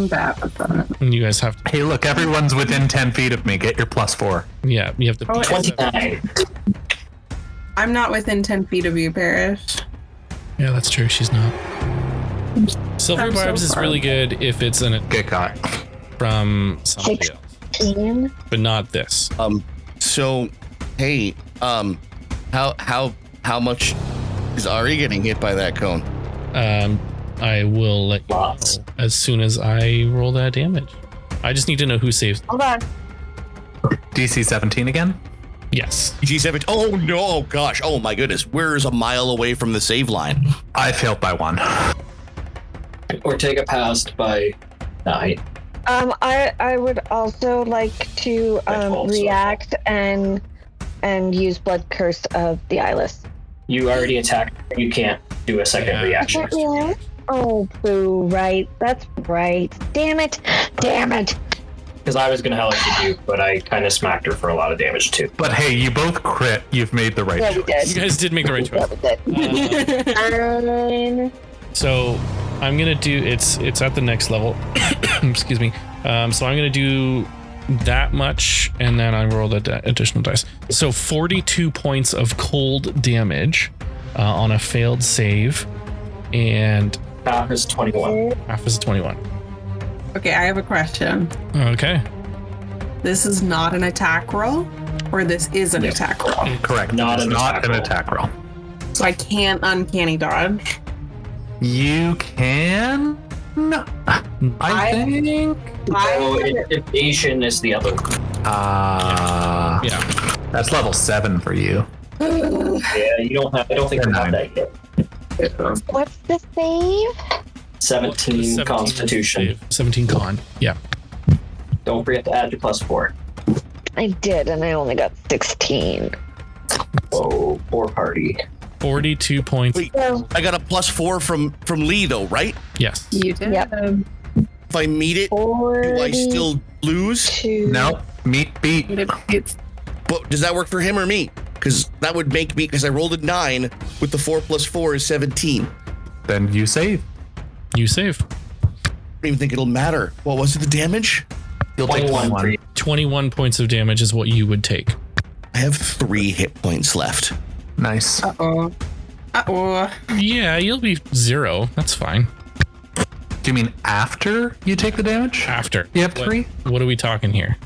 [SPEAKER 5] bad with that.
[SPEAKER 2] And you guys have to.
[SPEAKER 3] Hey, look, everyone's within 10 feet of me. Get your +4.
[SPEAKER 2] Yeah, you have to.
[SPEAKER 5] Oh,
[SPEAKER 7] 29.
[SPEAKER 5] I'm not within 10 feet of you, Parrish.
[SPEAKER 2] Yeah, that's true. She's not. Silvery
[SPEAKER 5] I'm so
[SPEAKER 2] barbs is
[SPEAKER 5] far.
[SPEAKER 2] really good if it's an
[SPEAKER 3] Get caught.
[SPEAKER 2] from somebody else,
[SPEAKER 4] 16.
[SPEAKER 2] but not this.
[SPEAKER 1] So, hey, how much is Ari getting hit by that cone?
[SPEAKER 2] I will let you know
[SPEAKER 7] Lots.
[SPEAKER 2] as soon as I roll that damage. I just need to know who saves.
[SPEAKER 4] Hold on.
[SPEAKER 3] DC 17 again?
[SPEAKER 2] Yes.
[SPEAKER 1] G7. Oh no, gosh. Oh my goodness. We're a mile away from the save line.
[SPEAKER 3] I failed by 1.
[SPEAKER 7] Ortega passed by 9.
[SPEAKER 4] I would also like to react and use Blood Curse of the Eyeless.
[SPEAKER 7] You already attacked. You can't do a second reaction.
[SPEAKER 4] Yeah. Oh, boo, right. That's right. Damn it.
[SPEAKER 7] Because I was going to Hellish Rebuke, but I kind of smacked her for a lot of damage too.
[SPEAKER 3] But hey, you both crit. You've made the right
[SPEAKER 4] Yeah,
[SPEAKER 3] choice.
[SPEAKER 4] we did.
[SPEAKER 2] You guys did make the right choice.
[SPEAKER 4] Yeah, we did.
[SPEAKER 2] So I'm gonna do it's at the next level. Excuse me. So I'm gonna do that much, and then I roll the additional dice. So 42 points of cold damage on a failed save, and
[SPEAKER 7] Half is 21.
[SPEAKER 2] half is 21.
[SPEAKER 5] Okay, I have a question.
[SPEAKER 2] Okay.
[SPEAKER 5] This is not an attack roll, or this is an attack roll?
[SPEAKER 3] Correct.
[SPEAKER 7] Not
[SPEAKER 3] It's
[SPEAKER 7] an
[SPEAKER 3] not
[SPEAKER 7] attack
[SPEAKER 3] an
[SPEAKER 7] roll.
[SPEAKER 3] attack roll.
[SPEAKER 5] So I can't uncanny dodge.
[SPEAKER 3] You can. I think.
[SPEAKER 7] Oh, evasion is the other one.
[SPEAKER 2] Yeah.
[SPEAKER 3] That's level 7 for you.
[SPEAKER 7] Yeah, you don't have. I don't think you have that yet.
[SPEAKER 4] What's the save?
[SPEAKER 7] 17 Constitution.
[SPEAKER 2] Save. 17 con. Yeah.
[SPEAKER 7] Don't forget to add your +4.
[SPEAKER 4] I did, and I only got 16.
[SPEAKER 7] Oh, poor party.
[SPEAKER 2] 42 points.
[SPEAKER 1] Wait,
[SPEAKER 4] So,
[SPEAKER 1] I got a +4 from Lee though, right?
[SPEAKER 2] Yes.
[SPEAKER 5] You did.
[SPEAKER 4] Yep.
[SPEAKER 1] If I meet it, do I still lose?
[SPEAKER 4] 42.
[SPEAKER 3] No, meet beat.
[SPEAKER 5] It's
[SPEAKER 1] But does that work for him or me? Because that would make me, because I rolled a 9 with the 4 + 4 is 17.
[SPEAKER 3] Then you save.
[SPEAKER 2] You save.
[SPEAKER 1] I don't even think it'll matter. What was it, the damage?
[SPEAKER 3] You'll take
[SPEAKER 7] 21
[SPEAKER 3] one.
[SPEAKER 7] for you.
[SPEAKER 2] 21 points of damage is what you would take.
[SPEAKER 1] I have 3 hit points left.
[SPEAKER 3] Nice.
[SPEAKER 5] uh-oh. Uh-oh.
[SPEAKER 2] Yeah, you'll be 0. That's fine.
[SPEAKER 3] Do you mean after you take the damage?
[SPEAKER 2] After.
[SPEAKER 3] You have 3?
[SPEAKER 2] What are we talking here?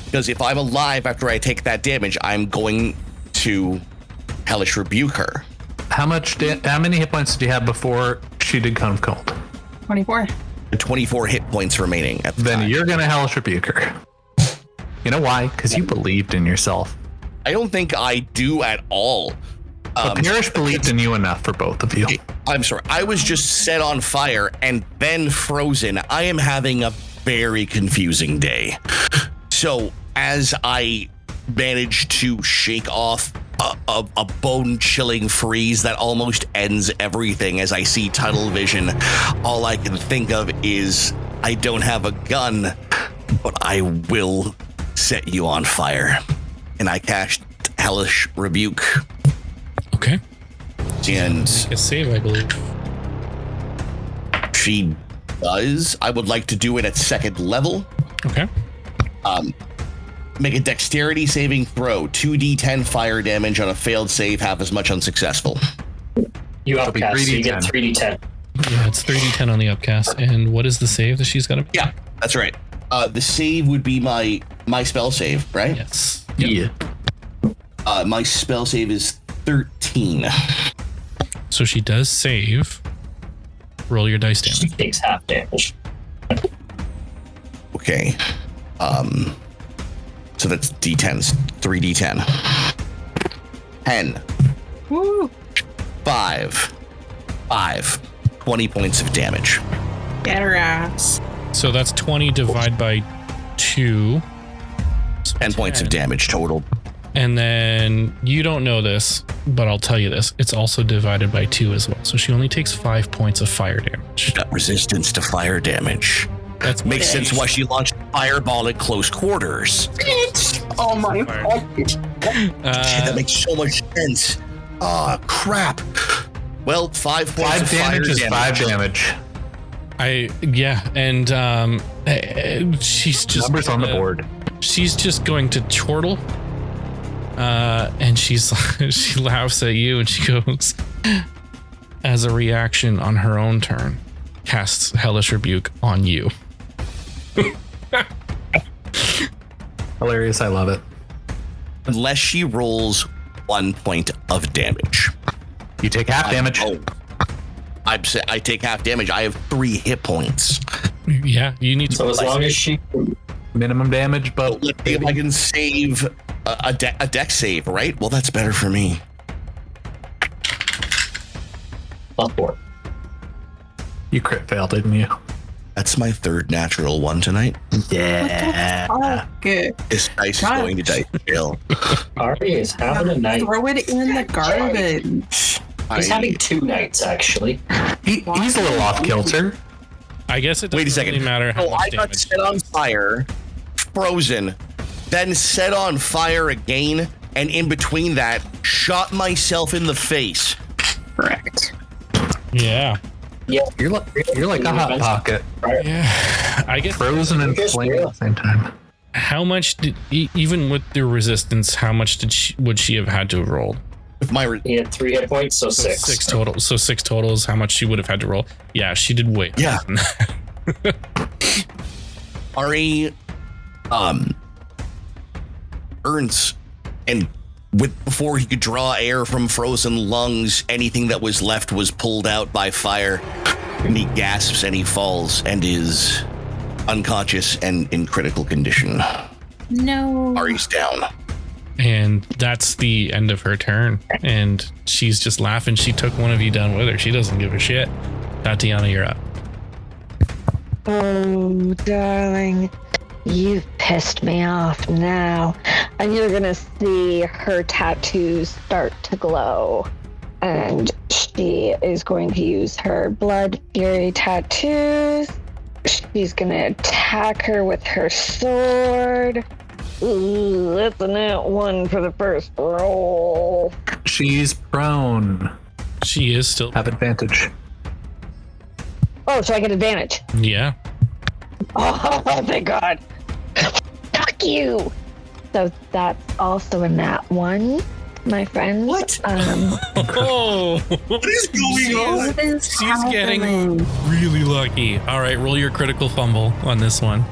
[SPEAKER 1] Because if I'm alive after I take that damage, I'm going to Hellish Rebuke her.
[SPEAKER 3] How many hit points did you have before she did Cone of Cold?
[SPEAKER 5] 24.
[SPEAKER 1] 24 hit points remaining at the
[SPEAKER 3] Then
[SPEAKER 1] time.
[SPEAKER 3] you're gonna Hellish Rebuke her. You know why? Because you believed in yourself.
[SPEAKER 1] I don't think I do at all.
[SPEAKER 3] But Parrish believed in you enough for both of you.
[SPEAKER 1] I'm sorry. I was just set on fire and then frozen. I am having a very confusing day. So as I manage to shake off a bone-chilling freeze that almost ends everything as I see tunnel vision, all I can think of is I don't have a gun, but I will set you on fire. And I cast Hellish Rebuke.
[SPEAKER 2] Okay.
[SPEAKER 1] And
[SPEAKER 2] A save, I believe.
[SPEAKER 1] she does. I would like to do it at 2nd level.
[SPEAKER 2] Okay.
[SPEAKER 1] Make a dexterity saving throw. 2d10 fire damage on a failed save, half as much unsuccessful.
[SPEAKER 7] You
[SPEAKER 3] It'll be
[SPEAKER 7] upcast, so you get
[SPEAKER 3] 3d10.
[SPEAKER 7] 3d10.
[SPEAKER 2] Yeah, it's 3d10 on the upcast. And what is the save that she's got to?
[SPEAKER 1] Yeah, that's right. The save would be my spell save, right?
[SPEAKER 2] Yes.
[SPEAKER 3] Yeah.
[SPEAKER 1] My spell save is 13.
[SPEAKER 2] So she does save. Roll your dice
[SPEAKER 7] She
[SPEAKER 2] damage.
[SPEAKER 7] takes half damage.
[SPEAKER 1] Okay. So that's d10s. 3d10. 10.
[SPEAKER 5] Woo.
[SPEAKER 1] 5. 20 points of damage.
[SPEAKER 5] Get her ass.
[SPEAKER 2] So that's 20 divided by 2.
[SPEAKER 1] 10 points of damage total.
[SPEAKER 2] And then you don't know this, but I'll tell you this. It's also divided by 2 as well. So she only takes 5 points of fire damage.
[SPEAKER 1] Got resistance to fire damage.
[SPEAKER 2] That's
[SPEAKER 1] Makes sense why she launched a fireball at close quarters.
[SPEAKER 5] Oh my god.
[SPEAKER 1] Shit, that makes so much sense. Oh, crap. Well, 5 points
[SPEAKER 3] 5
[SPEAKER 1] of fire
[SPEAKER 3] damage is 5 damage.
[SPEAKER 2] And she's just
[SPEAKER 3] Numbers on the board.
[SPEAKER 2] She's just going to chortle. And she laughs at you and she goes, as a reaction on her own turn, casts Hellish Rebuke on you.
[SPEAKER 3] Hilarious, I love it.
[SPEAKER 1] Unless she rolls 1 point of damage.
[SPEAKER 3] You take half damage.
[SPEAKER 1] I take half damage. I have 3 hit points.
[SPEAKER 2] Yeah, you need to.
[SPEAKER 7] So as long as she
[SPEAKER 3] minimum damage, but
[SPEAKER 1] Let's see if I can save a deck save, right? Well, that's better for me.
[SPEAKER 7] +4.
[SPEAKER 3] you crit failed, didn't you?
[SPEAKER 1] That's my third natural one tonight.
[SPEAKER 3] Yeah.
[SPEAKER 5] Oh, good.
[SPEAKER 1] This dice is going to dice jail.
[SPEAKER 7] Ari is having a night.
[SPEAKER 5] Throw it in the garbage.
[SPEAKER 7] He's having 2 nights, actually.
[SPEAKER 3] He's a little off kilter.
[SPEAKER 2] I guess it doesn't
[SPEAKER 1] Wait a second.
[SPEAKER 2] really matter how
[SPEAKER 1] So
[SPEAKER 2] much
[SPEAKER 1] I got
[SPEAKER 2] damage.
[SPEAKER 1] set on fire, frozen, then set on fire again, and in between that, shot myself in the face.
[SPEAKER 5] Correct.
[SPEAKER 2] Yeah.
[SPEAKER 3] You're like a hot pocket,
[SPEAKER 2] Yeah. I guess
[SPEAKER 3] frozen and flaming at the same time.
[SPEAKER 2] how much did even with the resistance, how much would she have had to have rolled?
[SPEAKER 1] With my
[SPEAKER 7] He had 3 hit points, so 6.
[SPEAKER 2] 6 total. So 6 totals. How much she would have had to roll? Yeah, she did way.
[SPEAKER 1] Yeah.
[SPEAKER 2] less than that.
[SPEAKER 1] Ari earns, and before he could draw air from frozen lungs, anything that was left was pulled out by fire, and he gasps and he falls and is unconscious and in critical condition.
[SPEAKER 5] No.
[SPEAKER 1] Ari's down.
[SPEAKER 2] And that's the end of her turn. And she's just laughing. She took one of you down with her. She doesn't give a shit. Tatiana, you're up.
[SPEAKER 4] Oh, darling, you've pissed me off now. And you're gonna see her tattoos start to glow. And she is going to use her Blood Fury tattoos. She's gonna attack her with her sword. Ooh, that's a nat 1 for the first roll.
[SPEAKER 3] She's prone.
[SPEAKER 2] She is still.
[SPEAKER 3] Have advantage.
[SPEAKER 4] Oh, so I get advantage.
[SPEAKER 2] Yeah.
[SPEAKER 4] Oh, thank God. Fuck you. So that's also a nat 1, my friend.
[SPEAKER 1] What?
[SPEAKER 2] Oh,
[SPEAKER 1] What is going on?
[SPEAKER 2] she's getting really lucky. All right, roll your critical fumble on this one.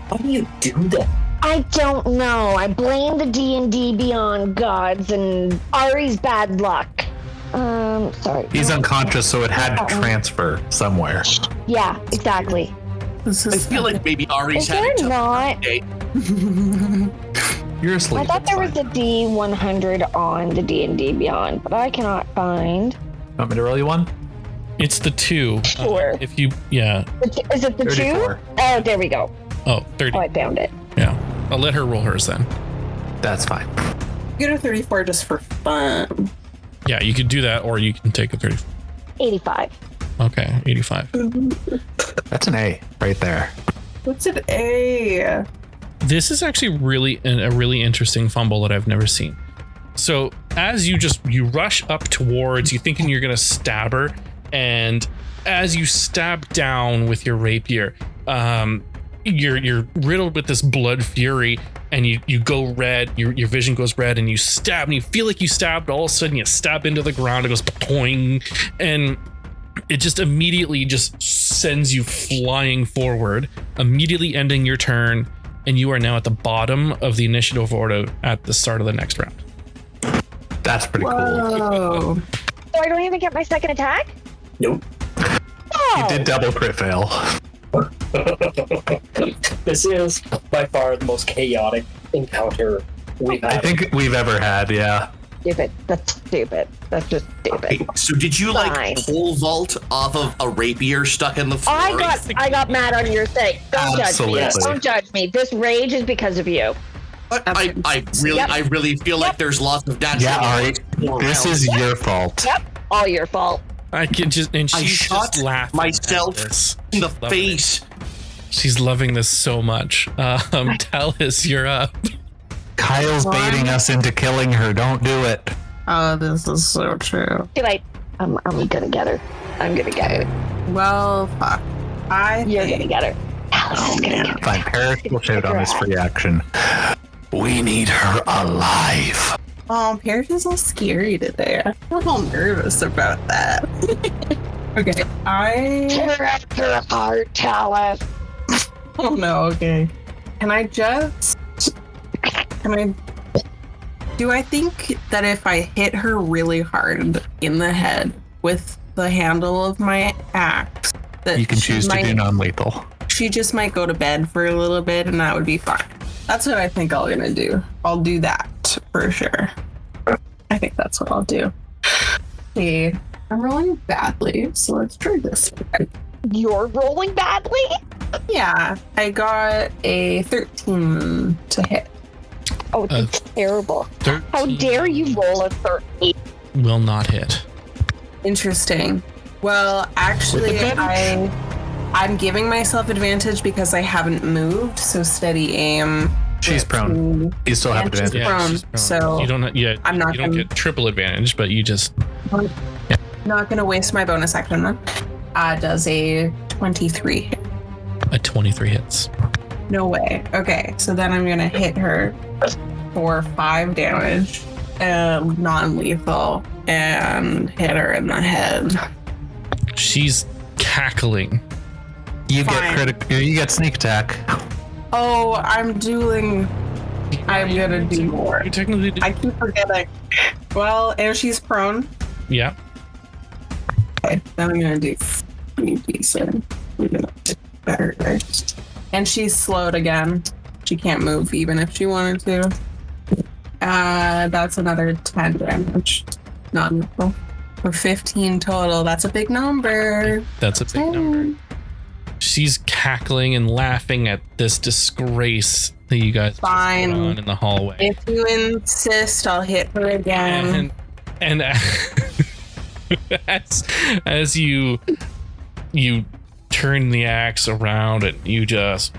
[SPEAKER 7] Why do you do that?
[SPEAKER 4] I don't know. I blame the D&D Beyond gods and Ari's bad luck. Sorry.
[SPEAKER 3] He's unconscious, so it had to transfer somewhere.
[SPEAKER 4] Yeah, exactly.
[SPEAKER 5] This
[SPEAKER 1] I
[SPEAKER 5] is
[SPEAKER 1] feel like maybe Ari's
[SPEAKER 4] Is
[SPEAKER 1] had
[SPEAKER 4] there
[SPEAKER 1] a tough
[SPEAKER 4] not?
[SPEAKER 1] day.
[SPEAKER 3] You're asleep.
[SPEAKER 4] I thought
[SPEAKER 3] it's
[SPEAKER 4] there was
[SPEAKER 3] fine.
[SPEAKER 4] a D100 on the D&D Beyond, but I cannot find.
[SPEAKER 3] Want me to roll you one?
[SPEAKER 2] It's the 2.
[SPEAKER 4] Sure.
[SPEAKER 2] If you, yeah.
[SPEAKER 4] Is it the 2?
[SPEAKER 3] 34.
[SPEAKER 4] Oh, there we go.
[SPEAKER 2] Oh, 30.
[SPEAKER 4] Oh, I found it.
[SPEAKER 2] Yeah. I'll let her roll hers then.
[SPEAKER 3] That's fine.
[SPEAKER 5] get a 34 just for fun.
[SPEAKER 2] Yeah, you could do that, or you can take a 30.
[SPEAKER 4] 85.
[SPEAKER 2] Okay, 85.
[SPEAKER 3] That's an A right there.
[SPEAKER 5] What's an A?
[SPEAKER 2] This is actually really a really interesting fumble that I've never seen. So as you rush up towards, you thinking you're gonna stab her, and as you stab down with your rapier, you're riddled with this blood fury, and you go red. Your vision goes red, and you stab, and you feel like you stabbed. All of a sudden, you stab into the ground. It goes poing, and it just immediately just sends you flying forward, immediately ending your turn, and you are now at the bottom of the initiative order at the start of the next round.
[SPEAKER 3] That's pretty cool.
[SPEAKER 5] Whoa.
[SPEAKER 4] So I don't even get my second attack?
[SPEAKER 7] Nope.
[SPEAKER 4] Oh,
[SPEAKER 3] You did double crit fail.
[SPEAKER 7] This is by far the most chaotic encounter we've
[SPEAKER 3] I
[SPEAKER 7] had.
[SPEAKER 3] think we've ever had, yeah.
[SPEAKER 4] stupid. That's stupid. That's just stupid.
[SPEAKER 1] So did you
[SPEAKER 4] Fine.
[SPEAKER 1] like pole vault off of a rapier stuck in the floor?
[SPEAKER 4] I got mad on your thing. Don't
[SPEAKER 3] Absolutely.
[SPEAKER 4] judge me. Don't judge me. This rage is because of you.
[SPEAKER 1] I really feel like there's lots of natural.
[SPEAKER 3] Yeah, Ari,
[SPEAKER 1] around.
[SPEAKER 3] this is your fault.
[SPEAKER 4] Yep. All your fault.
[SPEAKER 2] I can just, and
[SPEAKER 1] I
[SPEAKER 2] she's
[SPEAKER 1] shot
[SPEAKER 2] just laughing
[SPEAKER 1] myself
[SPEAKER 2] at this.
[SPEAKER 1] in the
[SPEAKER 2] She's loving it.
[SPEAKER 1] face.
[SPEAKER 2] She's loving this so much. Talis, you're up.
[SPEAKER 3] Kyle's baiting us into killing her. Don't do it.
[SPEAKER 5] Oh, this is so true.
[SPEAKER 4] Too late. I'm gonna get her. I'm gonna get her.
[SPEAKER 5] Well, fuck.
[SPEAKER 4] You're gonna get her. Alice is gonna get her.
[SPEAKER 3] Fine, Paris will shout on his free action. We need her alive.
[SPEAKER 5] Oh, Paris is so scary today. I feel all nervous about that. Okay,
[SPEAKER 4] Tear out her heart, Alice.
[SPEAKER 5] Oh no, okay. Do I think that if I hit her really hard in the head with the handle of my axe, that
[SPEAKER 3] You can
[SPEAKER 5] she
[SPEAKER 3] choose to
[SPEAKER 5] might-
[SPEAKER 3] do non-lethal.
[SPEAKER 5] She just might go to bed for a little bit, and that would be fine. That's what I think I'm gonna do. I'll do that for sure. I think that's what I'll do. See, I'm rolling badly, so let's try this.
[SPEAKER 4] You're rolling badly?
[SPEAKER 5] Yeah, I got a 13 to hit.
[SPEAKER 4] Oh, it's terrible.
[SPEAKER 2] 13
[SPEAKER 4] How dare you roll a 13?
[SPEAKER 2] will not hit.
[SPEAKER 5] Interesting. Well, actually, I'm giving myself advantage because I haven't moved, so steady aim.
[SPEAKER 3] She's prone. You still have
[SPEAKER 5] And she's
[SPEAKER 3] advantage.
[SPEAKER 5] prone,
[SPEAKER 2] she's prone.
[SPEAKER 5] so
[SPEAKER 2] you don't. Yeah,
[SPEAKER 5] I'm not
[SPEAKER 2] You don't
[SPEAKER 5] gonna-
[SPEAKER 2] get triple advantage, but you just.
[SPEAKER 5] not going to waste my bonus action then. Does a 23 hit?
[SPEAKER 2] A 23 hits.
[SPEAKER 5] No way. Okay, so then I'm going to hit her for 5 damage, non-lethal, and hit her in the head.
[SPEAKER 2] She's cackling.
[SPEAKER 3] You
[SPEAKER 5] Fine.
[SPEAKER 3] get critical. You get sneak attack.
[SPEAKER 5] Oh, I'm dueling. I'm going to do more.
[SPEAKER 2] You technically do.
[SPEAKER 5] I keep forgetting. Well, and she's prone.
[SPEAKER 2] Yeah.
[SPEAKER 5] Okay, then I'm going to do 3 decent. We're going to do better first. And she's slowed again. She can't move even if she wanted to. That's another 10 damage. Non-lethal. For 15 total. That's a big number.
[SPEAKER 2] That's a big number. She's cackling and laughing at this disgrace that you guys just put
[SPEAKER 5] Fine.
[SPEAKER 2] on in the hallway.
[SPEAKER 5] If you insist, I'll hit her again.
[SPEAKER 2] And as you turn the axe around and you just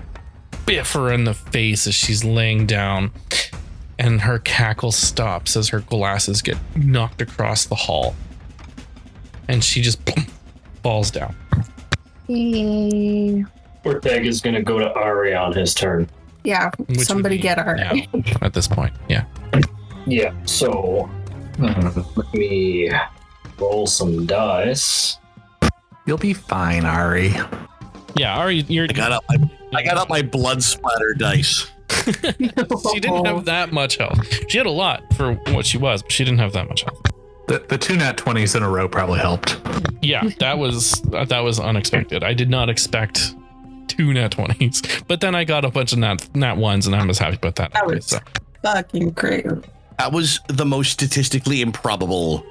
[SPEAKER 2] biff her in the face as she's laying down, and her cackle stops as her glasses get knocked across the hall, and she just falls down.
[SPEAKER 7] Ortega's going to go to Ari on his turn.
[SPEAKER 5] Yeah,
[SPEAKER 2] Which would
[SPEAKER 5] somebody
[SPEAKER 2] be
[SPEAKER 5] get her.
[SPEAKER 2] now, at this point. Yeah.
[SPEAKER 7] Yeah, so let me roll some dice.
[SPEAKER 3] You'll be fine, Ari.
[SPEAKER 2] Yeah, Ari, you're.
[SPEAKER 1] I got up my blood splatter dice.
[SPEAKER 2] She didn't have that much health. She had a lot for what she was, but she didn't have that much health.
[SPEAKER 3] The 2 nat 20s in a row probably helped.
[SPEAKER 2] Yeah, that was unexpected. I did not expect 2 nat 20s, but then I got a bunch of nat ones, and I was happy about that.
[SPEAKER 5] That was fucking great.
[SPEAKER 1] That was the most statistically improbable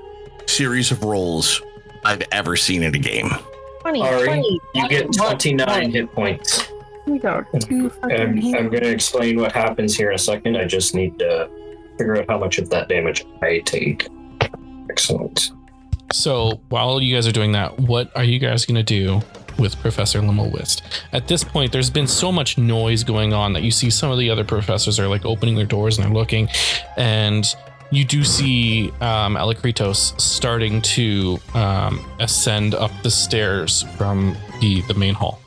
[SPEAKER 1] series of rolls I've ever seen in a game.
[SPEAKER 4] 20,
[SPEAKER 7] Ari,
[SPEAKER 4] 20.
[SPEAKER 7] you get 29 hit points.
[SPEAKER 5] We go 2 fucking
[SPEAKER 7] And
[SPEAKER 5] hits.
[SPEAKER 7] I'm going to explain what happens here in a second. I just need to figure out how much of that damage I take. Excellent.
[SPEAKER 2] So while you guys are doing that, what are you guys going to do with Professor Limmelwist? At this point, there's been so much noise going on that you see some of the other professors are like opening their doors and they're looking, and you do see Alakritos starting to ascend up the stairs from the main hall.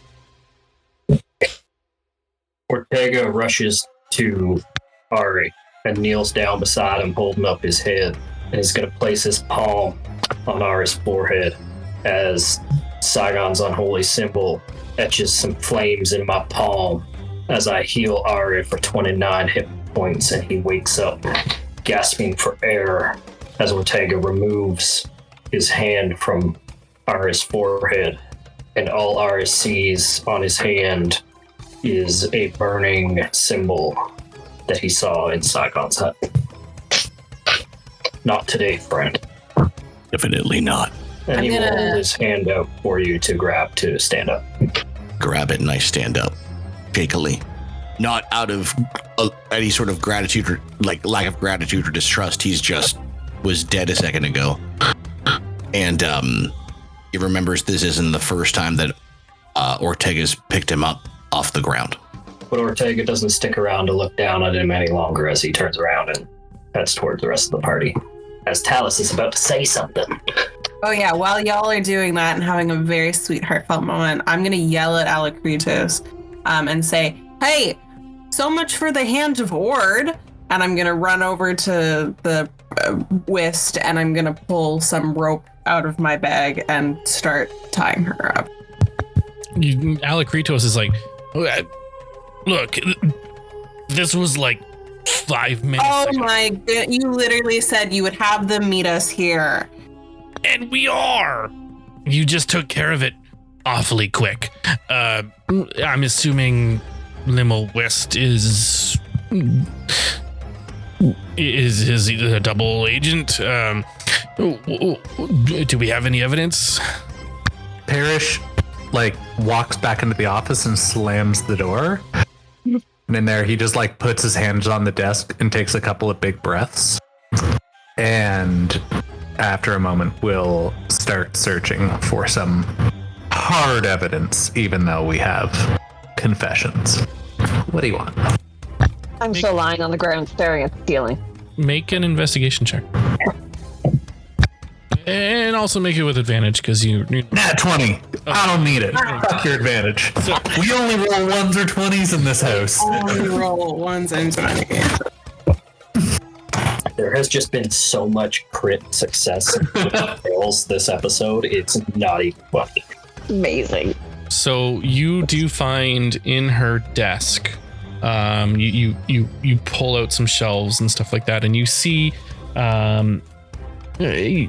[SPEAKER 7] Ortega rushes to Ari and kneels down beside him, holding up his head, and he's going to place his palm on Ari's forehead as Saigon's unholy symbol etches some flames in my palm as I heal Ari for 29 hit points, and he wakes up gasping for air as Ortega removes his hand from Ari's forehead, and all Ari sees on his hand is a burning symbol that he saw in Saigon's hut. Not today, friend.
[SPEAKER 1] Definitely not.
[SPEAKER 7] And
[SPEAKER 5] I'm
[SPEAKER 7] he will
[SPEAKER 5] gonna-
[SPEAKER 7] hold his hand out for you to grab to stand up.
[SPEAKER 1] Grab it and I stand up, shakily. Not out of any sort of gratitude or like lack of gratitude or distrust. He's just was dead a second ago. And he remembers this isn't the first time that Ortega's picked him up off the ground.
[SPEAKER 7] But Ortega doesn't stick around to look down at him any longer as he turns around and heads towards the rest of the party. As Talus is about to say something.
[SPEAKER 5] Oh yeah, while y'all are doing that and having a very sweet, heartfelt moment, I'm gonna yell at Alakritos and say, "Hey, so much for the hand of Ord!" And I'm gonna run over to the Whist and I'm gonna pull some rope out of my bag and start tying her up.
[SPEAKER 2] Alakritos is like, look, this was like 5 minutes
[SPEAKER 5] Oh
[SPEAKER 2] ago.
[SPEAKER 5] my god, you literally said you would have them meet us here.
[SPEAKER 2] And we are. You just took care of it awfully quick. I'm assuming Limmel West is a double agent. Do we have any evidence?
[SPEAKER 3] Parrish walks back into the office and slams the door. And in there, he just puts his hands on the desk and takes a couple of big breaths. And after a moment, we'll start searching for some hard evidence, even though we have confessions. What do you want?
[SPEAKER 4] I'm still lying on the ground staring at the ceiling.
[SPEAKER 2] Make an investigation check. And also make it with advantage because you
[SPEAKER 3] Nat 20. I don't need it. Fuck your advantage. We only roll 1s or 20s in this house.
[SPEAKER 5] Only roll 1s and 20s.
[SPEAKER 7] There has just been so much crit success with rolls this episode. It's not even funny.
[SPEAKER 4] Amazing.
[SPEAKER 2] So you do find in her desk, you pull out some shelves and stuff like that, and you see a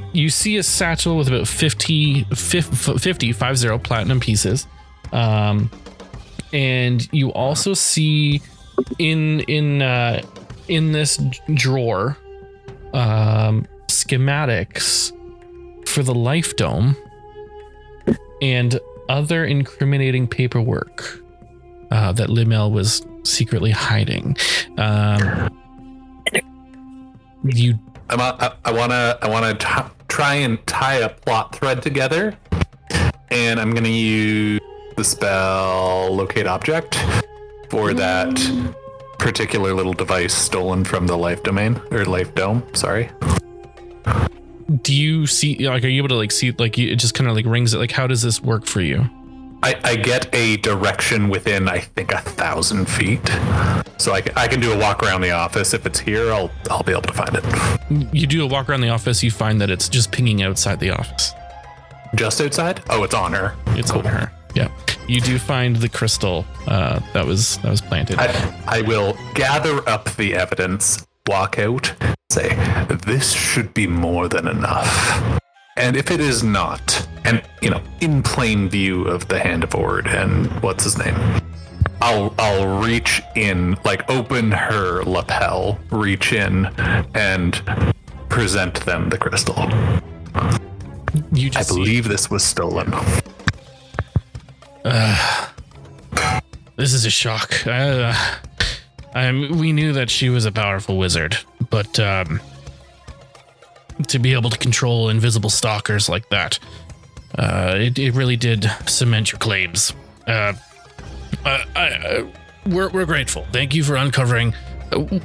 [SPEAKER 2] satchel with about 50 platinum pieces, and you also see in this drawer schematics for the Life Dome and other incriminating paperwork that Limmel was secretly hiding. I want to try and tie a plot thread together, and I'm going to use the spell Locate Object for that particular little device stolen from the Life Domain or Life Dome. Sorry. Do you see? Are you able to see? It just kind of rings it. How does this work for you?
[SPEAKER 3] I get a direction within, I think, 1,000 feet. So I can do a walk around the office. If it's here, I'll be able to find it.
[SPEAKER 2] You do a walk around the office, you find that it's just pinging outside the office.
[SPEAKER 3] Just outside? Oh, it's on her.
[SPEAKER 2] It's on her. Yeah. You do find the crystal that was planted.
[SPEAKER 3] I will gather up the evidence, walk out, say, this should be more than enough. And if it is not, and in plain view of the Hand of Ord and what's his name, I'll reach in, open her lapel, reach in, and present them the crystal. I believe this was stolen.
[SPEAKER 2] This is a shock. We knew that she was a powerful wizard, but to be able to control invisible stalkers like that, it really did cement your claims. We're grateful. Thank you for uncovering.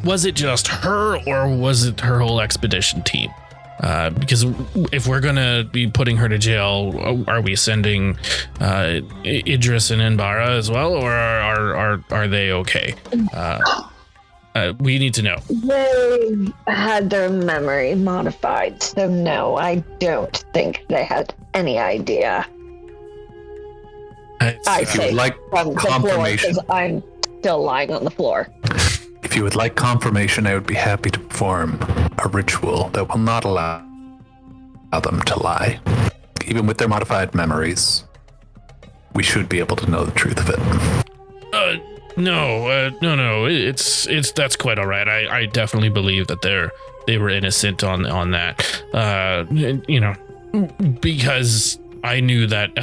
[SPEAKER 2] Was it just her, or was it her whole expedition team? Because if we're gonna be putting her to jail, are we sending Idris and Enbara as well, or are they okay? We need to know.
[SPEAKER 4] They had their memory modified, so no, I don't think they had any idea.
[SPEAKER 3] If you would like confirmation,
[SPEAKER 4] because I'm still lying on the floor.
[SPEAKER 3] If you would like confirmation, I would be happy to perform a ritual that will not allow them to lie. Even with their modified memories, we should be able to know the truth of it.
[SPEAKER 2] No. It's that's quite all right. I definitely believe that they were innocent on that. Because I knew that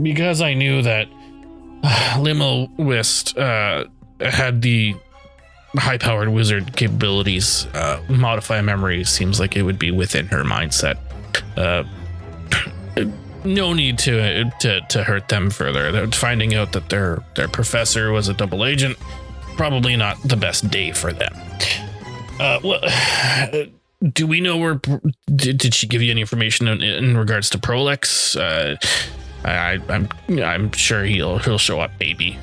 [SPEAKER 2] because I knew that Limmel West had the high-powered wizard capabilities. Modify memory seems like it would be within her mindset. No need to hurt them further. Finding out that their professor was a double agent, probably not the best day for them. Do we know where? Did she give you any information in regards to Prolix? I'm sure he'll show up, maybe.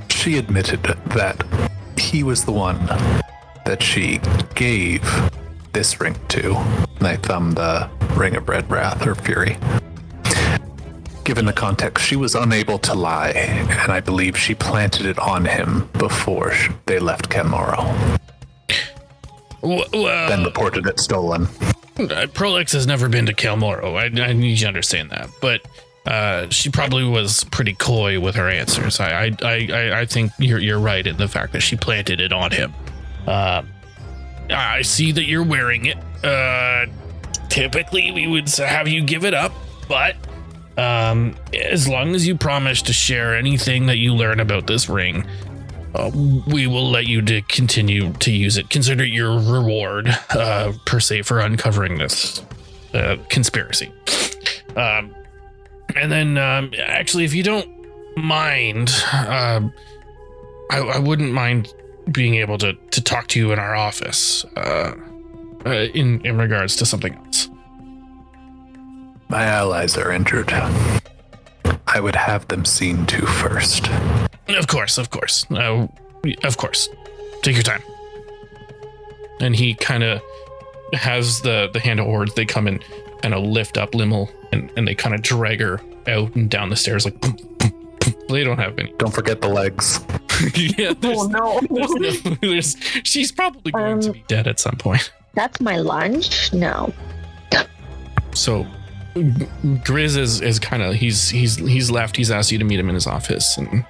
[SPEAKER 3] She admitted that he was the one that she gave this ring to. And I thumbed the Ring of Red Wrath or Fury. Given the context, she was unable to lie, and I believe she planted it on him before they left Camorro.
[SPEAKER 2] Well,
[SPEAKER 3] then reported it stolen.
[SPEAKER 2] Prolix has never been to Camorro. I need you to understand that. But she probably was pretty coy with her answers. I think you're right in the fact that she planted it on him. I see that you're wearing it. Typically, we would have you give it up, but as long as you promise to share anything that you learn about this ring, we will let you to continue to use it. Consider it your reward, per se, for uncovering this conspiracy. And then, actually, if you don't mind, I wouldn't mind being able to talk to you in our office in regards to something else.
[SPEAKER 3] My allies are injured. I would have them seen to first.
[SPEAKER 2] Of course. Of course. Take your time. And he kind of has the hand of Ords. They come and kind of lift up Limmel and they kind of drag her out and down the stairs like boom, boom, boom. They don't have any.
[SPEAKER 3] Don't forget the legs.
[SPEAKER 2] Yeah, she's probably going to be dead at some point.
[SPEAKER 4] That's my lunch? No.
[SPEAKER 2] So Grizz is kind of he's left. He's asked you to meet him in his office. And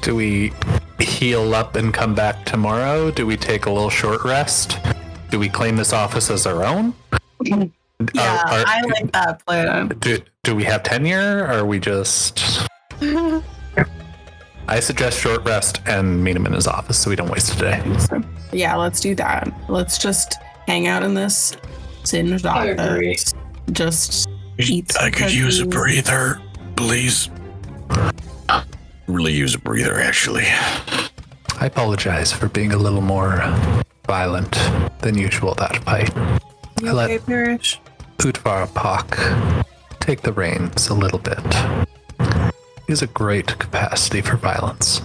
[SPEAKER 3] do we heal up and come back tomorrow? Do we take a little short rest? Do we claim this office as our own?
[SPEAKER 5] Yeah, I like that plan.
[SPEAKER 3] Do we have tenure, or are we just... I suggest short rest and meet him in his office so we don't waste a day.
[SPEAKER 5] Yeah, let's do that. Let's just hang out in this singed office.
[SPEAKER 6] I agree.
[SPEAKER 5] Just eat some
[SPEAKER 1] I could use a
[SPEAKER 5] cookies.
[SPEAKER 1] breather, please. Really use a breather, actually.
[SPEAKER 3] I apologize for being a little more violent than usual that fight.
[SPEAKER 5] You
[SPEAKER 3] I let
[SPEAKER 5] okay, Parrish?
[SPEAKER 3] Utvar Pak take the reins a little bit. He has a great capacity for violence,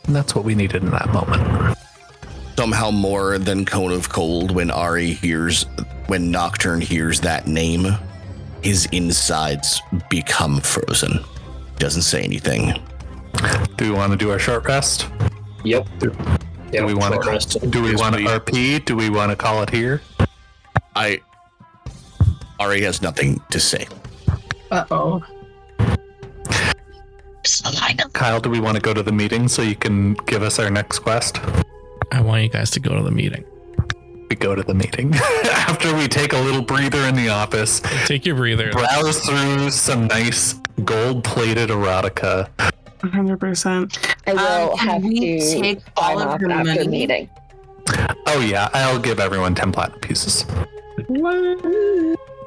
[SPEAKER 3] and that's what we needed in that moment.
[SPEAKER 1] Somehow more than Cone of Cold when when Nocturne hears that name, his insides become frozen. Doesn't say anything.
[SPEAKER 3] Do we want to do our short rest?
[SPEAKER 6] Yep.
[SPEAKER 3] Do we want to RP? Do we want to call it here?
[SPEAKER 1] Ari has nothing to say.
[SPEAKER 5] Uh-oh.
[SPEAKER 3] Kyle, do we want to go to the meeting so you can give us our next quest?
[SPEAKER 2] I want you guys to go to the meeting.
[SPEAKER 3] We go to the meeting. After we take a little breather in the office,
[SPEAKER 2] Take your breather.
[SPEAKER 3] browse through some nice gold-plated erotica.
[SPEAKER 5] 100%.
[SPEAKER 4] I will
[SPEAKER 5] can
[SPEAKER 4] have
[SPEAKER 5] we
[SPEAKER 4] to
[SPEAKER 5] take
[SPEAKER 4] sign
[SPEAKER 5] all of
[SPEAKER 4] off
[SPEAKER 5] your
[SPEAKER 4] after
[SPEAKER 5] money?
[SPEAKER 4] the meeting.
[SPEAKER 3] Oh yeah, I'll give everyone 10 platinum pieces.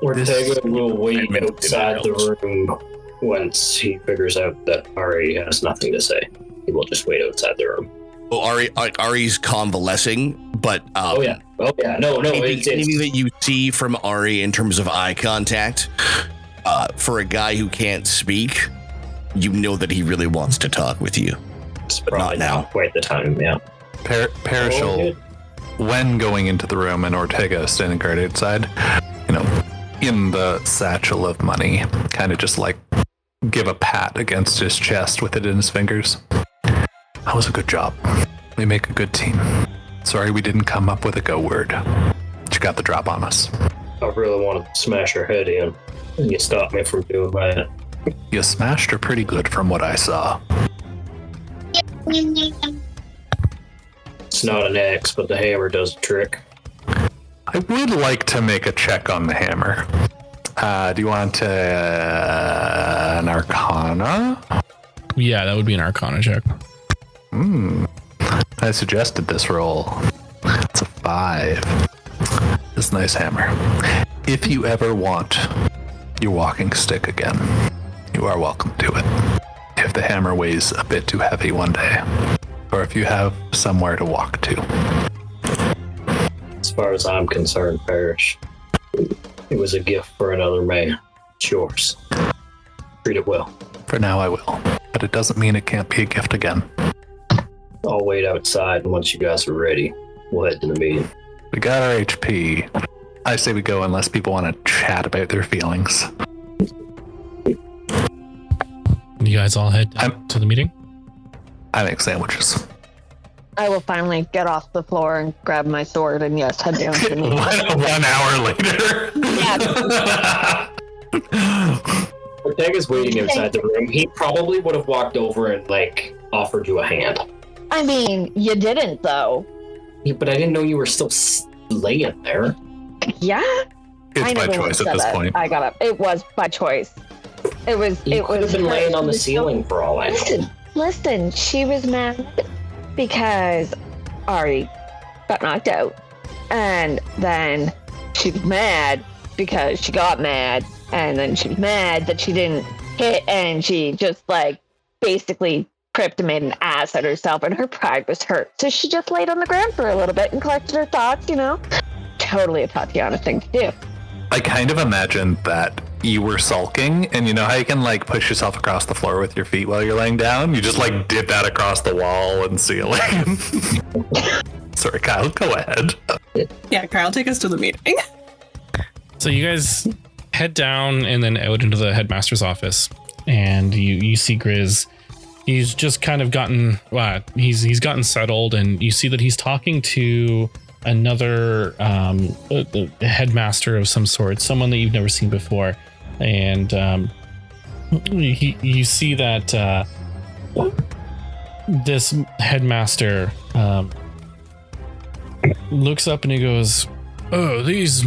[SPEAKER 6] Ortega will wait outside the room once he figures out that Ari has nothing to say. He will just wait outside the room.
[SPEAKER 1] Well, Ari's convalescing, but
[SPEAKER 6] Oh yeah. No.
[SPEAKER 1] anything that you see from Ari in terms of eye contact, for a guy who can't speak, you know that he really wants to talk with you.
[SPEAKER 6] It's
[SPEAKER 1] but
[SPEAKER 6] probably
[SPEAKER 1] not now.
[SPEAKER 6] not quite the time. Yeah.
[SPEAKER 3] Parishal, when going into the room and Ortega standing guard outside, in the satchel of money, kind of just like give a pat against his chest with it in his fingers. That was a good job. We make a good team. Sorry we didn't come up with a go word. But you got the drop on us.
[SPEAKER 6] I really want to smash her head in. You stopped me from doing that.
[SPEAKER 3] You smashed her pretty good from what I saw.
[SPEAKER 6] It's not an axe, but the hammer does the trick.
[SPEAKER 3] I would like to make a check on the hammer. Do you want an Arcana?
[SPEAKER 2] Yeah, that would be an Arcana check.
[SPEAKER 3] I suggested this roll. It's a 5. This nice hammer. If you ever want your walking stick again, you are welcome to it. If the hammer weighs a bit too heavy one day, or if you have somewhere to walk to.
[SPEAKER 6] As far as I'm concerned, Parrish, it was a gift for another man. It's yours. Treat it well.
[SPEAKER 3] For now I will, but it doesn't mean it can't be a gift again.
[SPEAKER 6] I'll wait outside, and once you guys are ready, we'll head to the meeting.
[SPEAKER 3] We got our HP. I say we go unless people want to chat about their feelings.
[SPEAKER 2] You guys all head to the meeting?
[SPEAKER 3] I make sandwiches.
[SPEAKER 4] I will finally get off the floor and grab my sword and yes, head down to the meeting.
[SPEAKER 3] 1 hour later.
[SPEAKER 4] Yeah.
[SPEAKER 7] Ortega's waiting outside the room. He probably would have walked over and, like, offered you a hand.
[SPEAKER 4] I mean, you didn't, though.
[SPEAKER 7] Yeah, but I didn't know you were still laying there.
[SPEAKER 4] Yeah?
[SPEAKER 3] It's by choice at this point.
[SPEAKER 4] I got up. It was by choice.
[SPEAKER 7] You could have been laying on the ceiling for all I know.
[SPEAKER 4] Listen, she was mad because Ari got knocked out. And then she was mad because she got mad. And then she was mad that she didn't hit, and she just, like, basically tripped and made an ass at herself, and her pride was hurt. So she just laid on the ground for a little bit and collected her thoughts, you know? Totally a Tatiana thing to do.
[SPEAKER 3] I kind of imagined that you were sulking, and you know how you can, like, push yourself across the floor with your feet while you're laying down? You just, like, did that across the wall and ceiling. Sorry, Kyle, go ahead.
[SPEAKER 5] Yeah, Kyle, take us to the meeting.
[SPEAKER 2] So you guys head down and then out into the headmaster's office, and you see Grizz. He's just kind of gotten he's gotten settled, and you see that he's talking to another headmaster of some sort, someone that you've never seen before, and you see that this headmaster looks up and he goes, "Oh, these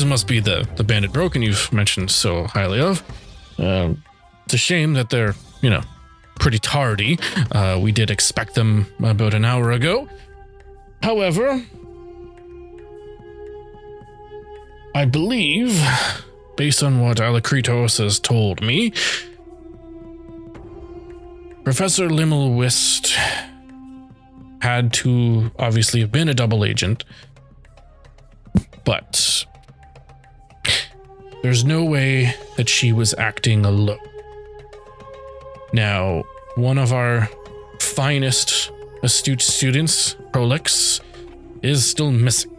[SPEAKER 2] must be the Bandit Broken you've mentioned so highly of. It's a shame that they're, pretty tardy. We did expect them about an hour ago. However, I believe, based on what Alakritos has told me, Professor Limmelwist had to obviously have been a double agent, but there's no way that she was acting alone. Now, one of our finest astute students, Prolix, is still missing.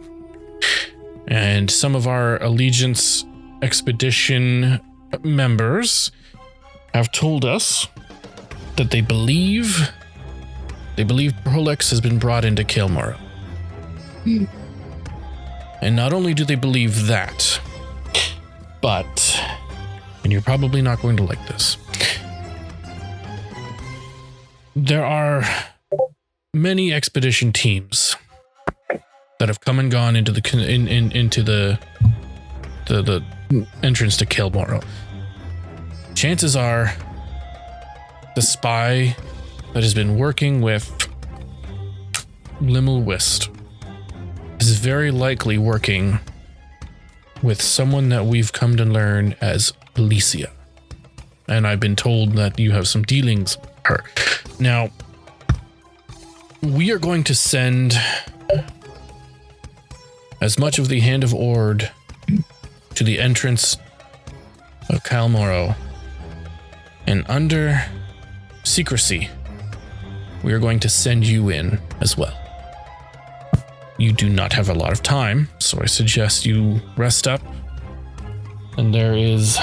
[SPEAKER 2] And some of our Allegiance expedition members have told us that they believe Prolix has been brought into Kilmora. And not only do they believe that, but, and you're probably not going to like this, there are many expedition teams that have come and gone into the entrance to Kilmora. Chances are the spy that has been working with Limmelwist is very likely working with someone that we've come to learn as Alicia. And I've been told that you have some dealings with her. Now, we are going to send as much of the Hand of Ord to the entrance of Kilmora, and under secrecy, we are going to send you in as well. You do not have a lot of time, so I suggest you rest up. And there is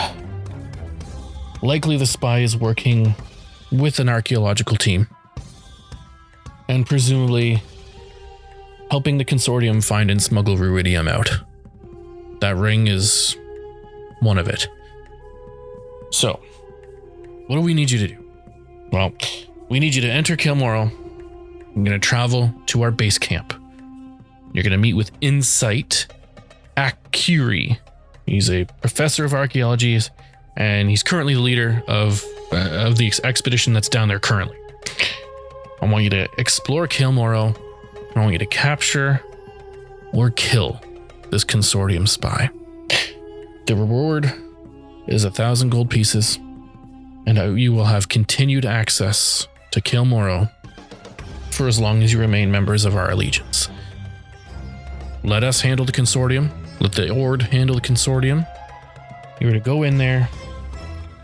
[SPEAKER 2] likely the spy is working with an archaeological team, and presumably helping the consortium find and smuggle ruidium out. That ring is one of it. So, what do we need you to do? Well, we need you to enter Kilmora. I'm going to travel to our base camp. You're going to meet with Insight Akiri. He's a professor of archaeology, and he's currently the leader of the expedition that's down there currently. I want you to explore Kilmora. I want you to capture or kill this consortium spy. The reward is 1,000 gold pieces, and you will have continued access to Kilmora for as long as you remain members of our allegiance. Let us handle the consortium. Let the Ord handle the consortium. You're to go in there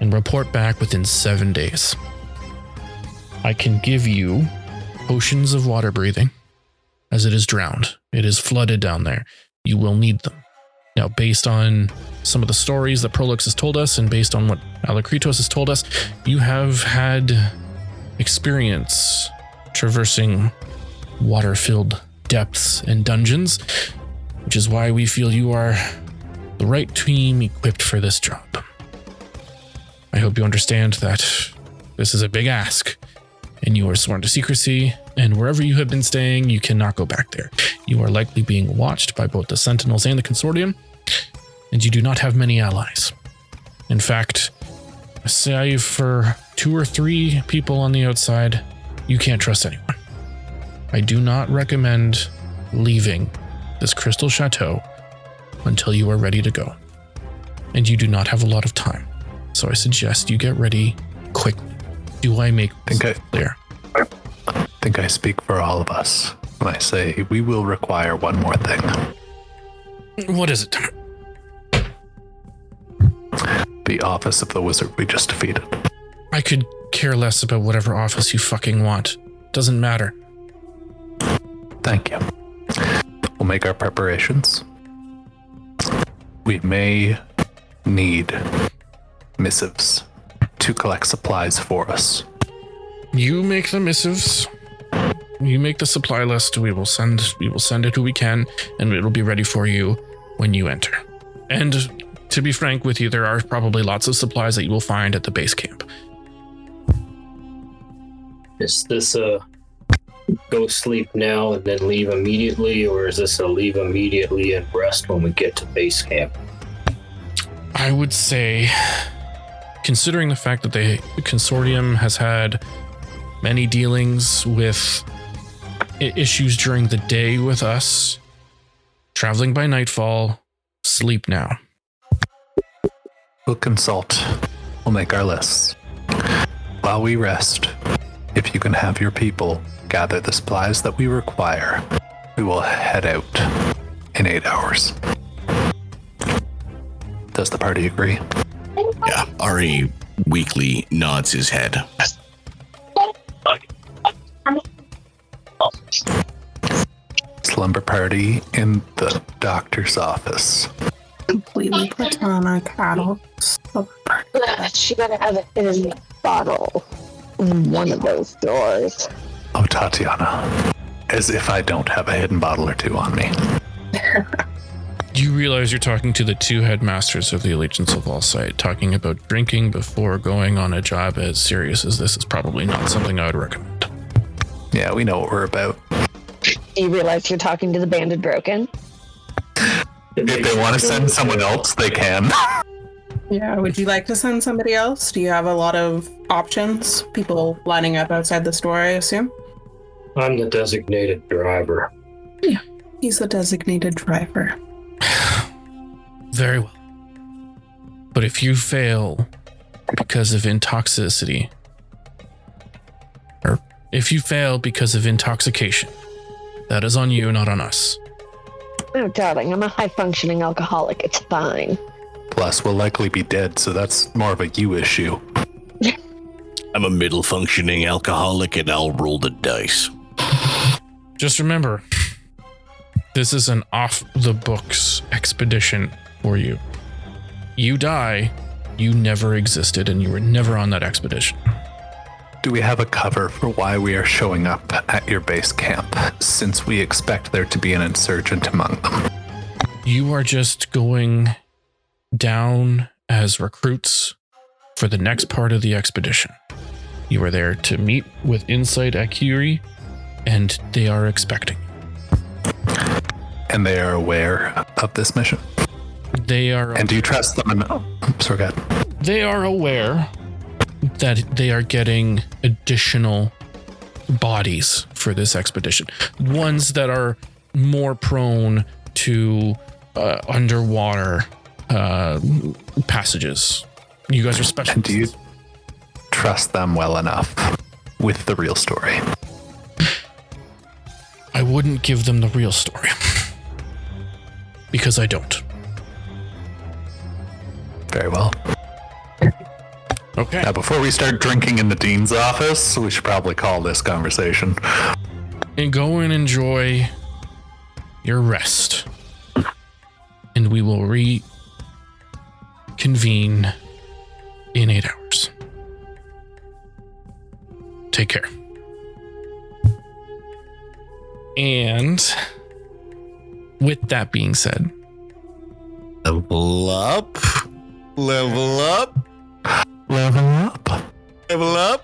[SPEAKER 2] and report back within 7 days. I can give you potions of water breathing, as it is drowned. It is flooded down there. You will need them. Now, based on some of the stories that Prolix has told us, and based on what Alakritos has told us, you have had experience traversing water-filled depths and dungeons, which is why we feel you are the right team equipped for this job. I hope you understand that this is a big ask, and you are sworn to secrecy, and wherever you have been staying, you cannot go back there. You are likely being watched by both the Sentinels and the Consortium, and you do not have many allies. In fact, save for 2 or 3 people on the outside, you can't trust anyone. I do not recommend leaving this crystal chateau until you are ready to go. And you do not have a lot of time. So I suggest you get ready quickly. Do I make this clear?
[SPEAKER 3] I think I speak for all of us when I say we will require one more thing.
[SPEAKER 2] What is it?
[SPEAKER 3] The office of the wizard we just defeated.
[SPEAKER 2] I could care less about whatever office you fucking want. Doesn't matter.
[SPEAKER 3] Thank you. We'll make our preparations. We may need missives to collect supplies for us.
[SPEAKER 2] You make the missives. You make the supply list. We will send it who we can, and it'll be ready for you when you enter. And to be frank with you, there are probably lots of supplies that you will find at the base camp.
[SPEAKER 6] Is this a go sleep now and then leave immediately, or is this a leave immediately and rest when we get to base camp?
[SPEAKER 2] I would say, considering the fact that the Consortium has had many dealings with issues during the day with us, traveling by nightfall, sleep now.
[SPEAKER 3] We'll consult. We'll make our lists. While we rest, if you can have your people gather the supplies that we require, we will head out in 8 hours. Does the party agree?
[SPEAKER 1] Yeah, Ari weakly nods his head.
[SPEAKER 3] Slumber party in the doctor's office.
[SPEAKER 5] Completely platonic adult.
[SPEAKER 4] She gotta have it in a bottle in one of those doors.
[SPEAKER 3] Oh, Tatiana. As if I don't have a hidden bottle or 2 on me.
[SPEAKER 2] You realize you're talking to the 2 headmasters of the Allegiance of All Sight. Talking about drinking before going on a job as serious as this is probably not something I would recommend.
[SPEAKER 3] Yeah, we know what we're about.
[SPEAKER 4] Do you realize you're talking to the Banded Broken?
[SPEAKER 3] If they want to send someone else, they can.
[SPEAKER 5] Yeah, would you like to send somebody else? Do you have a lot of options? People lining up outside the store, I assume?
[SPEAKER 6] I'm the designated driver.
[SPEAKER 5] Yeah, he's the designated driver.
[SPEAKER 2] Very well. But if you fail because of intoxicity, or if you fail because of intoxication, that is on you, not on us.
[SPEAKER 4] Oh, darling, I'm a high-functioning alcoholic. It's fine.
[SPEAKER 3] Plus, we'll likely be dead, so that's more of a you issue.
[SPEAKER 1] I'm a middle-functioning alcoholic, and I'll roll the dice.
[SPEAKER 2] Just remember, this is an off-the-books expedition for you. You die, you never existed, and you were never on that expedition.
[SPEAKER 3] Do we have a cover for why we are showing up at your base camp, since we expect there to be an insurgent among them?
[SPEAKER 2] You are just going down as recruits for the next part of the expedition. You are there to meet with Insight at Curie, and they are expecting.
[SPEAKER 3] And they are aware of this mission?
[SPEAKER 2] They are.
[SPEAKER 3] And do you trust them enough? Sorry, go ahead.
[SPEAKER 2] They are aware that they are getting additional bodies for this expedition. Ones that are more prone to underwater passages. You guys are special.
[SPEAKER 3] And do you trust them well enough with the real story?
[SPEAKER 2] I wouldn't give them the real story. Because I don't.
[SPEAKER 3] Very well.
[SPEAKER 2] Okay.
[SPEAKER 3] Now, before we start drinking in the dean's office, we should probably call this conversation.
[SPEAKER 2] And go and enjoy your rest. And we will reconvene in 8 hours. Take care. And with that being said,
[SPEAKER 1] Level up. Level up.
[SPEAKER 3] Level
[SPEAKER 1] Level up.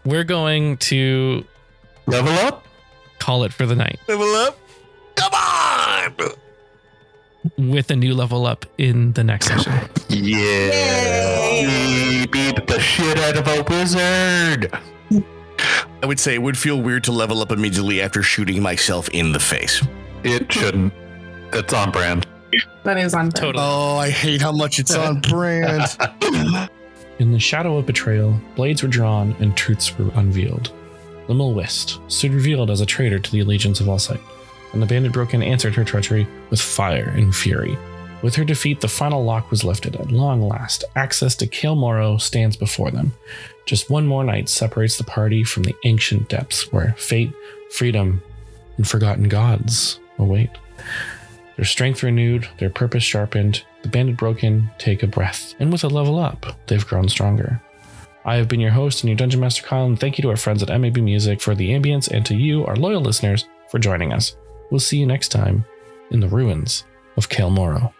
[SPEAKER 2] We're going to
[SPEAKER 3] Level up.
[SPEAKER 2] call it for the night
[SPEAKER 1] Level up. Come on.
[SPEAKER 2] with a new level up in the next session.
[SPEAKER 3] Yeah. We beat the shit out of a wizard.
[SPEAKER 1] I would say it would feel weird to level up immediately after shooting myself in the face.
[SPEAKER 3] It shouldn't. It's on brand.
[SPEAKER 5] That is on
[SPEAKER 2] Totally.
[SPEAKER 1] Oh, I hate how much it's on brand.
[SPEAKER 2] In the shadow of betrayal, blades were drawn and truths were unveiled. Limmel Wist stood revealed as a traitor to the allegiance of Allsight, and the Bandit Broken answered her treachery with fire and fury. With her defeat, the final lock was lifted. At long last, access to Kael Morrow stands before them. Just one more night separates the party from the ancient depths where fate, freedom, and forgotten gods await. Their strength renewed, their purpose sharpened, the Bandit Broken take a breath, and with a level up, they've grown stronger. I have been your host and your Dungeon Master Kyle, and thank you to our friends at MAB Music for the ambience, and to you, our loyal listeners, for joining us. We'll see you next time in the ruins of Kael Morrow.